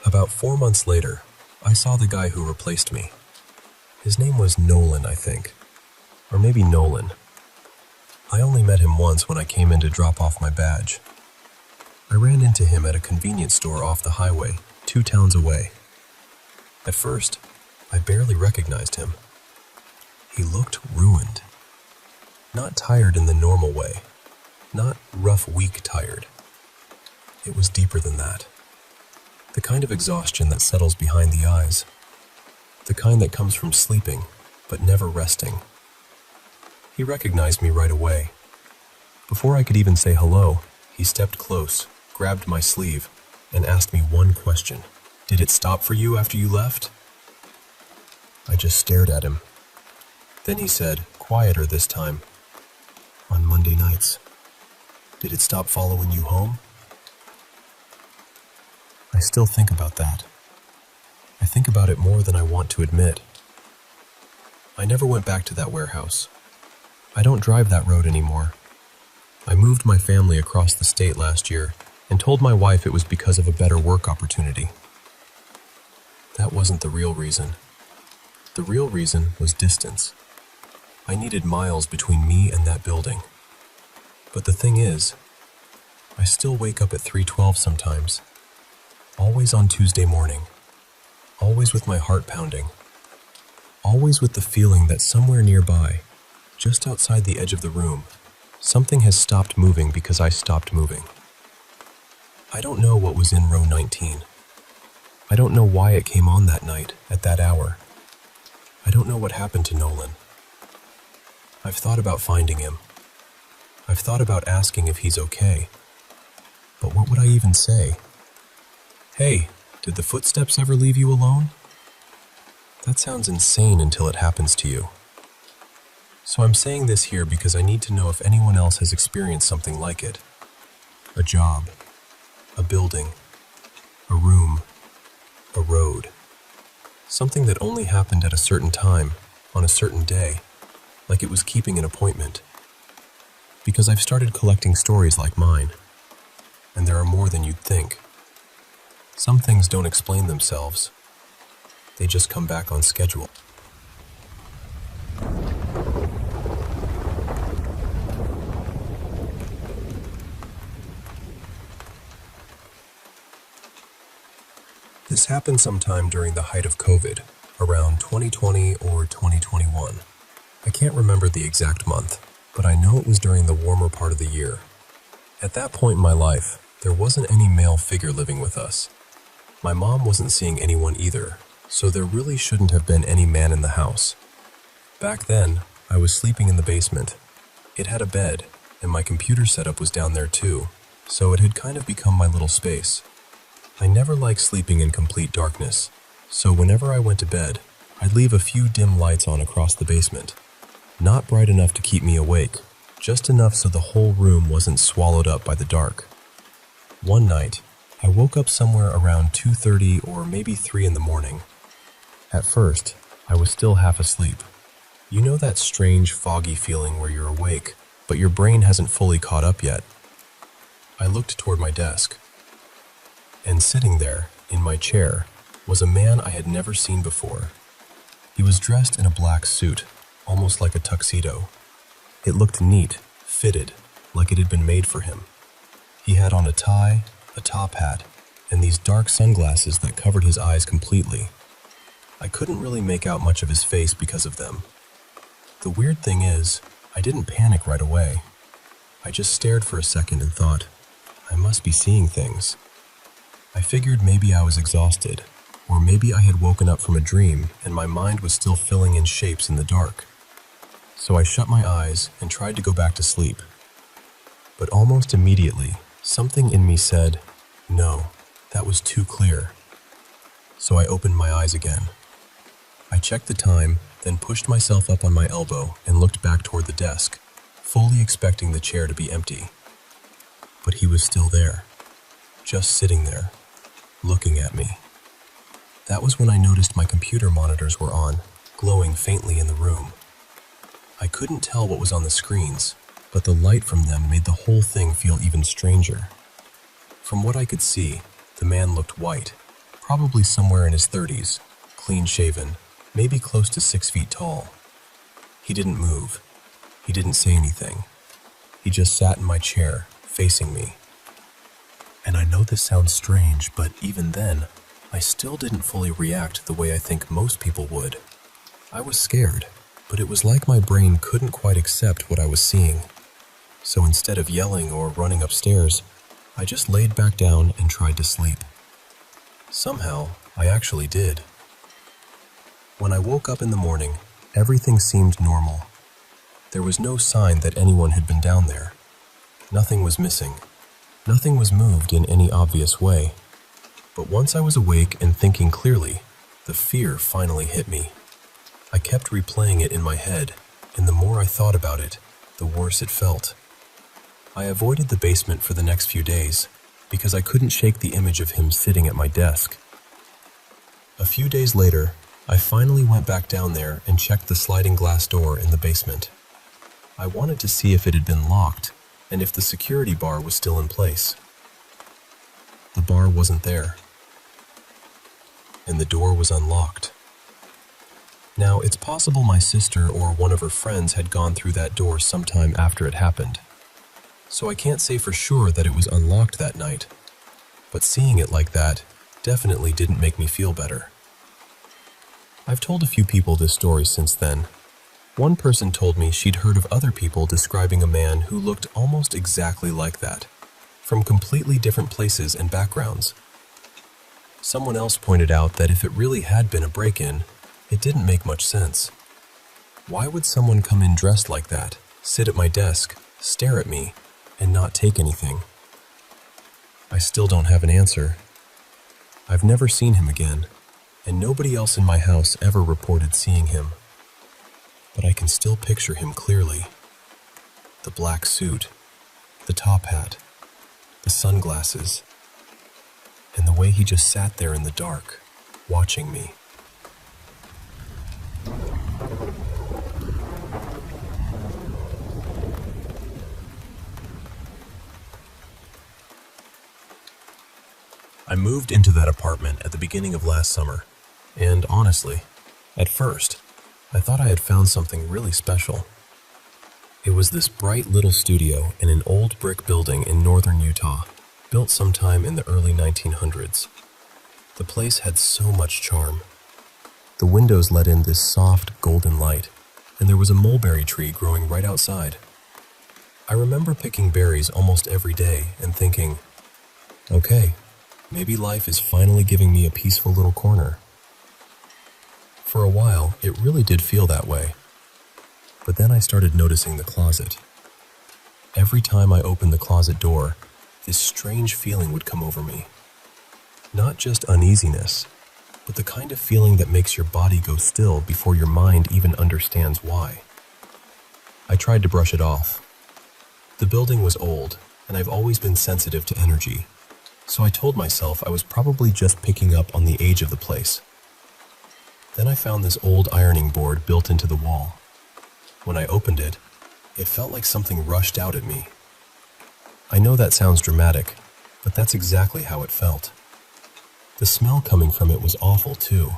About 4 months later, I saw the guy who replaced me. His name was Nolan, I think. Or maybe Nolan. I only met him once when I came in to drop off my badge. I ran into him at a convenience store off the highway, 2 towns away. At first, I barely recognized him. He looked ruined. Not tired in the normal way. Not rough, weak tired. It was deeper than that. The kind of exhaustion that settles behind the eyes. The kind that comes from sleeping, but never resting. He recognized me right away. Before I could even say hello, he stepped close, grabbed my sleeve, and asked me one question. "Did it stop for you after you left?" I just stared at him. Then he said, quieter this time, "On Monday nights. Did it stop following you home?" I still think about that. I think about it more than I want to admit. I never went back to that warehouse. I don't drive that road anymore. I moved my family across the state last year and told my wife it was because of a better work opportunity. That wasn't the real reason. The real reason was distance. I needed miles between me and that building. But the thing is, I still wake up at 3:12 sometimes. Always on Tuesday morning. Always with my heart pounding. Always with the feeling that somewhere nearby, just outside the edge of the room, something has stopped moving because I stopped moving. I don't know what was in row 19. I don't know why it came on that night, at that hour. I don't know what happened to Nolan. I've thought about finding him. I've thought about asking if he's okay. But what would I even say? Hey, did the footsteps ever leave you alone? That sounds insane until it happens to you. So I'm saying this here because I need to know if anyone else has experienced something like it. A job, a building, a room, a road. Something that only happened at a certain time, on a certain day, like it was keeping an appointment. Because I've started collecting stories like mine, and there are more than you'd think. Some things don't explain themselves. They just come back on schedule. This happened sometime during the height of COVID, around 2020 or 2021. I can't remember the exact month, but I know it was during the warmer part of the year. At that point in my life, there wasn't any male figure living with us. My mom wasn't seeing anyone either, so there really shouldn't have been any man in the house. Back then, I was sleeping in the basement. It had a bed, and my computer setup was down there too, so it had kind of become my little space. I never liked sleeping in complete darkness, so whenever I went to bed, I'd leave a few dim lights on across the basement. Not bright enough to keep me awake, just enough so the whole room wasn't swallowed up by the dark. One night, I woke up somewhere around 2:30 or maybe 3 in the morning. At first, I was still half asleep. You know that strange foggy feeling where you're awake, but your brain hasn't fully caught up yet? I looked toward my desk, and sitting there, in my chair, was a man I had never seen before. He was dressed in a black suit, almost like a tuxedo. It looked neat, fitted, like it had been made for him. He had on a tie, a top hat, and these dark sunglasses that covered his eyes completely. I couldn't really make out much of his face because of them. The weird thing is, I didn't panic right away. I just stared for a second and thought, I must be seeing things. I figured maybe I was exhausted, or maybe I had woken up from a dream and my mind was still filling in shapes in the dark. So I shut my eyes and tried to go back to sleep. But almost immediately, something in me said, no, that was too clear. So I opened my eyes again. I checked the time, then pushed myself up on my elbow and looked back toward the desk, fully expecting the chair to be empty. But he was still there, just sitting there, looking at me. That was when I noticed my computer monitors were on, glowing faintly in the room. I couldn't tell what was on the screens, but the light from them made the whole thing feel even stranger. From what I could see, the man looked white, probably somewhere in his 30s, clean-shaven, maybe close to 6 feet tall. He didn't move. He didn't say anything. He just sat in my chair, facing me. And I know this sounds strange, but even then, I still didn't fully react the way I think most people would. I was scared, but it was like my brain couldn't quite accept what I was seeing. So instead of yelling or running upstairs, I just laid back down and tried to sleep. Somehow, I actually did. When I woke up in the morning, everything seemed normal. There was no sign that anyone had been down there. Nothing was missing. Nothing was moved in any obvious way. But once I was awake and thinking clearly, the fear finally hit me. I kept replaying it in my head, and the more I thought about it, the worse it felt. I avoided the basement for the next few days, because I couldn't shake the image of him sitting at my desk. A few days later, I finally went back down there and checked the sliding glass door in the basement. I wanted to see if it had been locked, and if the security bar was still in place. The bar wasn't there, and the door was unlocked. Now, it's possible my sister or one of her friends had gone through that door sometime after it happened, so I can't say for sure that it was unlocked that night, but seeing it like that definitely didn't make me feel better. I've told a few people this story since then. One person told me she'd heard of other people describing a man who looked almost exactly like that, from completely different places and backgrounds. Someone else pointed out that if it really had been a break-in, it didn't make much sense. Why would someone come in dressed like that, sit at my desk, stare at me, and not take anything? I still don't have an answer. I've never seen him again, and nobody else in my house ever reported seeing him. But I can still picture him clearly. The black suit, the top hat, the sunglasses, and the way he just sat there in the dark, watching me. I moved into that apartment at the beginning of last summer, and honestly, at first, I thought I had found something really special. It was this bright little studio in an old brick building in northern Utah, built sometime in the early 1900s. The place had so much charm. The windows let in this soft, golden light, and there was a mulberry tree growing right outside. I remember picking berries almost every day and thinking, okay, maybe life is finally giving me a peaceful little corner. For a while, it really did feel that way. But then I started noticing the closet. Every time I opened the closet door, this strange feeling would come over me. Not just uneasiness, but the kind of feeling that makes your body go still before your mind even understands why. I tried to brush it off. The building was old, and I've always been sensitive to energy, so I told myself I was probably just picking up on the age of the place. Then I found this old ironing board built into the wall. When I opened it, it felt like something rushed out at me. I know that sounds dramatic, but that's exactly how it felt. The smell coming from it was awful too,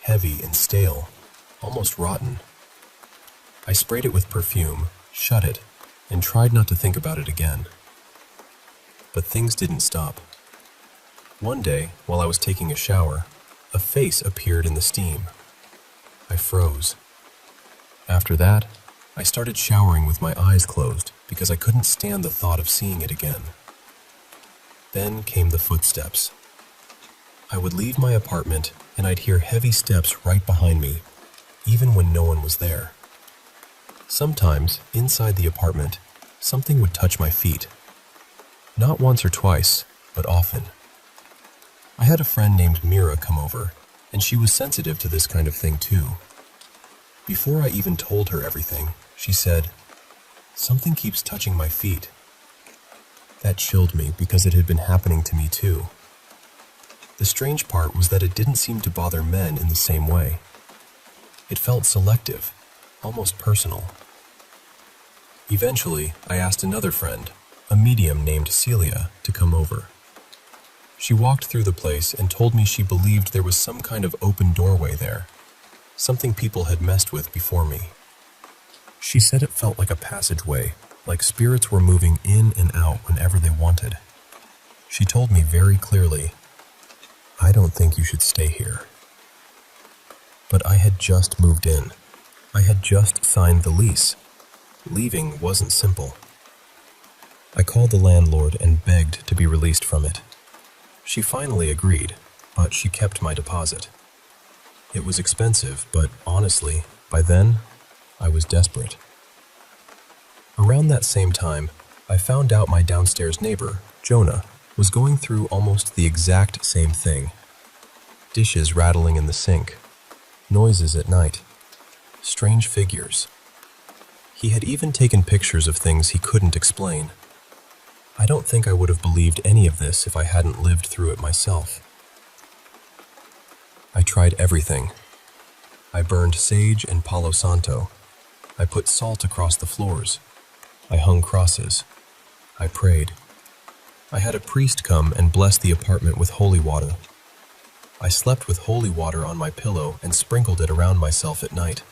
heavy and stale, almost rotten. I sprayed it with perfume, shut it, and tried not to think about it again. But things didn't stop. One day, while I was taking a shower, a face appeared in the steam. I froze. After that, I started showering with my eyes closed because I couldn't stand the thought of seeing it again. Then came the footsteps. I would leave my apartment and I'd hear heavy steps right behind me, even when no one was there. Sometimes, inside the apartment, something would touch my feet. Not once or twice, but often. I had a friend named Mira come over, and she was sensitive to this kind of thing too. Before I even told her everything, she said, "Something keeps touching my feet." That chilled me because it had been happening to me too. The strange part was that it didn't seem to bother men in the same way. It felt selective, almost personal. Eventually, I asked another friend, a medium named Celia, to come over. She walked through the place and told me she believed there was some kind of open doorway there, something people had messed with before me. She said it felt like a passageway, like spirits were moving in and out whenever they wanted. She told me very clearly, "I don't think you should stay here." But I had just moved in. I had just signed the lease. Leaving wasn't simple. I called the landlord and begged to be released from it. She finally agreed, but she kept my deposit. It was expensive, but honestly, by then, I was desperate. Around that same time, I found out my downstairs neighbor, Jonah, was going through almost the exact same thing. Dishes rattling in the sink, noises at night, strange figures. He had even taken pictures of things he couldn't explain. I don't think I would have believed any of this if I hadn't lived through it myself. I tried everything. I burned sage and Palo Santo. I put salt across the floors. I hung crosses. I prayed. I had a priest come and bless the apartment with holy water. I slept with holy water on my pillow and sprinkled it around myself at night.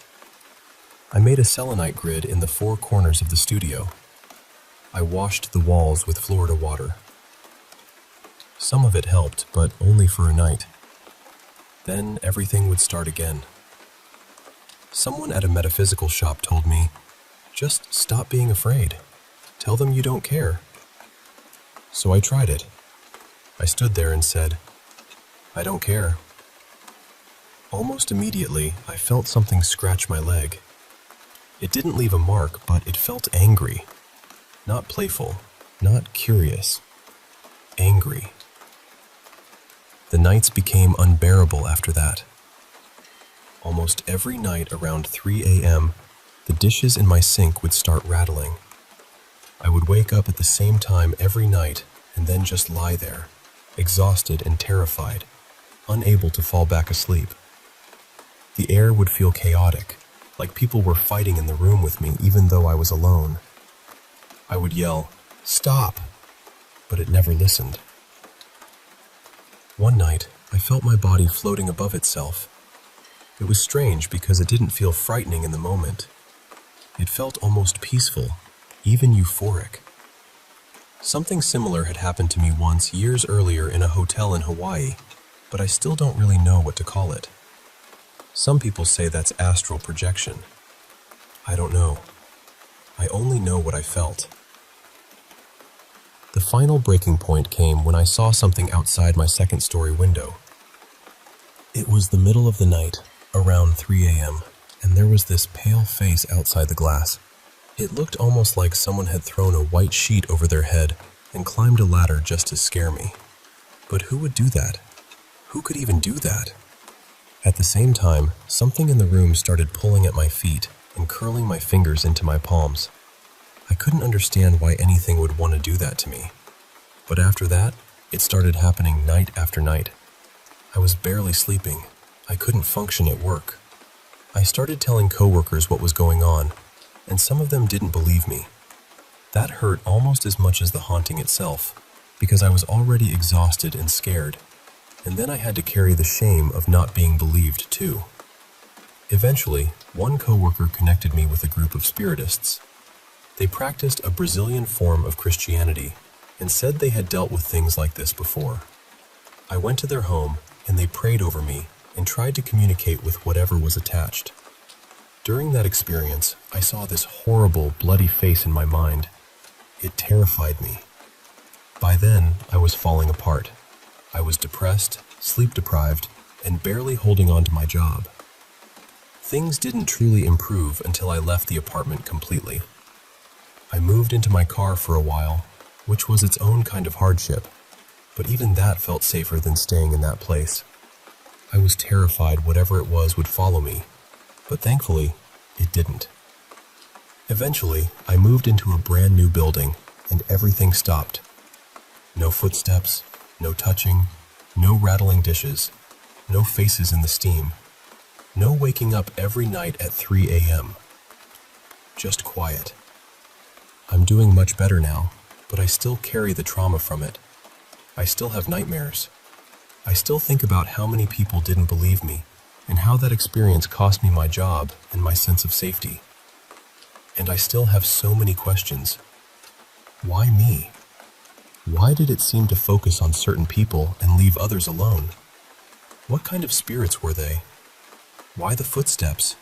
I made a selenite grid in the four corners of the studio. I washed the walls with Florida water. Some of it helped, but only for a night. Then everything would start again. Someone at a metaphysical shop told me, "Just stop being afraid. Tell them you don't care." So I tried it. I stood there and said, "I don't care." Almost immediately, I felt something scratch my leg. It didn't leave a mark, but it felt angry. Not playful, not curious. Angry. The nights became unbearable after that. Almost every night around 3 a.m., the dishes in my sink would start rattling. I would wake up at the same time every night and then just lie there, exhausted and terrified, unable to fall back asleep. The air would feel chaotic, like people were fighting in the room with me even though I was alone. I would yell, "Stop!" but it never listened. One night, I felt my body floating above itself. It was strange because it didn't feel frightening in the moment. It felt almost peaceful, even euphoric. Something similar had happened to me once years earlier in a hotel in Hawaii, but I still don't really know what to call it. Some people say that's astral projection. I don't know. I only know what I felt. The final breaking point came when I saw something outside my second-story window. It was the middle of the night, around 3 a.m., and there was this pale face outside the glass. It looked almost like someone had thrown a white sheet over their head and climbed a ladder just to scare me. But who would do that? Who could even do that? At the same time, something in the room started pulling at my feet and curling my fingers into my palms. I couldn't understand why anything would want to do that to me. But after that, it started happening night after night. I was barely sleeping. I couldn't function at work. I started telling coworkers what was going on, and some of them didn't believe me. That hurt almost as much as the haunting itself, because I was already exhausted and scared, and then I had to carry the shame of not being believed too. Eventually, one coworker connected me with a group of spiritists. They practiced a Brazilian form of Christianity and said they had dealt with things like this before. I went to their home and they prayed over me and tried to communicate with whatever was attached. During that experience, I saw this horrible, bloody face in my mind. It terrified me. By then, I was falling apart. I was depressed, sleep-deprived, and barely holding on to my job. Things didn't truly improve until I left the apartment completely. I moved into my car for a while, which was its own kind of hardship, but even that felt safer than staying in that place. I was terrified whatever it was would follow me, but thankfully, it didn't. Eventually, I moved into a brand new building, and everything stopped. No footsteps, no touching, no rattling dishes, no faces in the steam, no waking up every night at 3 a.m. Just quiet. I'm doing much better now, but I still carry the trauma from it. I still have nightmares. I still think about how many people didn't believe me and how that experience cost me my job and my sense of safety. And I still have so many questions. Why me? Why did it seem to focus on certain people and leave others alone? What kind of spirits were they? Why the footsteps?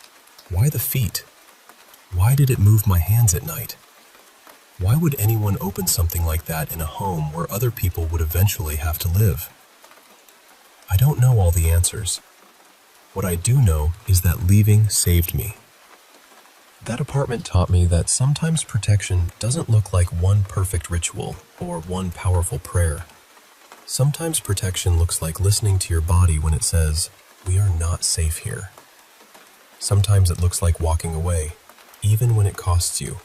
Why the feet? Why did it move my hands at night? Why would anyone open something like that in a home where other people would eventually have to live? I don't know all the answers. What I do know is that leaving saved me. That apartment taught me that sometimes protection doesn't look like one perfect ritual or one powerful prayer. Sometimes protection looks like listening to your body when it says, "We are not safe here." Sometimes it looks like walking away, even when it costs you.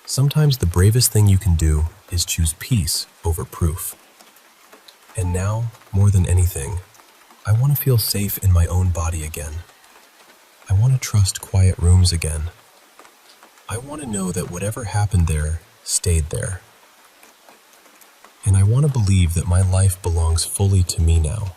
Sometimes the bravest thing you can do is choose peace over proof. And now, more than anything, I want to feel safe in my own body again. I want to trust quiet rooms again. I want to know that whatever happened there stayed there. And I want to believe that my life belongs fully to me now.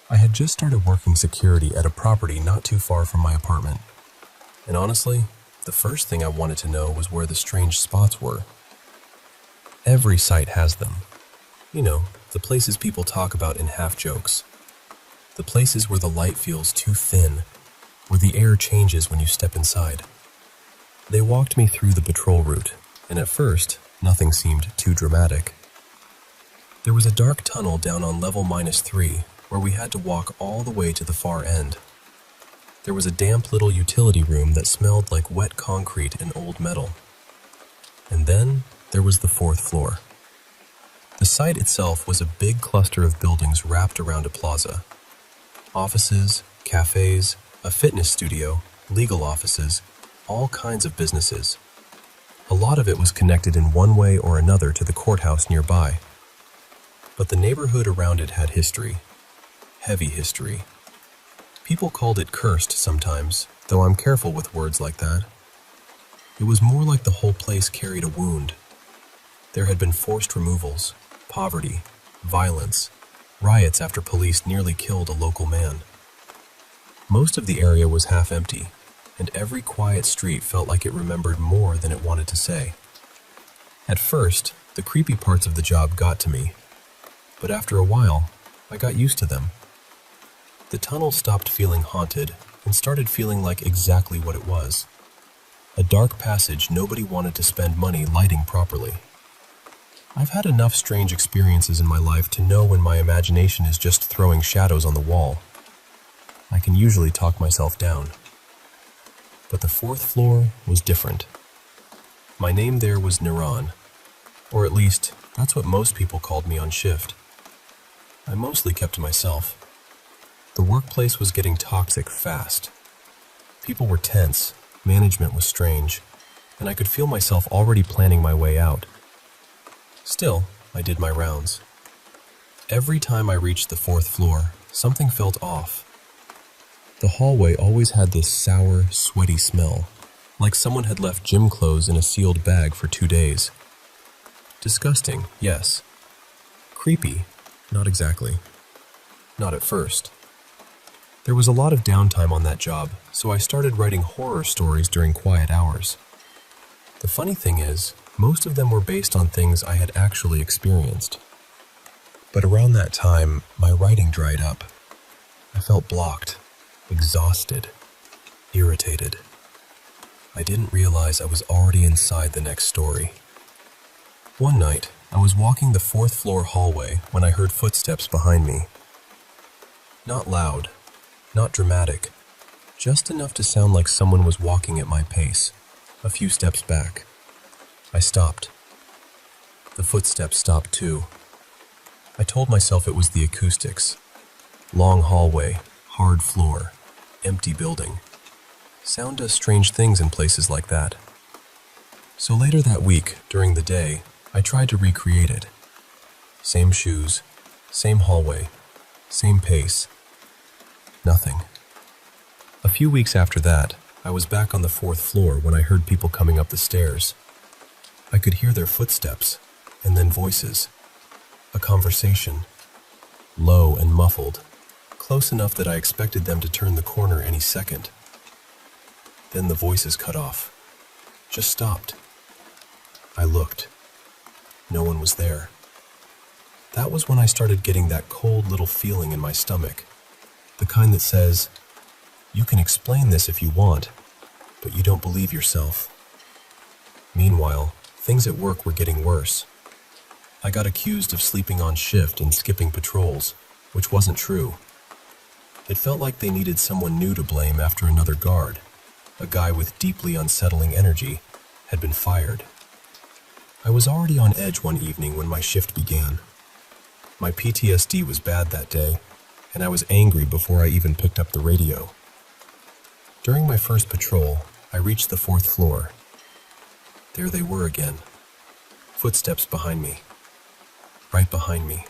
I had just started working security at a property not too far from my apartment. And honestly, the first thing I wanted to know was where the strange spots were. Every site has them. You know, the places people talk about in half-jokes. The places where the light feels too thin, where the air changes when you step inside. They walked me through the patrol route, and at first, nothing seemed too dramatic. There was a dark tunnel down on level -3 where we had to walk all the way to the far end. There was a damp little utility room that smelled like wet concrete and old metal. And then there was the 4th floor. The site itself was a big cluster of buildings wrapped around a plaza. Offices, cafes, a fitness studio, legal offices, all kinds of businesses. A lot of it was connected in one way or another to the courthouse nearby. But the neighborhood around it had history. Heavy history. People called it cursed sometimes, though I'm careful with words like that. It was more like the whole place carried a wound. There had been forced removals, poverty, violence, riots after police nearly killed a local man. Most of the area was half empty, and every quiet street felt like it remembered more than it wanted to say. At first, the creepy parts of the job got to me, but after a while, I got used to them. The tunnel stopped feeling haunted and started feeling like exactly what it was. A dark passage nobody wanted to spend money lighting properly. I've had enough strange experiences in my life to know when my imagination is just throwing shadows on the wall. I can usually talk myself down. But the 4th floor was different. My name there was Niran, or at least that's what most people called me on shift. I mostly kept to myself. The workplace was getting toxic fast. People were tense, management was strange, and I could feel myself already planning my way out. Still, I did my rounds. Every time I reached the 4th floor, something felt off. The hallway always had this sour, sweaty smell, like someone had left gym clothes in a sealed bag for 2 days. Disgusting, yes. Creepy, not exactly. Not at first. There was a lot of downtime on that job, so I started writing horror stories during quiet hours. The funny thing is, most of them were based on things I had actually experienced. But around that time, my writing dried up. I felt blocked, exhausted, irritated. I didn't realize I was already inside the next story. One night, I was walking the 4th floor hallway when I heard footsteps behind me. Not loud, not dramatic, just enough to sound like someone was walking at my pace, a few steps back. I stopped. The footsteps stopped too. I told myself it was the acoustics. Long hallway, hard floor, empty building. Sound does strange things in places like that. So later that week, during the day, I tried to recreate it. Same shoes, same hallway, same pace. Nothing. A few weeks after that, I was back on the 4th floor when I heard people coming up the stairs. I could hear their footsteps, and then voices. A conversation. Low and muffled, close enough that I expected them to turn the corner any second. Then the voices cut off. Just stopped. I looked. No one was there. That was when I started getting that cold little feeling in my stomach. The kind that says, you can explain this if you want, but you don't believe yourself. Meanwhile, things at work were getting worse. I got accused of sleeping on shift and skipping patrols, which wasn't true. It felt like they needed someone new to blame after another guard, a guy with deeply unsettling energy, had been fired. I was already on edge one evening when my shift began. My PTSD was bad that day, and I was angry before I even picked up the radio. During my first patrol, I reached the 4th floor. There they were again. Footsteps behind me. Right behind me.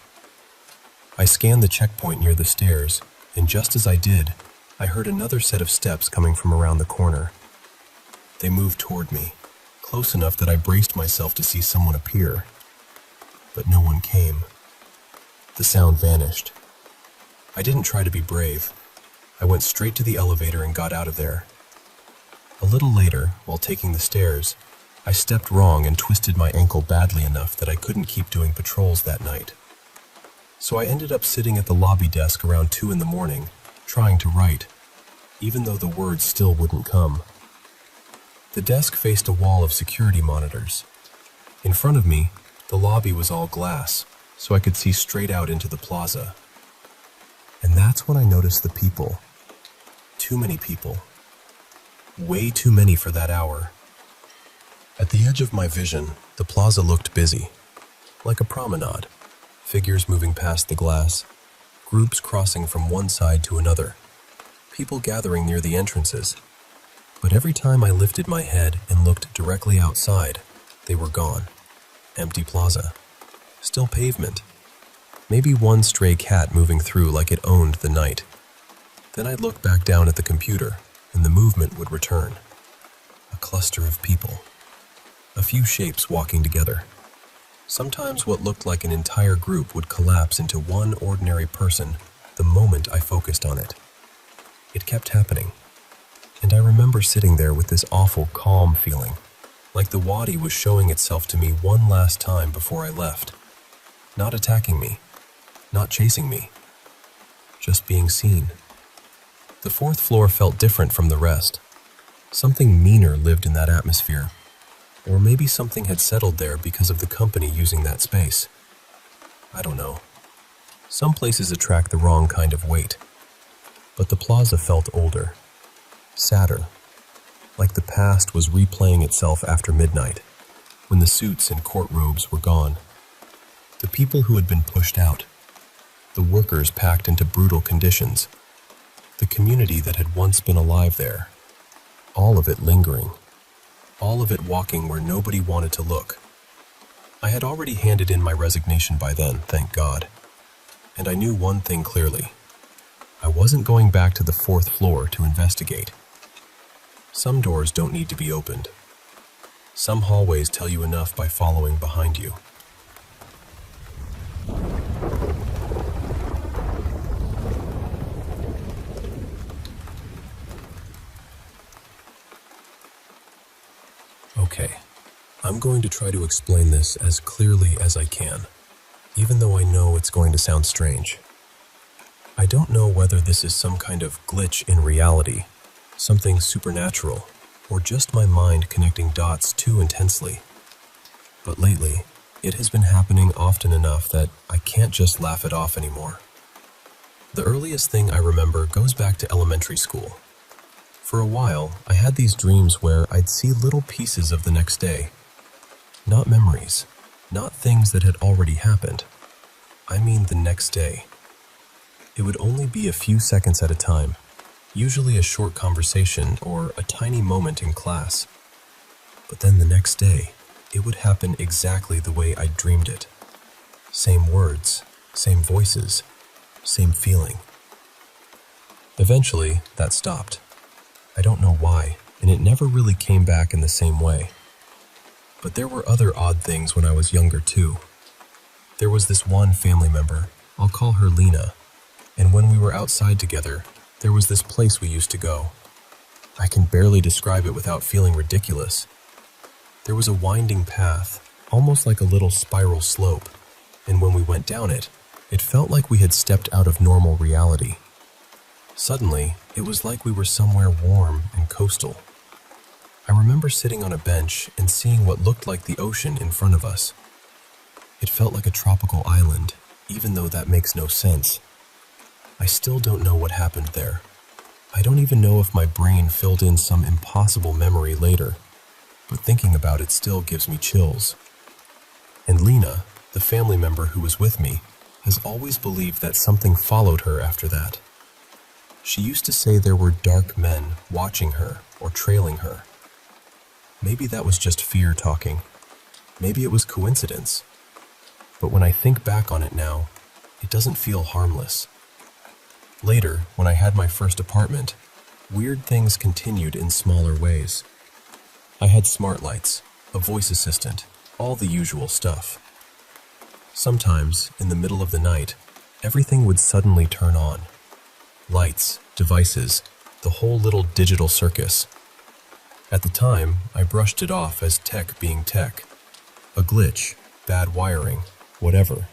I scanned the checkpoint near the stairs, and just as I did, I heard another set of steps coming from around the corner. They moved toward me, close enough that I braced myself to see someone appear. But no one came. The sound vanished. I didn't try to be brave. I went straight to the elevator and got out of there. A little later, while taking the stairs, I stepped wrong and twisted my ankle badly enough that I couldn't keep doing patrols that night. So I ended up sitting at the lobby desk around 2 in the morning, trying to write, even though the words still wouldn't come. The desk faced a wall of security monitors. In front of me, the lobby was all glass, so I could see straight out into the plaza. And that's when I noticed the people. Too many people. Way too many for that hour. At the edge of my vision, the plaza looked busy, like a promenade. Figures moving past the glass, groups crossing from one side to another, people gathering near the entrances. But every time I lifted my head and looked directly outside, they were gone. Empty plaza. Still pavement. Maybe one stray cat moving through like it owned the night. Then I'd look back down at the computer, and the movement would return. A cluster of people. A few shapes walking together. Sometimes what looked like an entire group would collapse into one ordinary person the moment I focused on it. It kept happening. And I remember sitting there with this awful calm feeling, like the wadi was showing itself to me one last time before I left. Not attacking me, not chasing me, just being seen. The 4th floor felt different from the rest. Something meaner lived in that atmosphere. Or maybe something had settled there because of the company using that space. I don't know. Some places attract the wrong kind of weight. But the plaza felt older, sadder, like the past was replaying itself after midnight, when the suits and court robes were gone. The people who had been pushed out, the workers packed into brutal conditions, the community that had once been alive there, all of it lingering. All of it walking where nobody wanted to look. I had already handed in my resignation by then, thank God. And I knew one thing clearly. I wasn't going back to the 4th floor to investigate. Some doors don't need to be opened. Some hallways tell you enough by following behind you. Okay, I'm going to try to explain this as clearly as I can, even though I know it's going to sound strange. I don't know whether this is some kind of glitch in reality, something supernatural, or just my mind connecting dots too intensely. But lately, it has been happening often enough that I can't just laugh it off anymore. The earliest thing I remember goes back to elementary school. For a while, I had these dreams where I'd see little pieces of the next day. Not memories, not things that had already happened. I mean the next day. It would only be a few seconds at a time, usually a short conversation or a tiny moment in class. But then the next day, it would happen exactly the way I dreamed it. Same words, same voices, same feeling. Eventually, that stopped. I don't know why, and it never really came back in the same way. But there were other odd things when I was younger too. There was this one family member, I'll call her Lena, and when we were outside together, there was this place we used to go. I can barely describe it without feeling ridiculous. There was a winding path, almost like a little spiral slope, and when we went down it, it felt like we had stepped out of normal reality. Suddenly, it was like we were somewhere warm and coastal. I remember sitting on a bench and seeing what looked like the ocean in front of us. It felt like a tropical island, even though that makes no sense. I still don't know what happened there. I don't even know if my brain filled in some impossible memory later, but thinking about it still gives me chills. And Lena, the family member who was with me, has always believed that something followed her after that. She used to say there were dark men watching her or trailing her. Maybe that was just fear talking. Maybe it was coincidence. But when I think back on it now, it doesn't feel harmless. Later, when I had my first apartment, weird things continued in smaller ways. I had smart lights, a voice assistant, all the usual stuff. Sometimes, in the middle of the night, everything would suddenly turn on. Lights, devices, the whole little digital circus. At the time, I brushed it off as tech being tech. A glitch, bad wiring, whatever.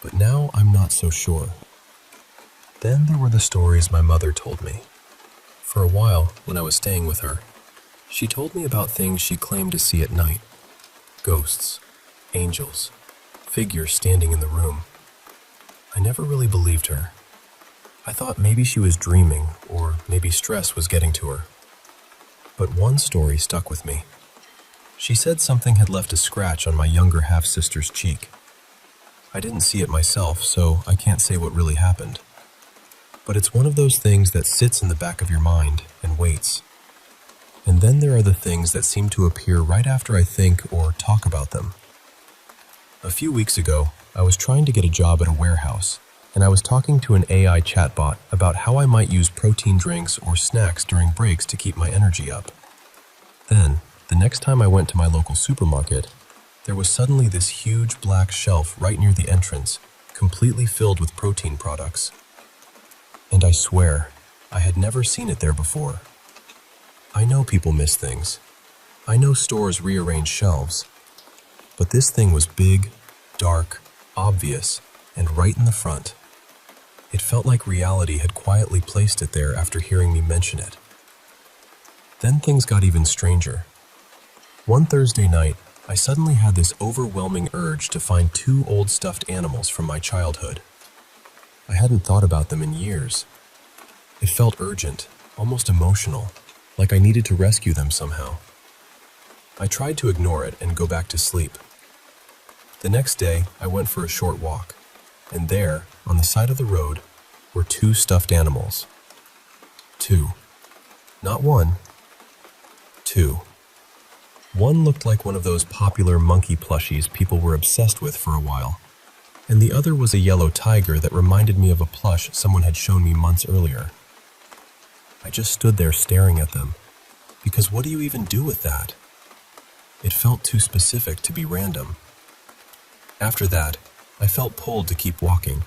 But now I'm not so sure. Then there were the stories my mother told me. For a while, when I was staying with her, she told me about things she claimed to see at night. Ghosts, angels, figures standing in the room. I never really believed her. I thought maybe she was dreaming, or maybe stress was getting to her. But one story stuck with me. She said something had left a scratch on my younger half-sister's cheek. I didn't see it myself, so I can't say what really happened. But it's one of those things that sits in the back of your mind and waits. And then there are the things that seem to appear right after I think or talk about them. A few weeks ago, I was trying to get a job at a warehouse, and I was talking to an AI chatbot about how I might use protein drinks or snacks during breaks to keep my energy up. Then, the next time I went to my local supermarket, there was suddenly this huge black shelf right near the entrance, completely filled with protein products. And I swear, I had never seen it there before. I know people miss things. I know stores rearrange shelves. But this thing was big, dark, obvious, and right in the front. It felt like reality had quietly placed it there after hearing me mention it. Then things got even stranger. One Thursday night, I suddenly had this overwhelming urge to find 2 old stuffed animals from my childhood. I hadn't thought about them in years. It felt urgent, almost emotional, like I needed to rescue them somehow. I tried to ignore it and go back to sleep. The next day, I went for a short walk, and there, on the side of the road, were 2 stuffed animals. 2. Not 1. 2. One looked like one of those popular monkey plushies people were obsessed with for a while, and the other was a yellow tiger that reminded me of a plush someone had shown me months earlier. I just stood there staring at them, because what do you even do with that? It felt too specific to be random. After that, I felt pulled to keep walking,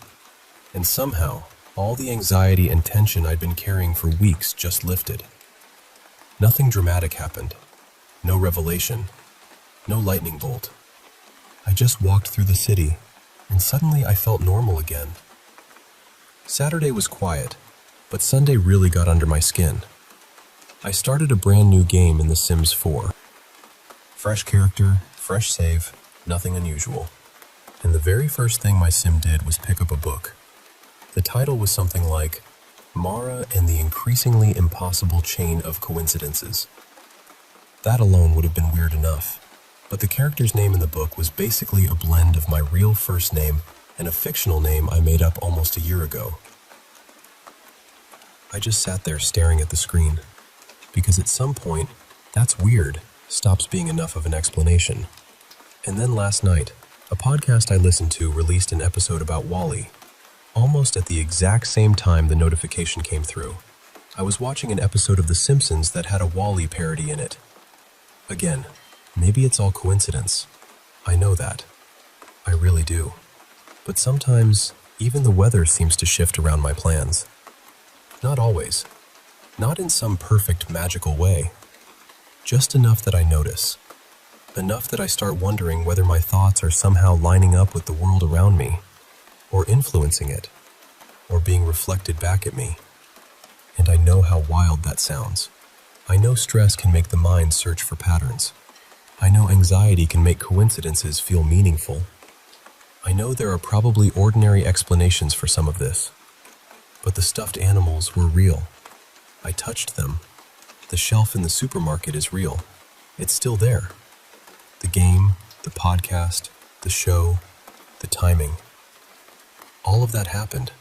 and somehow, all the anxiety and tension I'd been carrying for weeks just lifted. Nothing dramatic happened. No revelation. No lightning bolt. I just walked through the city, and suddenly I felt normal again. Saturday was quiet, but Sunday really got under my skin. I started a brand new game in The Sims 4. Fresh character, fresh save, nothing unusual. And the very first thing my sim did was pick up a book. The title was something like Mara and the Increasingly Impossible Chain of Coincidences. That alone would have been weird enough, but the character's name in the book was basically a blend of my real first name and a fictional name I made up almost a year ago. I just sat there staring at the screen, because at some point, "That's weird" stops being enough of an explanation. And then last night, a podcast I listened to released an episode about Wall-E. Almost at the exact same time the notification came through, I was watching an episode of The Simpsons that had a Wall-E parody in it. Again, maybe it's all coincidence. I know that. I really do. But sometimes, even the weather seems to shift around my plans. Not always. Not in some perfect, magical way. Just enough that I notice. Enough that I start wondering whether my thoughts are somehow lining up with the world around me, or influencing it, or being reflected back at me. And I know how wild that sounds. I know stress can make the mind search for patterns. I know anxiety can make coincidences feel meaningful. I know there are probably ordinary explanations for some of this. But the stuffed animals were real. I touched them. The shelf in the supermarket is real. It's still there. The game, the podcast, the show, the timing. All of that happened.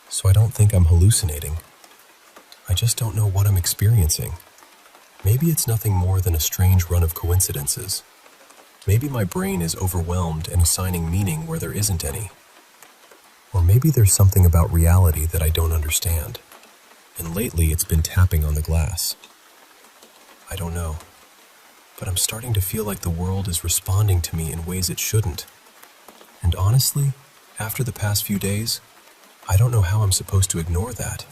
So I don't think I'm hallucinating. I just don't know what I'm experiencing. Maybe it's nothing more than a strange run of coincidences. Maybe my brain is overwhelmed and assigning meaning where there isn't any. Or maybe there's something about reality that I don't understand. And lately it's been tapping on the glass. I don't know. But I'm starting to feel like the world is responding to me in ways it shouldn't. And honestly, after the past few days, I don't know how I'm supposed to ignore that.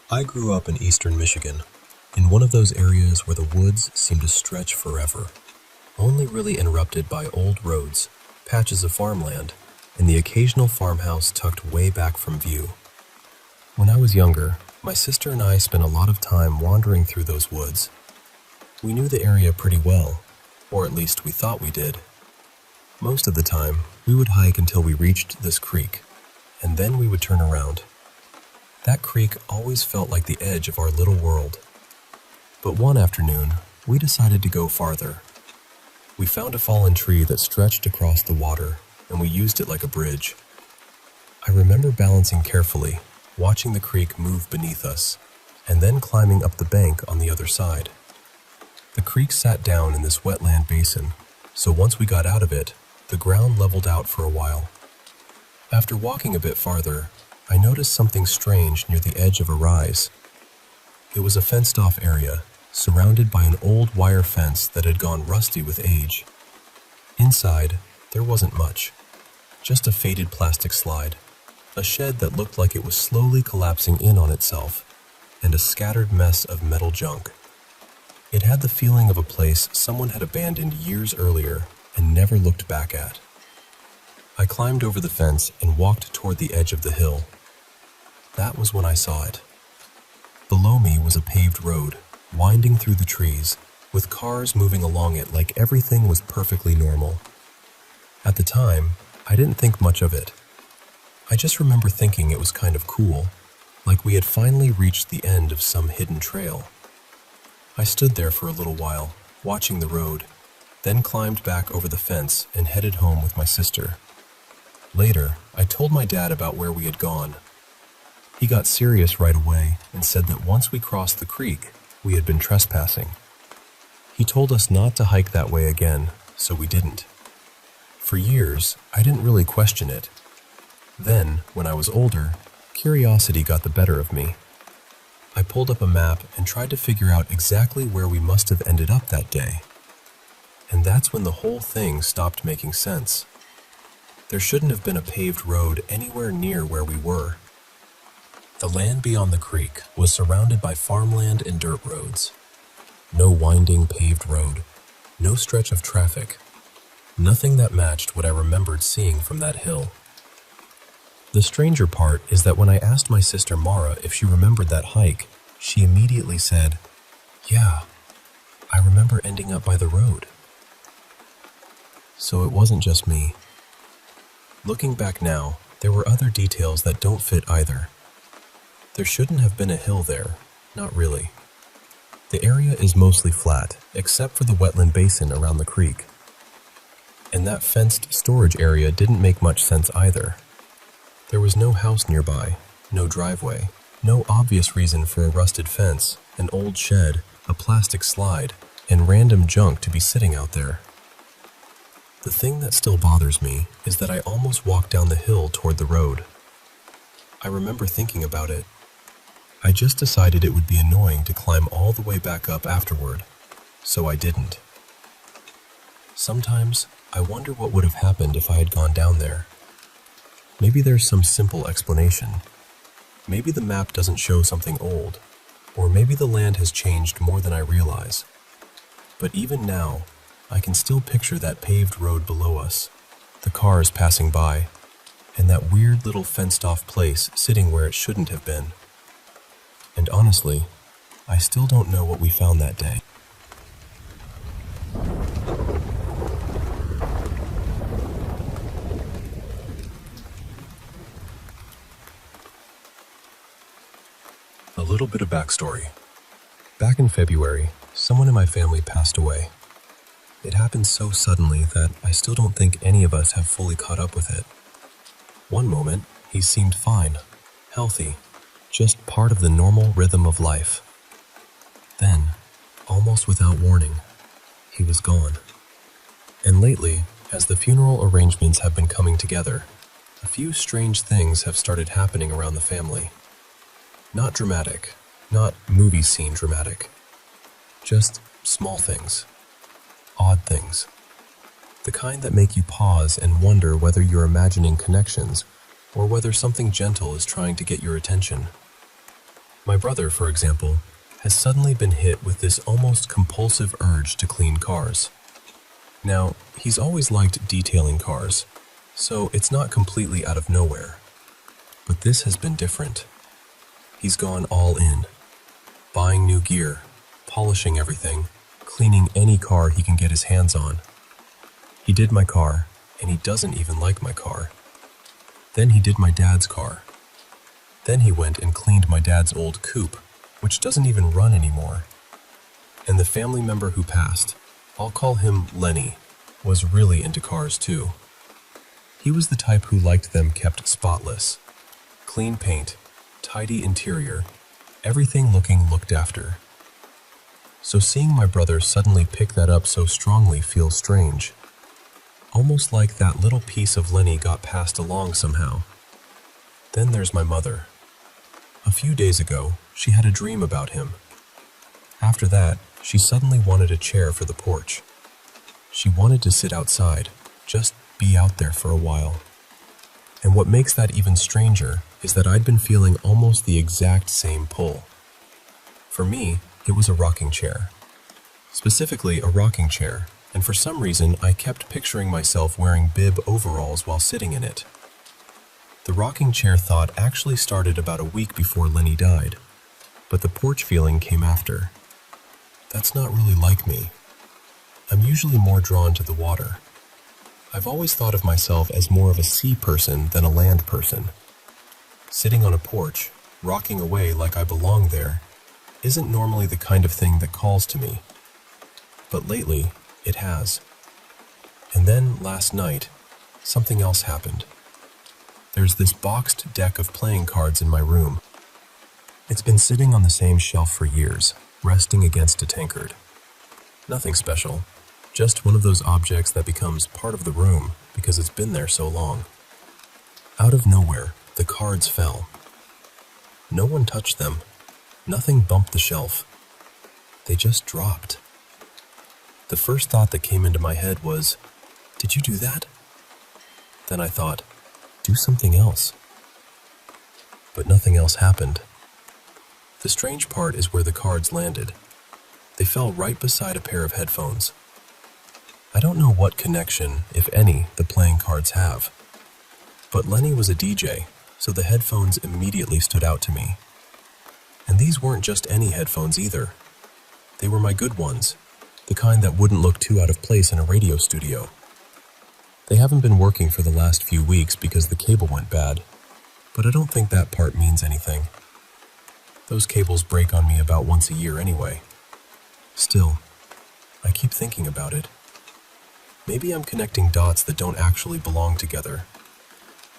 I grew up in eastern Michigan, in one of those areas where the woods seem to stretch forever, only really interrupted by old roads, patches of farmland, and the occasional farmhouse tucked way back from view. When I was younger, my sister and I spent a lot of time wandering through those woods. We knew the area pretty well, or at least we thought we did. Most of the time, we would hike until we reached this creek, and then we would turn around. That creek always felt like the edge of our little world. But one afternoon, we decided to go farther. We found a fallen tree that stretched across the water, and we used it like a bridge. I remember balancing carefully, watching the creek move beneath us, and then climbing up the bank on the other side. The creek sat down in this wetland basin, so once we got out of it, the ground leveled out for a while. After walking a bit farther, I noticed something strange near the edge of a rise. It was a fenced-off area, surrounded by an old wire fence that had gone rusty with age. Inside, there wasn't much, just a faded plastic slide, a shed that looked like it was slowly collapsing in on itself, and a scattered mess of metal junk. It had the feeling of a place someone had abandoned years earlier and never looked back at. I climbed over the fence and walked toward the edge of the hill. That was when I saw it. Below me was a paved road, winding through the trees, with cars moving along it like everything was perfectly normal. At the time, I didn't think much of it. I just remember thinking it was kind of cool, like we had finally reached the end of some hidden trail. I stood there for a little while, watching the road, then climbed back over the fence and headed home with my sister. Later, I told my dad about where we had gone. He got serious right away and said that once we crossed the creek, we had been trespassing. He told us not to hike that way again, so we didn't. For years, I didn't really question it. Then, when I was older, curiosity got the better of me. I pulled up a map and tried to figure out exactly where we must have ended up that day. And that's when the whole thing stopped making sense. There shouldn't have been a paved road anywhere near where we were. The land beyond the creek was surrounded by farmland and dirt roads. No winding paved road, no stretch of traffic, nothing that matched what I remembered seeing from that hill. The stranger part is that when I asked my sister Mara if she remembered that hike, she immediately said, "Yeah, I remember ending up by the road." So it wasn't just me. Looking back now, there were other details that don't fit either. There shouldn't have been a hill there, not really. The area is mostly flat, except for the wetland basin around the creek. And that fenced storage area didn't make much sense either. There was no house nearby, no driveway, no obvious reason for a rusted fence, an old shed, a plastic slide, and random junk to be sitting out there. The thing that still bothers me is that I almost walked down the hill toward the road. I remember thinking about it. I just decided it would be annoying to climb all the way back up afterward, so I didn't. Sometimes, I wonder what would have happened if I had gone down there. Maybe there's some simple explanation. Maybe the map doesn't show something old, or maybe the land has changed more than I realize. But even now, I can still picture that paved road below us, the cars passing by, and that weird little fenced-off place sitting where it shouldn't have been. And honestly, I still don't know what we found that day. A little bit of backstory. Back in February, someone in my family passed away. It happened so suddenly that I still don't think any of us have fully caught up with it. One moment, he seemed fine, healthy, just part of the normal rhythm of life. Then, almost without warning, he was gone. And lately, as the funeral arrangements have been coming together, a few strange things have started happening around the family. Not dramatic, Not movie scene dramatic. Just small things. Odd things. The kind that make you pause and wonder whether you're imagining connections or whether something gentle is trying to get your attention. My brother, for example, has suddenly been hit with this almost compulsive urge to clean cars. Now, he's always liked detailing cars, so it's not completely out of nowhere. But this has been different. He's gone all in, buying new gear, polishing everything, cleaning any car he can get his hands on. He did my car, and he doesn't even like my car. Then he did my dad's car. Then he went and cleaned my dad's old coupe, which doesn't even run anymore. And the family member who passed, I'll call him Lenny, was really into cars too. He was the type who liked them kept spotless. Clean paint, tidy interior, everything looking looked after. So seeing my brother suddenly pick that up so strongly feels strange. Almost like that little piece of Lenny got passed along somehow. Then there's my mother. A few days ago, she had a dream about him. After that, she suddenly wanted a chair for the porch. She wanted to sit outside, just be out there for a while. And what makes that even stranger is that I'd been feeling almost the exact same pull. For me, it was a rocking chair. Specifically, a rocking chair, and for some reason I kept picturing myself wearing bib overalls while sitting in it. The rocking chair thought actually started about a week before Lenny died, but the porch feeling came after. That's not really like me. I'm usually more drawn to the water. I've always thought of myself as more of a sea person than a land person. Sitting on a porch, rocking away like I belong there, isn't normally the kind of thing that calls to me. But lately, it has. And then last night, something else happened. There's this boxed deck of playing cards in my room. It's been sitting on the same shelf for years, resting against a tankard. Nothing special, just one of those objects that becomes part of the room because it's been there so long. Out of nowhere, the cards fell. No one touched them. Nothing bumped the shelf. They just dropped. The first thought that came into my head was, "Did you do that?" Then I thought, do something else. But nothing else happened. The strange part is where the cards landed. They fell right beside a pair of headphones. I don't know what connection, if any, the playing cards have. But Lenny was a DJ, so the headphones immediately stood out to me. And these weren't just any headphones either. They were my good ones, the kind that wouldn't look too out of place in a radio studio. They haven't been working for the last few weeks because the cable went bad, but I don't think that part means anything. Those cables break on me about once a year anyway. Still, I keep thinking about it. Maybe I'm connecting dots that don't actually belong together.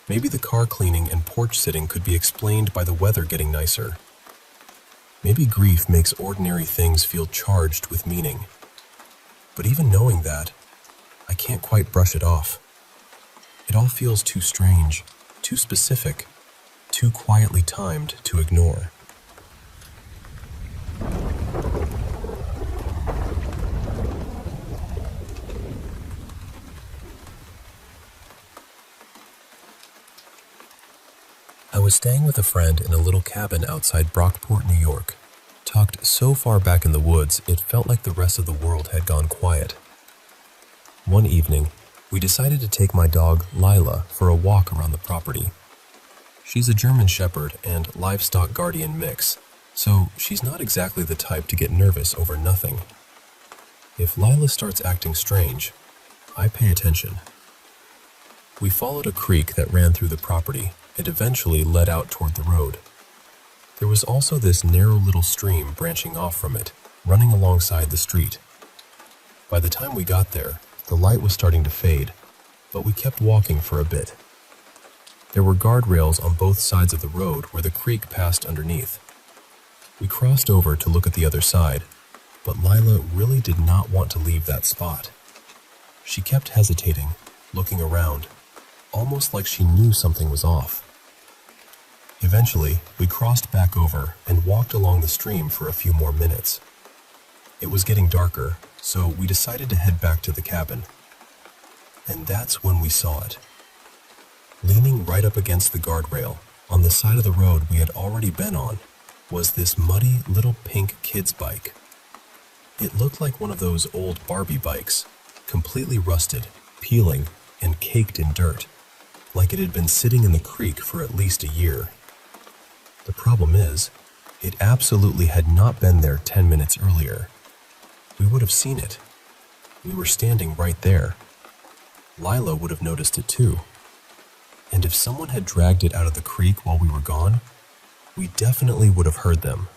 Maybe the car cleaning and porch sitting could be explained by the weather getting nicer. Maybe grief makes ordinary things feel charged with meaning. But even knowing that, I can't quite brush it off. It all feels too strange, too specific, too quietly timed to ignore. I was staying with a friend in a little cabin outside Brockport, New York. Tucked so far back in the woods, it felt like the rest of the world had gone quiet. One evening, we decided to take my dog, Lila, for a walk around the property. She's a German Shepherd and livestock guardian mix, so she's not exactly the type to get nervous over nothing. If Lila starts acting strange, I pay attention. We followed a creek that ran through the property and eventually led out toward the road. There was also this narrow little stream branching off from it, running alongside the street. By the time we got there, the light was starting to fade, but we kept walking for a bit. There were guardrails on both sides of the road where the creek passed underneath. We crossed over to look at the other side, but Lila really did not want to leave that spot. She kept hesitating, looking around, almost like she knew something was off. Eventually, we crossed back over and walked along the stream for a few more minutes. It was getting darker, so we decided to head back to the cabin. And that's when we saw it. Leaning right up against the guardrail, on the side of the road we had already been on, was this muddy little pink kid's bike. It looked like one of those old Barbie bikes, completely rusted, peeling, and caked in dirt, like it had been sitting in the creek for at least a year. The problem is, it absolutely had not been there 10 minutes earlier. We would have seen it. We were standing right there. Lila would have noticed it too. And if someone had dragged it out of the creek while we were gone, we definitely would have heard them.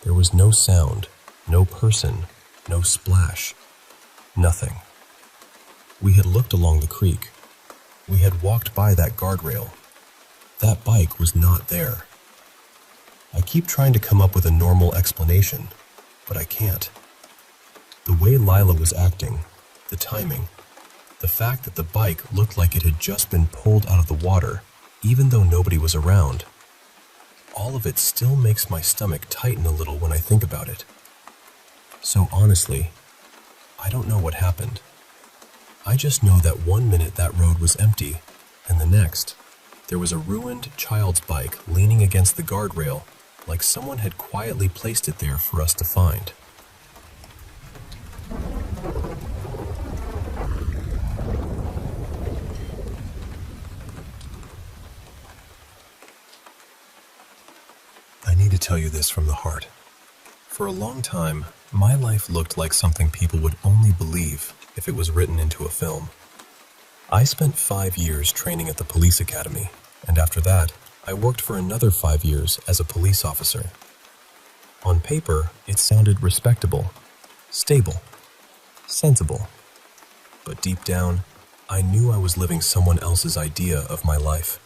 There was no sound, no person, no splash, nothing. We had looked along the creek. We had walked by that guardrail. That bike was not there. I keep trying to come up with a normal explanation, but I can't. The way Lila was acting, the timing, the fact that the bike looked like it had just been pulled out of the water, even though nobody was around, all of it still makes my stomach tighten a little when I think about it. So honestly, I don't know what happened. I just know that one minute that road was empty, and the next, there was a ruined child's bike leaning against the guardrail, like someone had quietly placed it there for us to find. I need to tell you this from the heart. For a long time, my life looked like something people would only believe if it was written into a film. I spent 5 years training at the police academy, and after that, I worked for another 5 years as a police officer. On paper, it sounded respectable, stable, sensible. But deep down, I knew I was living someone else's idea of my life.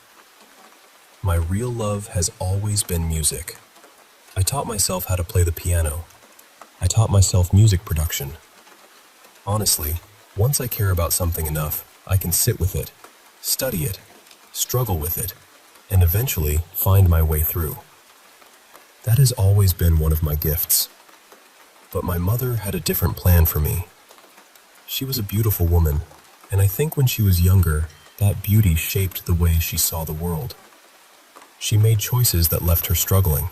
My real love has always been music. I taught myself how to play the piano. I taught myself music production. Honestly, once I care about something enough, I can sit with it, study it, struggle with it, and eventually find my way through. That has always been one of my gifts. But my mother had a different plan for me. She was a beautiful woman, and I think when she was younger, that beauty shaped the way she saw the world. She made choices that left her struggling.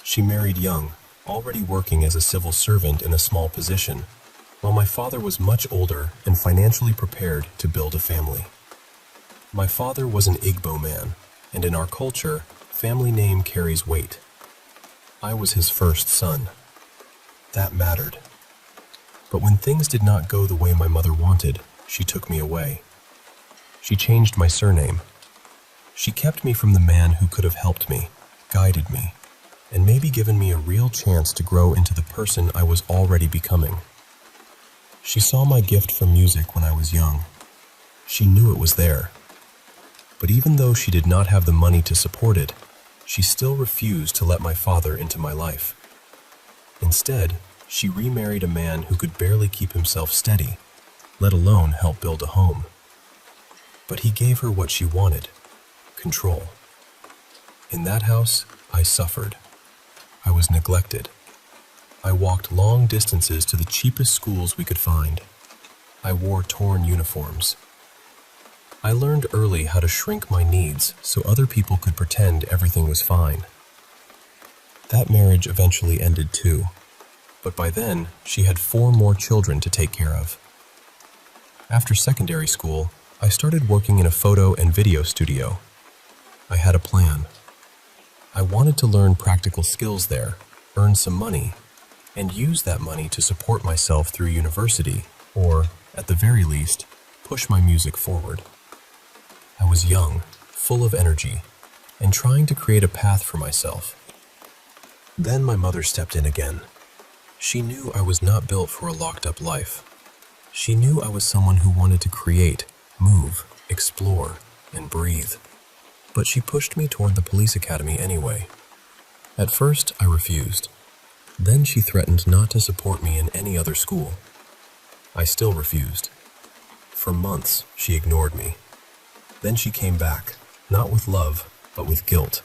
She married young, already working as a civil servant in a small position, while my father was much older and financially prepared to build a family. My father was an Igbo man, and in our culture, family name carries weight. I was his first son. That mattered. But when things did not go the way my mother wanted, she took me away. She changed my surname. She kept me from the man who could have helped me, guided me, and maybe given me a real chance to grow into the person I was already becoming. She saw my gift for music when I was young. She knew it was there. But even though she did not have the money to support it, she still refused to let my father into my life. Instead, she remarried a man who could barely keep himself steady, let alone help build a home. But he gave her what she wanted: control. In that house, I suffered. I was neglected. I walked long distances to the cheapest schools we could find. I wore torn uniforms. I learned early how to shrink my needs so other people could pretend everything was fine. That marriage eventually ended too, but by then she had 4 more children to take care of. After secondary school, I started working in a photo and video studio. I had a plan. I wanted to learn practical skills there, earn some money, and use that money to support myself through university, or, at the very least, push my music forward. I was young, full of energy, and trying to create a path for myself. Then my mother stepped in again. She knew I was not built for a locked-up life. She knew I was someone who wanted to create, move, explore, and breathe. But she pushed me toward the police academy anyway. At first, I refused. Then she threatened not to support me in any other school. I still refused. For months, she ignored me. Then she came back, not with love, but with guilt.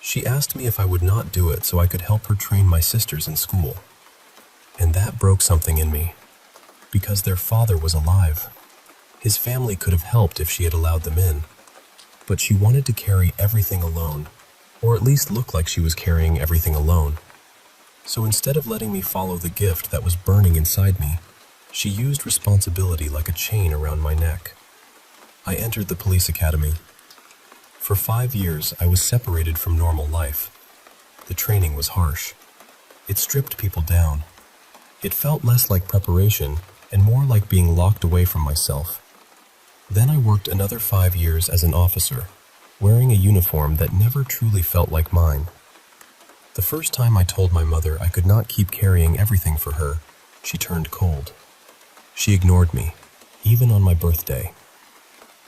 She asked me if I would not do it so I could help her train my sisters in school. And that broke something in me, because their father was alive. His family could have helped if she had allowed them in, but she wanted to carry everything alone, or at least look like she was carrying everything alone. So instead of letting me follow the gift that was burning inside me, she used responsibility like a chain around my neck. I entered the police academy. For 5 years, I was separated from normal life. The training was harsh. It stripped people down. It felt less like preparation and more like being locked away from myself. Then I worked another 5 years as an officer, wearing a uniform that never truly felt like mine. The first time I told my mother I could not keep carrying everything for her, she turned cold. She ignored me, even on my birthday.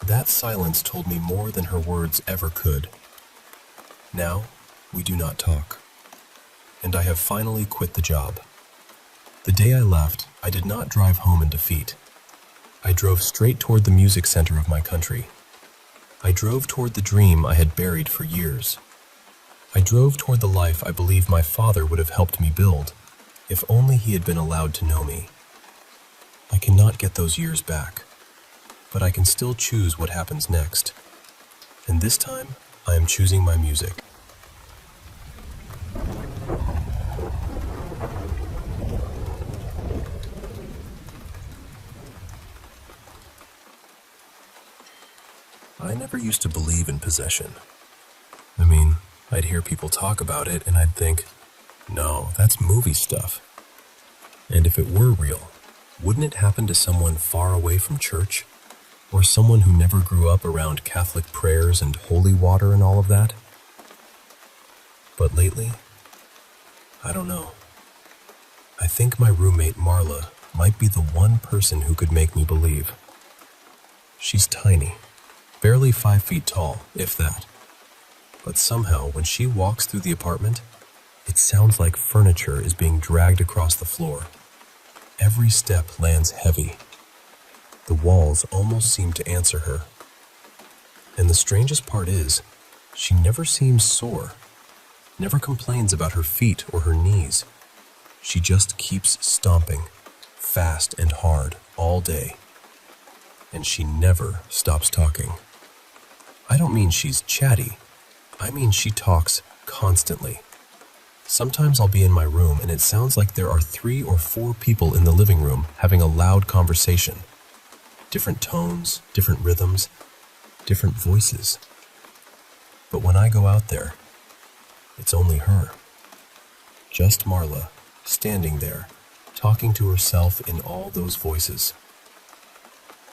That silence told me more than her words ever could. Now, we do not talk. And I have finally quit the job. The day I left, I did not drive home in defeat. I drove straight toward the music center of my country. I drove toward the dream I had buried for years. I drove toward the life I believe my father would have helped me build, if only he had been allowed to know me. I cannot get those years back, but I can still choose what happens next. And this time, I am choosing my music. I never used to believe in possession. I mean, I'd hear people talk about it and I'd think, no, that's movie stuff. And if it were real, wouldn't it happen to someone far away from church? Or someone who never grew up around Catholic prayers and holy water and all of that? But lately, I don't know. I think my roommate Marla might be the one person who could make me believe. She's tiny, barely 5 feet tall, if that. But somehow, when she walks through the apartment, it sounds like furniture is being dragged across the floor. Every step lands heavy. The walls almost seem to answer her. And the strangest part is, she never seems sore, never complains about her feet or her knees. She just keeps stomping, fast and hard, all day. And she never stops talking. I don't mean she's chatty. I mean she talks constantly. Sometimes I'll be in my room and it sounds like there are 3 or 4 people in the living room having a loud conversation. Different tones, different rhythms, different voices. But when I go out there, it's only her. Just Marla, standing there, talking to herself in all those voices.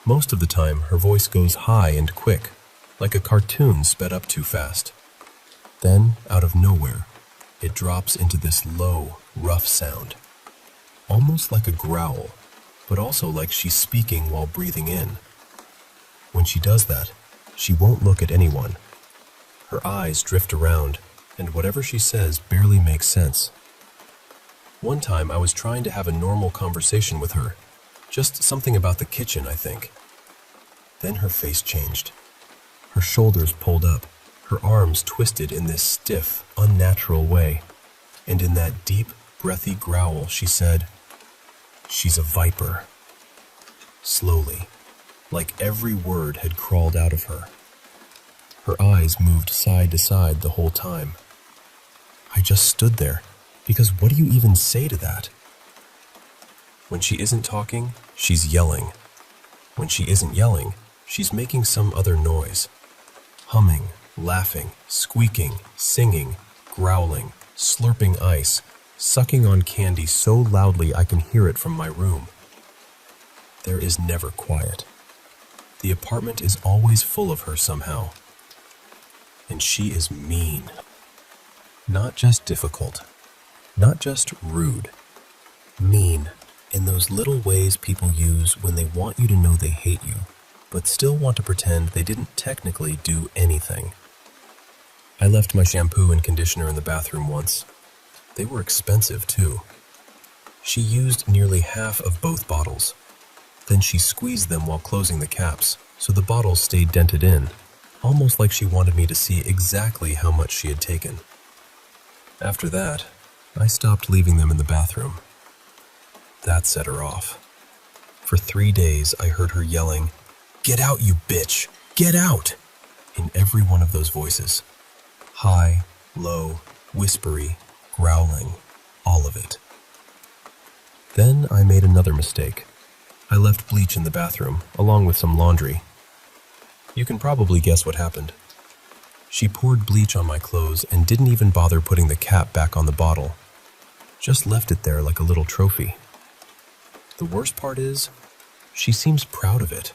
Most of the time, her voice goes high and quick, like a cartoon sped up too fast. Then, out of nowhere, it drops into this low, rough sound, almost like a growl, but also like she's speaking while breathing in. When she does that, she won't look at anyone. Her eyes drift around, and whatever she says barely makes sense. One time I was trying to have a normal conversation with her, just something about the kitchen, I think. Then her face changed. Her shoulders pulled up, her arms twisted in this stiff, unnatural way, and in that deep, breathy growl she said, "She's a viper." Slowly, like every word had crawled out of her. Her eyes moved side to side the whole time. I just stood there, because what do you even say to that? When she isn't talking, she's yelling. When she isn't yelling, she's making some other noise. Humming, laughing, squeaking, singing, growling, slurping ice, sucking on candy so loudly I can hear it from my room. There is never quiet. The apartment is always full of her somehow. And she is mean. Not just difficult, not just rude. Mean in those little ways people use when they want you to know they hate you, but still want to pretend they didn't technically do anything. I left my shampoo and conditioner in the bathroom once. They were expensive, too. She used nearly half of both bottles. Then she squeezed them while closing the caps, so the bottles stayed dented in. almost like she wanted me to see exactly how much she had taken. After that, I stopped leaving them in the bathroom. That set her off. For 3 days, I heard her yelling, "Get out, you bitch! Get out!" in every one of those voices. High, low, whispery, growling, all of it. Then I made another mistake. I left bleach in the bathroom, along with some laundry. You can probably guess what happened. She poured bleach on my clothes and didn't even bother putting the cap back on the bottle. Just left it there like a little trophy. The worst part is, she seems proud of it.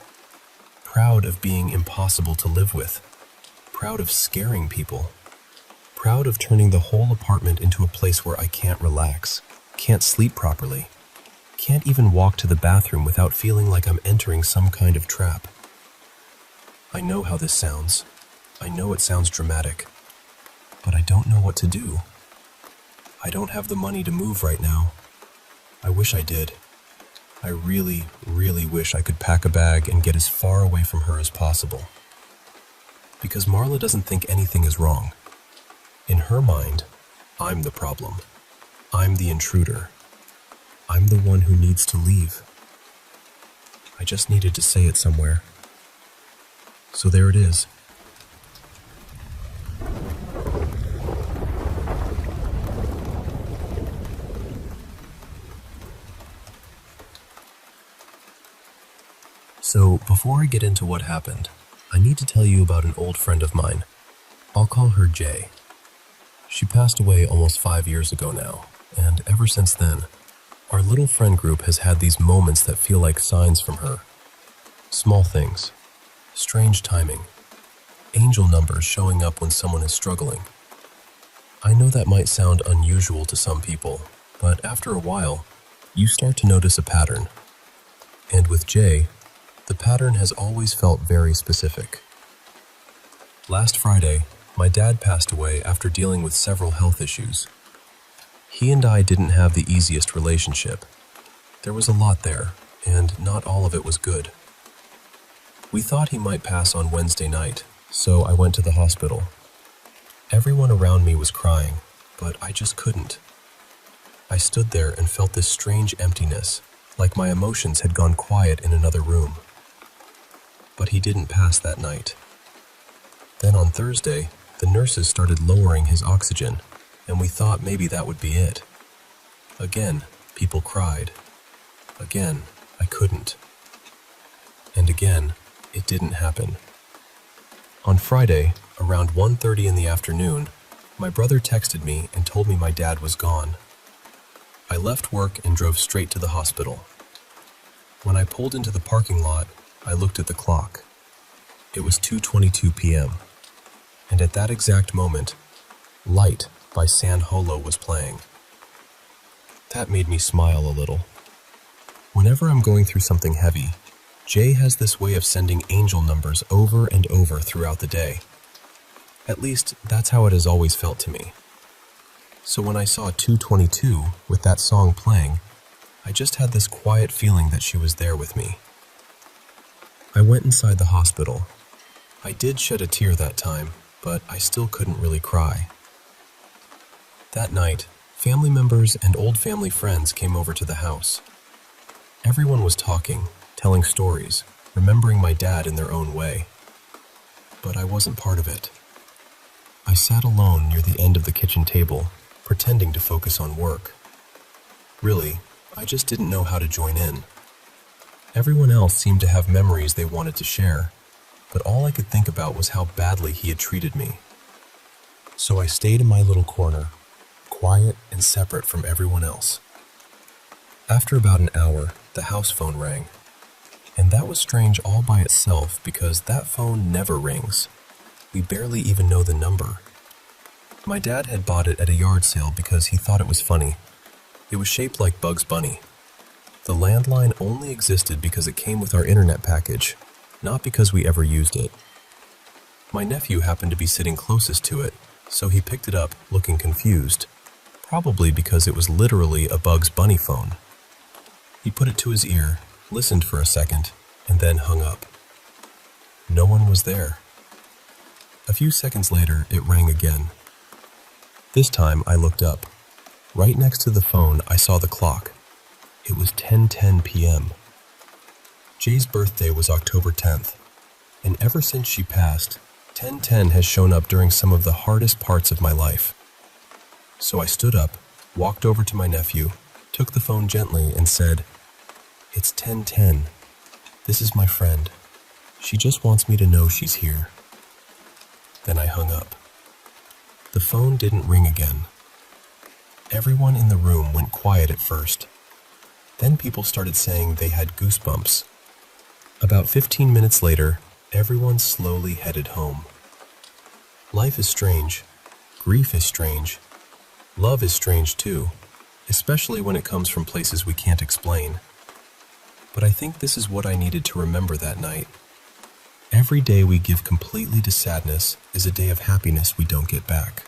Proud of being impossible to live with. Proud of scaring people. Proud of turning the whole apartment into a place where I can't relax, can't sleep properly, can't even walk to the bathroom without feeling like I'm entering some kind of trap. I know how this sounds. I know it sounds dramatic, but I don't know what to do. I don't have the money to move right now. I wish I did. I really, really wish I could pack a bag and get as far away from her as possible. Because Marla doesn't think anything is wrong. In her mind, I'm the problem. I'm the intruder. I'm the one who needs to leave. I just needed to say it somewhere. So there it is. So, before I get into what happened, I need to tell you about an old friend of mine. I'll call her Jay. She passed away almost 5 years ago now, and ever since then, our little friend group has had these moments that feel like signs from her. Small things, strange timing, angel numbers showing up when someone is struggling. I know that might sound unusual to some people, but after a while, you start to notice a pattern. And with Jay, the pattern has always felt very specific. Last Friday, my dad passed away after dealing with several health issues. He and I didn't have the easiest relationship. There was a lot there, and not all of it was good. We thought he might pass on Wednesday night, so I went to the hospital. Everyone around me was crying, but I just couldn't. I stood there and felt this strange emptiness, like my emotions had gone quiet in another room. But he didn't pass that night. Then on Thursday, the nurses started lowering his oxygen, and we thought maybe that would be it. Again, people cried. Again, I couldn't. And again, it didn't happen. On Friday, around 1:30 in the afternoon, my brother texted me and told me my dad was gone. I left work and drove straight to the hospital. When I pulled into the parking lot, I looked at the clock. It was 2:22 p.m., and at that exact moment, Light by San Holo was playing. That made me smile a little. Whenever I'm going through something heavy, Jay has this way of sending angel numbers over and over throughout the day. At least, that's how it has always felt to me. So when I saw 2:22 with that song playing, I just had this quiet feeling that she was there with me. I went inside the hospital. I did shed a tear that time, but I still couldn't really cry. That night, family members and old family friends came over to the house. Everyone was talking, telling stories, remembering my dad in their own way. But I wasn't part of it. I sat alone near the end of the kitchen table, pretending to focus on work. Really, I just didn't know how to join in. Everyone else seemed to have memories they wanted to share, but all I could think about was how badly he had treated me. So I stayed in my little corner, quiet and separate from everyone else. After about an hour, the house phone rang. And that was strange all by itself because that phone never rings. We barely even know the number. My dad had bought it at a yard sale because he thought it was funny. It was shaped like Bugs Bunny. The landline only existed because it came with our internet package, not because we ever used it. My nephew happened to be sitting closest to it, so he picked it up looking confused, probably because it was literally a Bugs Bunny phone. He put it to his ear, listened for a second, and then hung up. No one was there. A few seconds later, it rang again. This time, I looked up. Right next to the phone, I saw the clock. It was 10:10 p.m. Jay's birthday was October 10th, and ever since she passed, 10:10 has shown up during some of the hardest parts of my life. So I stood up, walked over to my nephew, took the phone gently, and said, "It's 10:10. This is my friend. She just wants me to know she's here." Then I hung up. The phone didn't ring again. Everyone in the room went quiet at first. Then people started saying they had goosebumps. About 15 minutes later, everyone slowly headed home. Life is strange. Grief is strange. Love is strange too, especially when it comes from places we can't explain. But I think this is what I needed to remember that night. Every day we give completely to sadness is a day of happiness we don't get back.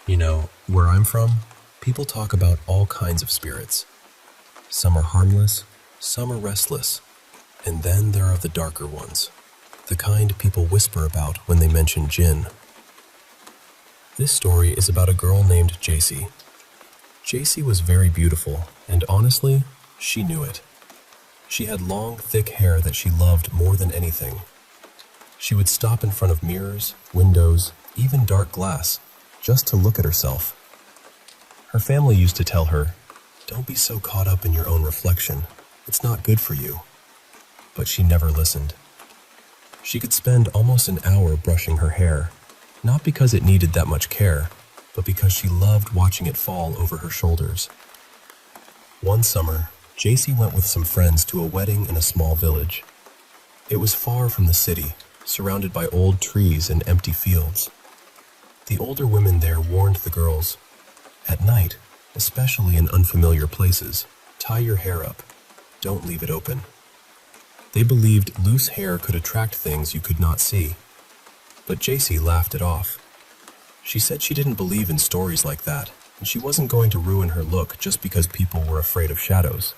You know, where I'm from, people talk about all kinds of spirits. Some are harmless, some are restless, and then there are the darker ones, the kind people whisper about when they mention jinn. This story is about a girl named Jacy. Jacy was very beautiful, and honestly, she knew it. She had long, thick hair that she loved more than anything. She would stop in front of mirrors, windows, even dark glass, just to look at herself. Her family used to tell her, "Don't be so caught up in your own reflection. It's not good for you." But she never listened. She could spend almost an hour brushing her hair, not because it needed that much care, but because she loved watching it fall over her shoulders. One summer, Jacy went with some friends to a wedding in a small village. It was far from the city, surrounded by old trees and empty fields. The older women there warned the girls, "At night, especially in unfamiliar places, tie your hair up. Don't leave it open." They believed loose hair could attract things you could not see. But Jacy laughed it off. She said she didn't believe in stories like that, and she wasn't going to ruin her look just because people were afraid of shadows.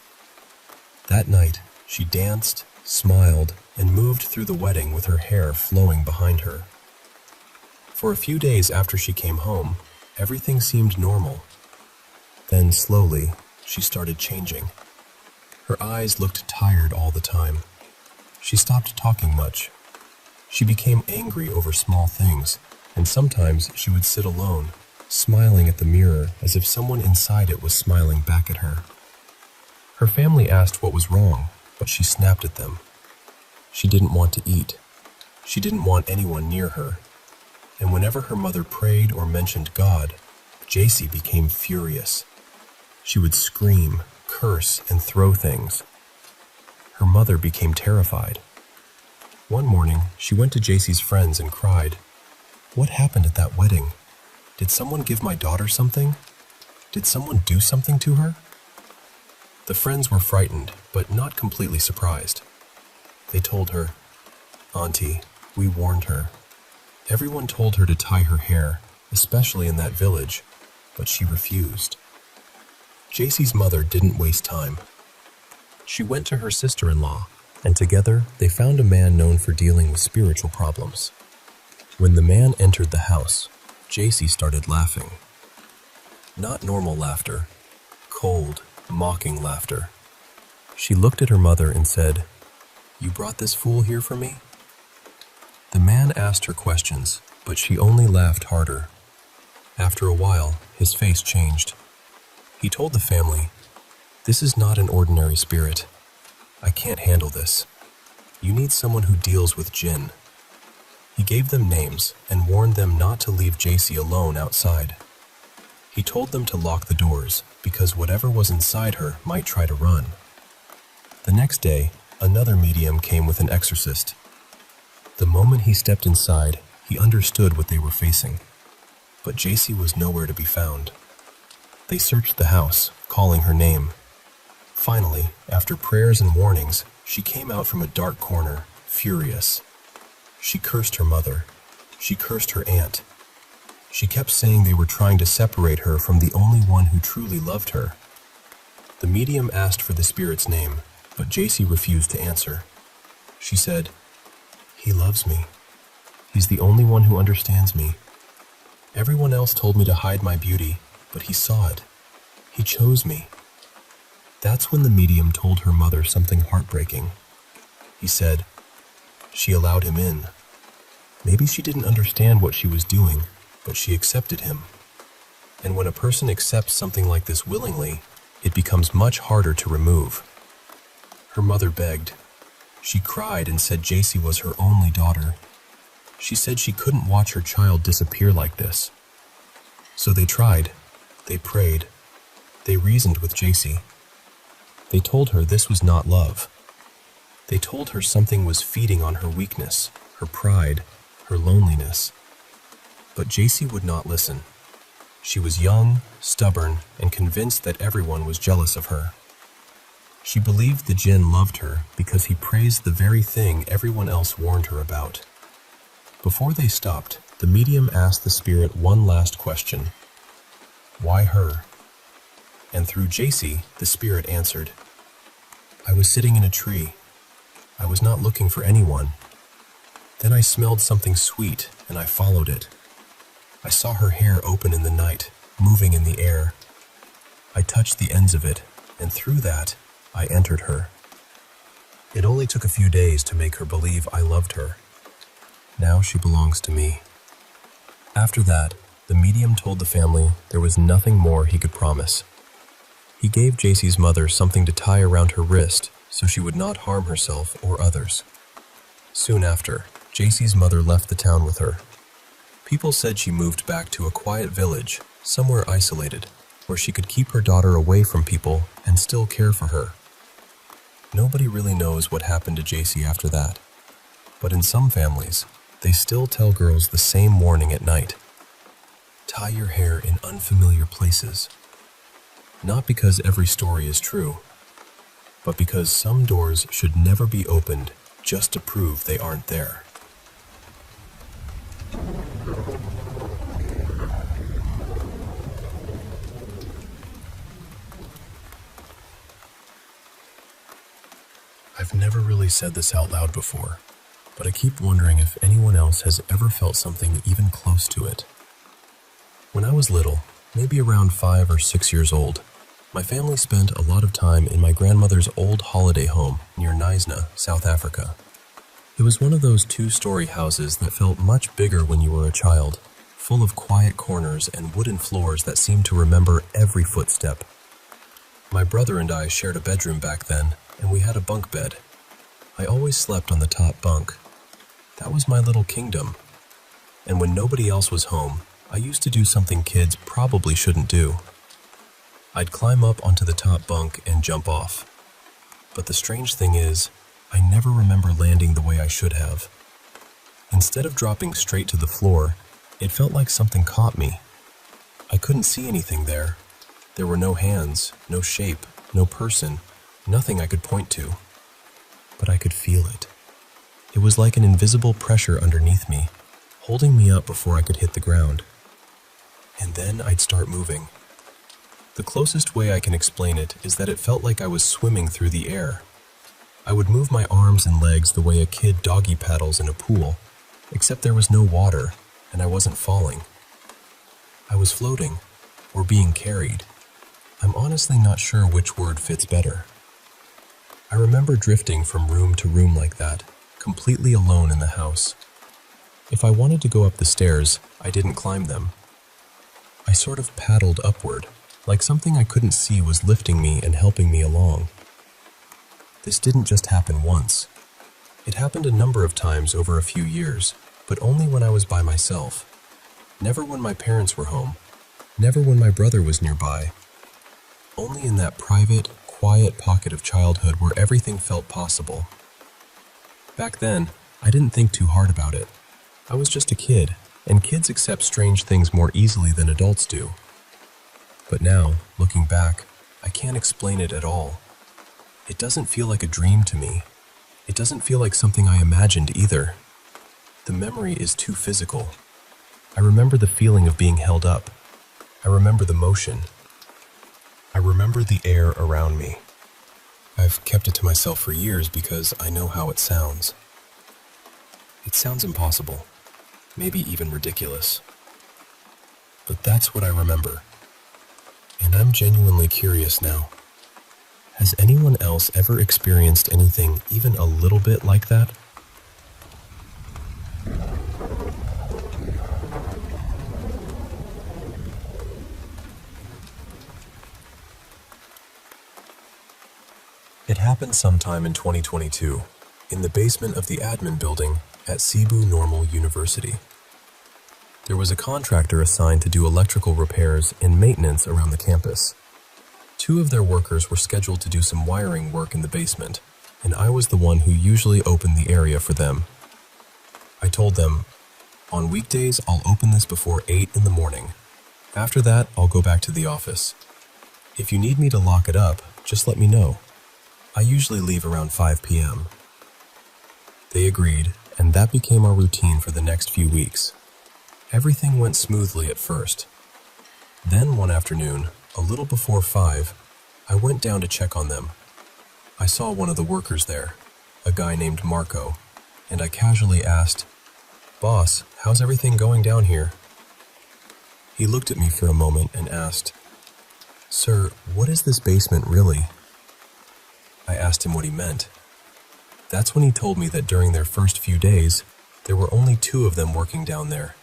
That night, she danced, smiled, and moved through the wedding with her hair flowing behind her. For a few days after she came home, everything seemed normal. Then slowly, she started changing. Her eyes looked tired all the time. She stopped talking much. She became angry over small things, and sometimes she would sit alone, smiling at the mirror as if someone inside it was smiling back at her. Her family asked what was wrong, but she snapped at them. She didn't want to eat. She didn't want anyone near her. And whenever her mother prayed or mentioned God, Jacy became furious. She would scream, curse, and throw things. Her mother became terrified. One morning, she went to Jacy's friends and cried, "What happened at that wedding? Did someone give my daughter something? Did someone do something to her?" The friends were frightened, but not completely surprised. They told her, "Auntie, we warned her. Everyone told her to tie her hair, especially in that village, but she refused." Jacy's mother didn't waste time. She went to her sister-in-law, and together they found a man known for dealing with spiritual problems. When the man entered the house, Jacy started laughing. Not normal laughter, cold, mocking laughter. She looked at her mother and said, "You brought this fool here for me?" The man asked her questions, but she only laughed harder. After a while, his face changed. He told the family, "This is not an ordinary spirit. I can't handle this. You need someone who deals with jinn." He gave them names and warned them not to leave Jacy alone outside. He told them to lock the doors because whatever was inside her might try to run. The next day, another medium came with an exorcist. The moment he stepped inside, he understood what they were facing. But Jacy was nowhere to be found. They searched the house, calling her name. Finally, after prayers and warnings, she came out from a dark corner, furious. She cursed her mother. She cursed her aunt. She kept saying they were trying to separate her from the only one who truly loved her. The medium asked for the spirit's name, but JC refused to answer. She said, "He loves me. He's the only one who understands me. Everyone else told me to hide my beauty, but he saw it. He chose me." That's when the medium told her mother something heartbreaking. He said, she allowed him in. Maybe she didn't understand what she was doing, but she accepted him. And when a person accepts something like this willingly, it becomes much harder to remove. Her mother begged. She cried and said JC was her only daughter. She said she couldn't watch her child disappear like this. So they tried. They prayed. They reasoned with JC. They told her this was not love. They told her something was feeding on her weakness, her pride, her loneliness. But JC would not listen. She was young, stubborn, and convinced that everyone was jealous of her. She believed the jinn loved her because he praised the very thing everyone else warned her about. Before they stopped, the medium asked the spirit one last question. Why her? And through JC, the spirit answered, I was sitting in a tree. I was not looking for anyone. Then I smelled something sweet, and I followed it. I saw her hair open in the night, moving in the air. I touched the ends of it, and through that, I entered her. It only took a few days to make her believe I loved her. Now she belongs to me. After that, the medium told the family there was nothing more he could promise. He gave JC's mother something to tie around her wrist so she would not harm herself or others. Soon after, JC's mother left the town with her. People said she moved back to a quiet village, somewhere isolated, where she could keep her daughter away from people and still care for her. Nobody really knows what happened to JC after that, but in some families, they still tell girls the same warning at night. Tie your hair in unfamiliar places. Not because every story is true, but because some doors should never be opened just to prove they aren't there. I've never really said this out loud before, but I keep wondering if anyone else has ever felt something even close to it. When I was little, maybe around 5 or 6 years old, my family spent a lot of time in my grandmother's old holiday home near Knysna, South Africa. It was one of those 2-story houses that felt much bigger when you were a child, full of quiet corners and wooden floors that seemed to remember every footstep. My brother and I shared a bedroom back then, and we had a bunk bed. I always slept on the top bunk. That was my little kingdom. And when nobody else was home, I used to do something kids probably shouldn't do. I'd climb up onto the top bunk and jump off. But the strange thing is, I never remember landing the way I should have. Instead of dropping straight to the floor, it felt like something caught me. I couldn't see anything there. There were no hands, no shape, no person, nothing I could point to. But I could feel it. It was like an invisible pressure underneath me, holding me up before I could hit the ground. And then I'd start moving. The closest way I can explain it is that it felt like I was swimming through the air. I would move my arms and legs the way a kid doggy paddles in a pool, except there was no water, and I wasn't falling. I was floating, or being carried. I'm honestly not sure which word fits better. I remember drifting from room to room like that, completely alone in the house. If I wanted to go up the stairs, I didn't climb them. I sort of paddled upward, like something I couldn't see was lifting me and helping me along. This didn't just happen once. It happened a number of times over a few years, but only when I was by myself. Never when my parents were home. Never when my brother was nearby. Only in that private, quiet pocket of childhood where everything felt possible. Back then, I didn't think too hard about it. I was just a kid, and kids accept strange things more easily than adults do. But now, looking back, I can't explain it at all. It doesn't feel like a dream to me. It doesn't feel like something I imagined either. The memory is too physical. I remember the feeling of being held up. I remember the motion. I remember the air around me. I've kept it to myself for years because I know how it sounds. It sounds impossible, maybe even ridiculous. But that's what I remember. And I'm genuinely curious now. Has anyone else ever experienced anything even a little bit like that? It happened sometime in 2022, in the basement of the admin building at Cebu Normal University. There was a contractor assigned to do electrical repairs and maintenance around the campus. 2 of their workers were scheduled to do some wiring work in the basement, and I was the one who usually opened the area for them. I told them, on weekdays I'll open this before 8 in the morning. After that, I'll go back to the office. If you need me to lock it up, just let me know. I usually leave around 5 p.m. They agreed, and that became our routine for the next few weeks. Everything went smoothly at first. Then one afternoon, a little before 5, I went down to check on them. I saw one of the workers there, a guy named Marco, and I casually asked, "Boss, how's everything going down here?" He looked at me for a moment and asked, "Sir, what is this basement really?" I asked him what he meant. That's when he told me that during their first few days, there were only 2 of them working down there.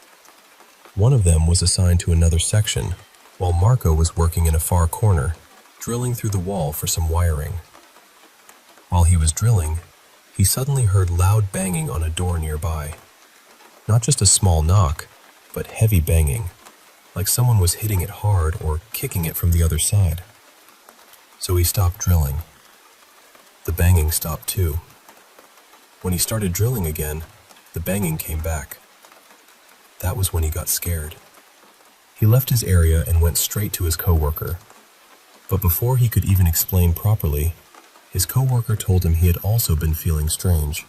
One of them was assigned to another section, while Marco was working in a far corner, drilling through the wall for some wiring. While he was drilling, he suddenly heard loud banging on a door nearby. Not just a small knock, but heavy banging, like someone was hitting it hard or kicking it from the other side. So he stopped drilling. The banging stopped too. When he started drilling again, the banging came back. That was when he got scared. He left his area and went straight to his coworker. But before he could even explain properly, his coworker told him he had also been feeling strange.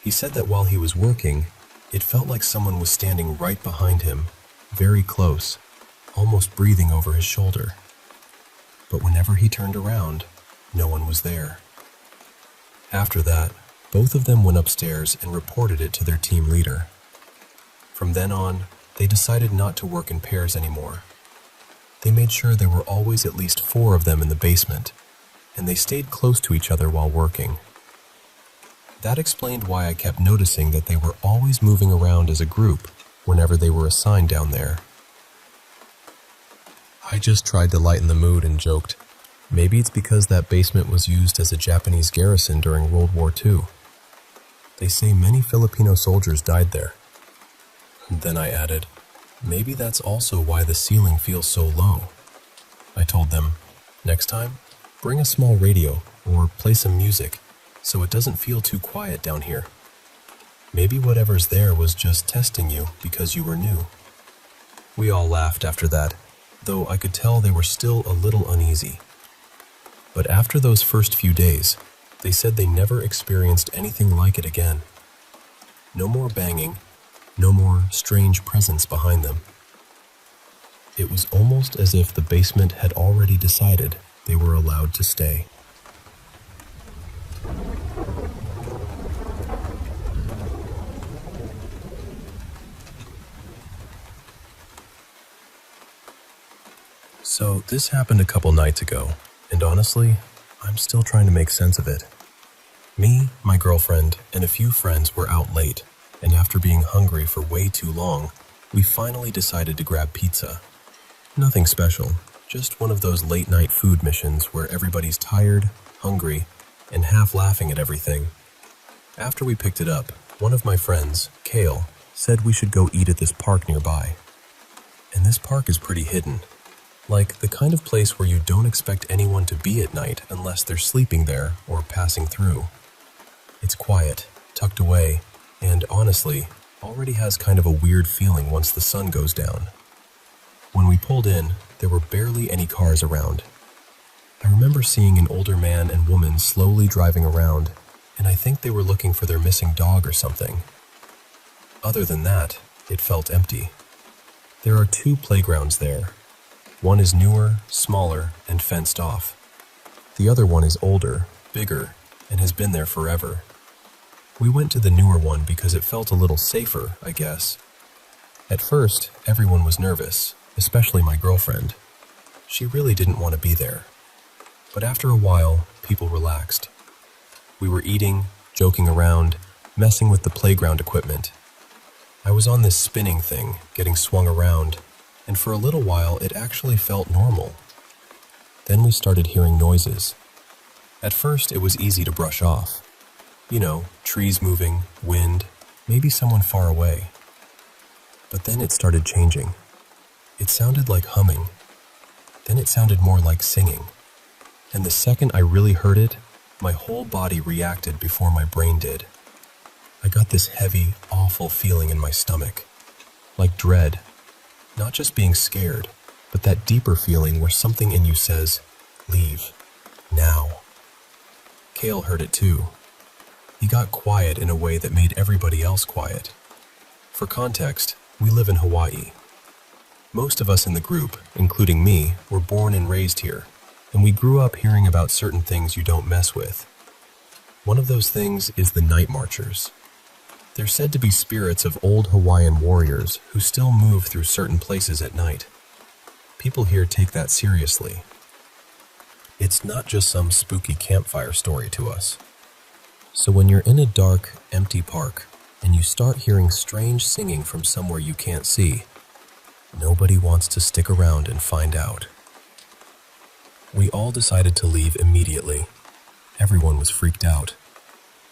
He said that while he was working, it felt like someone was standing right behind him, very close, almost breathing over his shoulder. But whenever he turned around, no one was there. After that, both of them went upstairs and reported it to their team leader. From then on, they decided not to work in pairs anymore. They made sure there were always at least 4 of them in the basement, and they stayed close to each other while working. That explained why I kept noticing that they were always moving around as a group whenever they were assigned down there. I just tried to lighten the mood and joked, maybe it's because that basement was used as a Japanese garrison during World War II. They say many Filipino soldiers died there. And then I added, maybe that's also why the ceiling feels so low. I told them, next time, bring a small radio or play some music so it doesn't feel too quiet down here. Maybe whatever's there was just testing you because you were new. We all laughed after that, though I could tell they were still a little uneasy. But after those first few days, they said they never experienced anything like it again. No more banging, no more strange presence behind them. It was almost as if the basement had already decided they were allowed to stay. So this happened a couple nights ago, and honestly, I'm still trying to make sense of it. Me, my girlfriend, and a few friends were out late, and after being hungry for way too long, we finally decided to grab pizza. Nothing special, just one of those late-night food missions where everybody's tired, hungry, and half laughing at everything. After we picked it up, one of my friends, Kale, said we should go eat at this park nearby. And this park is pretty hidden. Like the kind of place where you don't expect anyone to be at night unless they're sleeping there or passing through. It's quiet, tucked away, and honestly, already has kind of a weird feeling once the sun goes down. When we pulled in, there were barely any cars around. I remember seeing an older man and woman slowly driving around, and I think they were looking for their missing dog or something. Other than that, it felt empty. There are two playgrounds there. One is newer, smaller, and fenced off. The other one is older, bigger, and has been there forever. We went to the newer one because it felt a little safer, I guess. At first, everyone was nervous, especially my girlfriend. She really didn't want to be there. But after a while, people relaxed. We were eating, joking around, messing with the playground equipment. I was on this spinning thing, getting swung around, and for a little while it actually felt normal. Then we started hearing noises. At first it was easy to brush off. You know, trees moving, wind, maybe someone far away. But then it started changing. It sounded like humming. Then it sounded more like singing. And the second I really heard it, my whole body reacted before my brain did. I got this heavy, awful feeling in my stomach. Like dread. Not just being scared, but that deeper feeling where something in you says, leave. Now. Kale heard it too. He got quiet in a way that made everybody else quiet. For context, we live in Hawaii. Most of us in the group, including me, were born and raised here, and we grew up hearing about certain things you don't mess with. One of those things is the night marchers. They're said to be spirits of old Hawaiian warriors who still move through certain places at night. People here take that seriously. It's not just some spooky campfire story to us. So when you're in a dark, empty park and you start hearing strange singing from somewhere you can't see, nobody wants to stick around and find out. We all decided to leave immediately. Everyone was freaked out.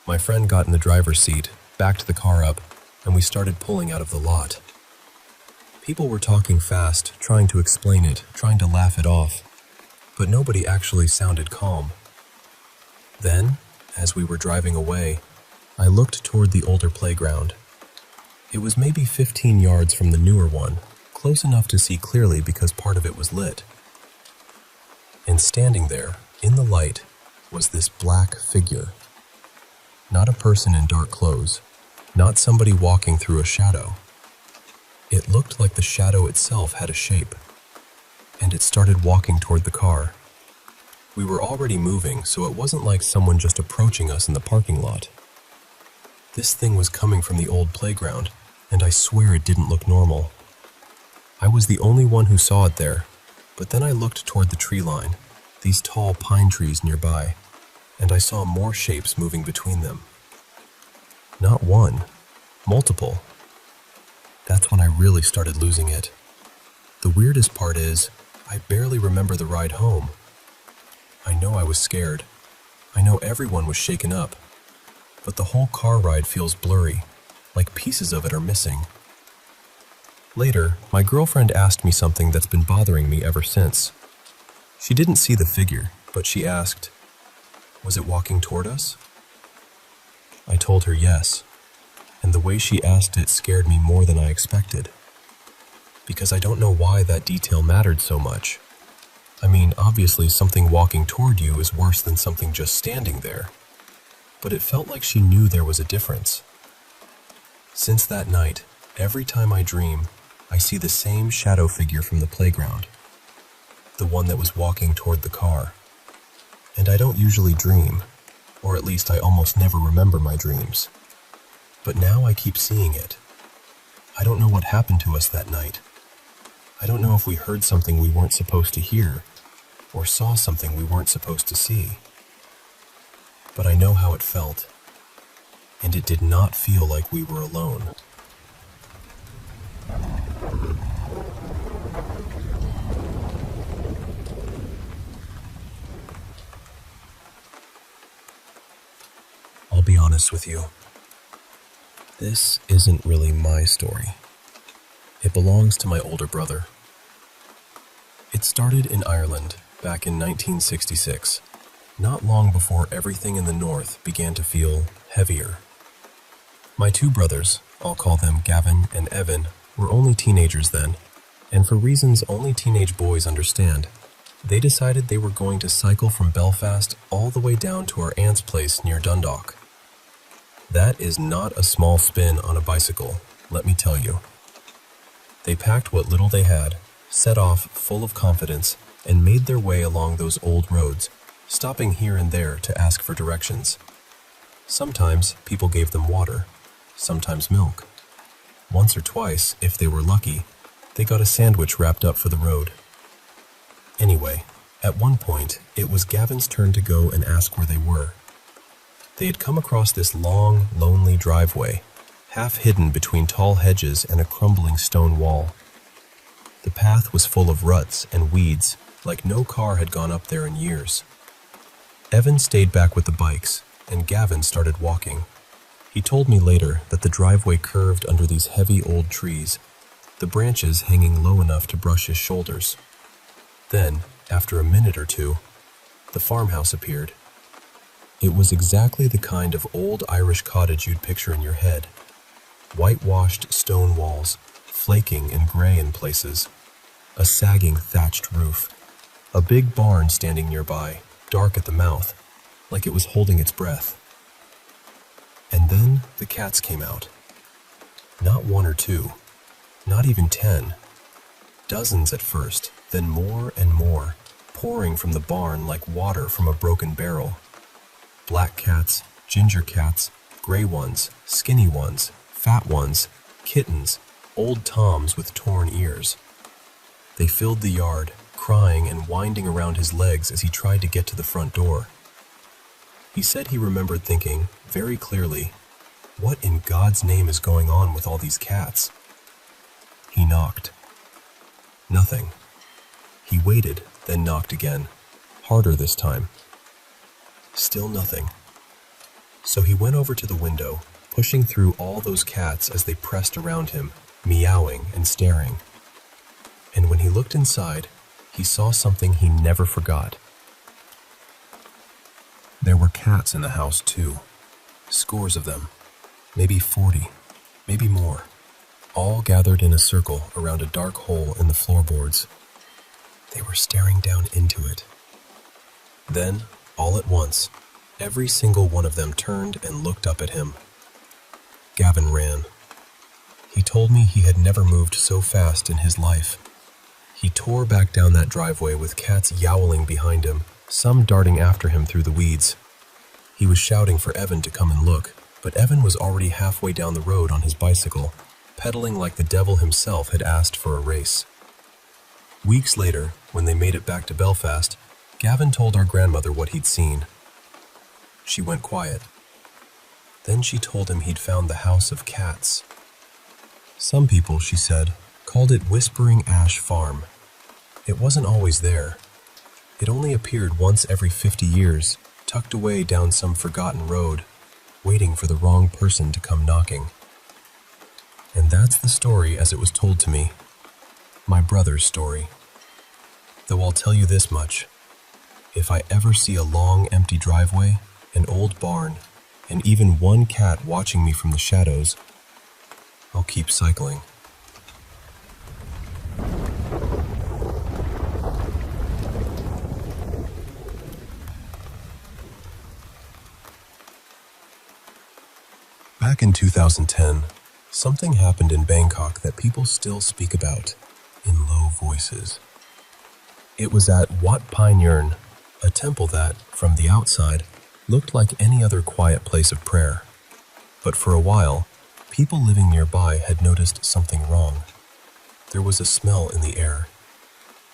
My friend got in the driver's seat, backed the car up, and we started pulling out of the lot. People were talking fast, trying to explain it, trying to laugh it off, but nobody actually sounded calm. Then, as we were driving away, I looked toward the older playground. It was maybe 15 yards from the newer one, close enough to see clearly because part of it was lit. And standing there, in the light, was this black figure. Not a person in dark clothes, not somebody walking through a shadow. It looked like the shadow itself had a shape, and it started walking toward the car. We were already moving, so it wasn't like someone just approaching us in the parking lot. This thing was coming from the old playground, and I swear it didn't look normal. I was the only one who saw it there, but then I looked toward the tree line, these tall pine trees nearby, and I saw more shapes moving between them. Not one, multiple. That's when I really started losing it. The weirdest part is, I barely remember the ride home. I know I was scared. I know everyone was shaken up. But the whole car ride feels blurry, like pieces of it are missing. Later, my girlfriend asked me something that's been bothering me ever since. She didn't see the figure, but she asked, "Was it walking toward us?" I told her yes, and the way she asked it scared me more than I expected. Because I don't know why that detail mattered so much. I mean, obviously something walking toward you is worse than something just standing there. But it felt like she knew there was a difference. Since that night, every time I dream, I see the same shadow figure from the playground. The one that was walking toward the car. And I don't usually dream, or at least I almost never remember my dreams. But now I keep seeing it. I don't know what happened to us that night. I don't know if we heard something we weren't supposed to hear, or saw something we weren't supposed to see. But I know how it felt, and it did not feel like we were alone. I'll be honest with you. This isn't really my story. It belongs to my older brother. It started in Ireland back in 1966, not long before everything in the north began to feel heavier. My two brothers, I'll call them Gavin and Evan, were only teenagers then, and for reasons only teenage boys understand, they decided they were going to cycle from Belfast all the way down to our aunt's place near Dundalk. That is not a small spin on a bicycle, let me tell you. They packed what little they had, set off full of confidence, and made their way along those old roads, stopping here and there to ask for directions. Sometimes people gave them water, sometimes milk. Once or twice, if they were lucky, they got a sandwich wrapped up for the road. Anyway, at one point, it was Gavin's turn to go and ask where they were. They had come across this long, lonely driveway, half hidden between tall hedges and a crumbling stone wall. The path was full of ruts and weeds, like no car had gone up there in years. Evan stayed back with the bikes, and Gavin started walking. He told me later that the driveway curved under these heavy old trees, the branches hanging low enough to brush his shoulders. Then, after a minute or two, the farmhouse appeared. It was exactly the kind of old Irish cottage you'd picture in your head. Whitewashed stone walls, flaking and gray in places, a sagging thatched roof, a big barn standing nearby, dark at the mouth, like it was holding its breath. And then the cats came out. Not one or two, not even 10. Dozens at first, then more and more, pouring from the barn like water from a broken barrel. Black cats, ginger cats, gray ones, skinny ones, fat ones, kittens, old toms with torn ears. They filled the yard, crying and winding around his legs as he tried to get to the front door. He said he remembered thinking, very clearly, what in God's name is going on with all these cats? He knocked. Nothing. He waited, then knocked again, harder this time. Still nothing. So he went over to the window, pushing through all those cats as they pressed around him, meowing and staring. And when he looked inside, he saw something he never forgot. There were cats in the house too. Scores of them. Maybe 40, maybe more. All gathered in a circle around a dark hole in the floorboards. They were staring down into it. Then, all at once, every single one of them turned and looked up at him. Gavin ran. He told me he had never moved so fast in his life. He tore back down that driveway with cats yowling behind him, some darting after him through the weeds. He was shouting for Evan to come and look, but Evan was already halfway down the road on his bicycle, pedaling like the devil himself had asked for a race. Weeks later, when they made it back to Belfast, Gavin told our grandmother what he'd seen. She went quiet. Then she told him he'd found the house of cats. Some people, she said, called it Whispering Ash Farm. It wasn't always there. It only appeared once every 50 years, tucked away down some forgotten road, waiting for the wrong person to come knocking. And that's the story as it was told to me. My brother's story. Though I'll tell you this much. If I ever see a long, empty driveway, an old barn, and even one cat watching me from the shadows, I'll keep cycling. Back in 2010, something happened in Bangkok that people still speak about in low voices. It was at Wat Pai Nyern, a temple that, from the outside, looked like any other quiet place of prayer. But for a while, people living nearby had noticed something wrong. There was a smell in the air.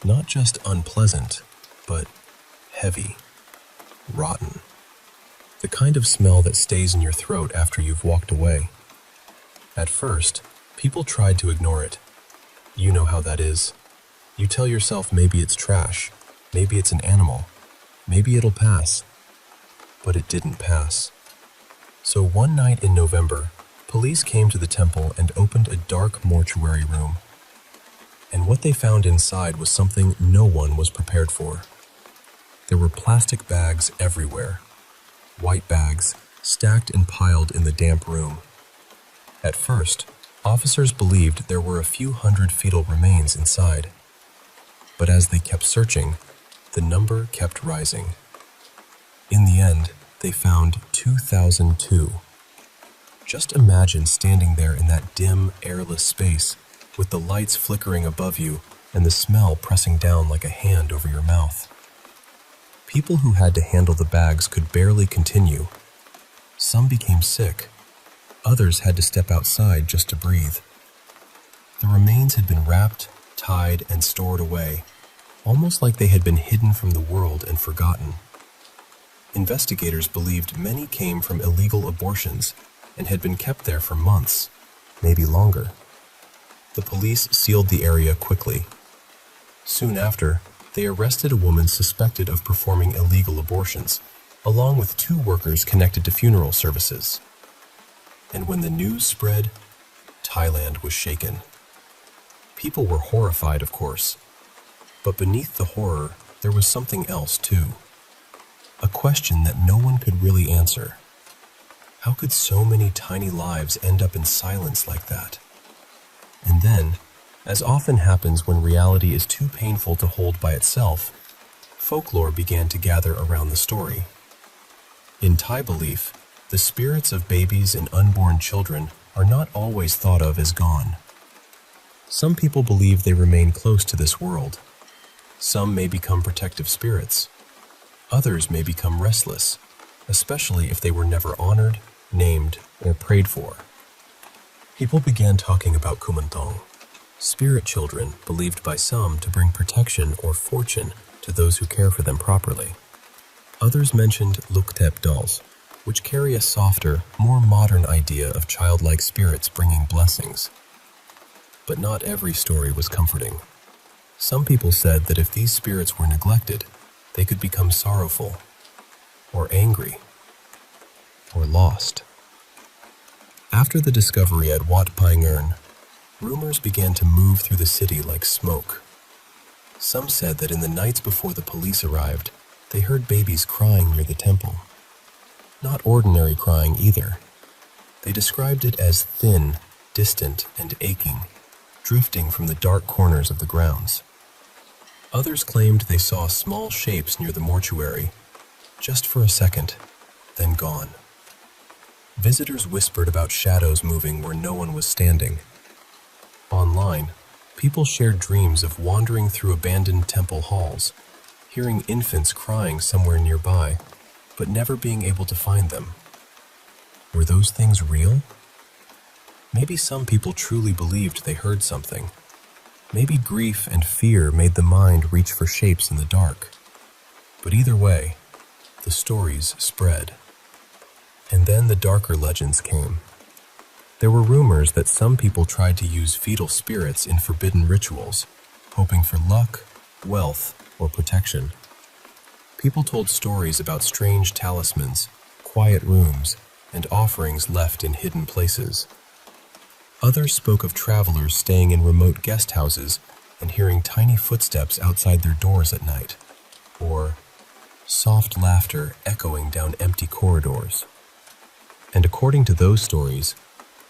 Not just unpleasant, but heavy, rotten. The kind of smell that stays in your throat after you've walked away. At first, people tried to ignore it. You know how that is. You tell yourself maybe it's trash, maybe it's an animal, maybe it'll pass. But it didn't pass. So one night in November, police came to the temple and opened a dark mortuary room. And what they found inside was something no one was prepared for. There were plastic bags everywhere. White bags, stacked and piled in the damp room. At first, officers believed there were a few hundred fetal remains inside. But as they kept searching, the number kept rising. In the end, they found 2002. Just imagine standing there in that dim, airless space, with the lights flickering above you and the smell pressing down like a hand over your mouth. People who had to handle the bags could barely continue. Some became sick. Others had to step outside just to breathe. The remains had been wrapped, tied, and stored away, almost like they had been hidden from the world and forgotten. Investigators believed many came from illegal abortions and had been kept there for months, maybe longer. The police sealed the area quickly. Soon after, they arrested a woman suspected of performing illegal abortions, along with 2 workers connected to funeral services. And when the news spread, Thailand was shaken. People were horrified, of course, but beneath the horror, there was something else too. A question that no one could really answer. How could so many tiny lives end up in silence like that? And then, as often happens when reality is too painful to hold by itself, folklore began to gather around the story. In Thai belief, the spirits of babies and unborn children are not always thought of as gone. Some people believe they remain close to this world. Some may become protective spirits. Others may become restless, especially if they were never honored, named, or prayed for. People began talking about Kumantong, spirit children believed by some to bring protection or fortune to those who care for them properly. Others mentioned Luktep dolls, which carry a softer, more modern idea of childlike spirits bringing blessings. But not every story was comforting. Some people said that if these spirits were neglected, they could become sorrowful, or angry, or lost. After the discovery at Wat Pai Ngern, rumors began to move through the city like smoke. Some said that in the nights before the police arrived, they heard babies crying near the temple. Not ordinary crying either. They described it as thin, distant, and aching, drifting from the dark corners of the grounds. Others claimed they saw small shapes near the mortuary, just for a second, then gone. Visitors whispered about shadows moving where no one was standing. Online, people shared dreams of wandering through abandoned temple halls, hearing infants crying somewhere nearby, but never being able to find them. Were those things real? Maybe some people truly believed they heard something. Maybe grief and fear made the mind reach for shapes in the dark. But either way, the stories spread. And then the darker legends came. There were rumors that some people tried to use fetal spirits in forbidden rituals, hoping for luck, wealth, or protection. People told stories about strange talismans, quiet rooms, and offerings left in hidden places. Others spoke of travelers staying in remote guest houses and hearing tiny footsteps outside their doors at night, or soft laughter echoing down empty corridors. And according to those stories,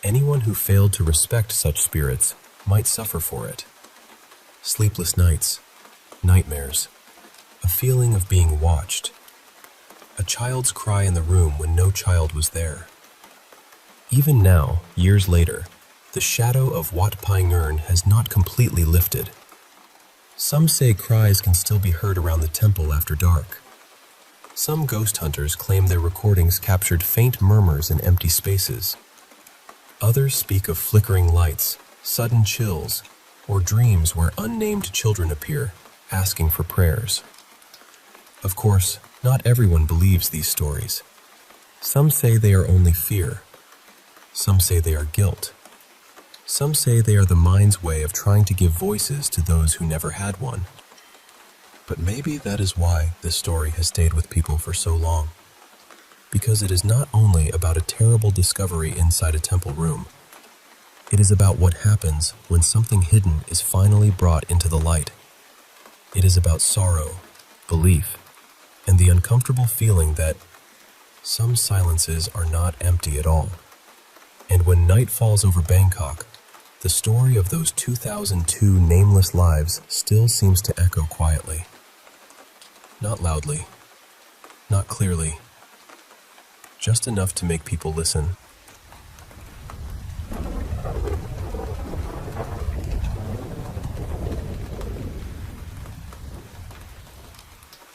anyone who failed to respect such spirits might suffer for it. Sleepless nights, nightmares, a feeling of being watched, a child's cry in the room when no child was there. Even now, years later, the shadow of Wat Pai Ngern has not completely lifted. Some say cries can still be heard around the temple after dark. Some ghost hunters claim their recordings captured faint murmurs in empty spaces. Others speak of flickering lights, sudden chills, or dreams where unnamed children appear, asking for prayers. Of course, not everyone believes these stories. Some say they are only fear. Some say they are guilt. Some say they are the mind's way of trying to give voices to those who never had one. But maybe that is why this story has stayed with people for so long. Because it is not only about a terrible discovery inside a temple room. It is about what happens when something hidden is finally brought into the light. It is about sorrow, belief, and the uncomfortable feeling that some silences are not empty at all. And when night falls over Bangkok, the story of those 2002 nameless lives still seems to echo quietly. Not loudly, not clearly, just enough to make people listen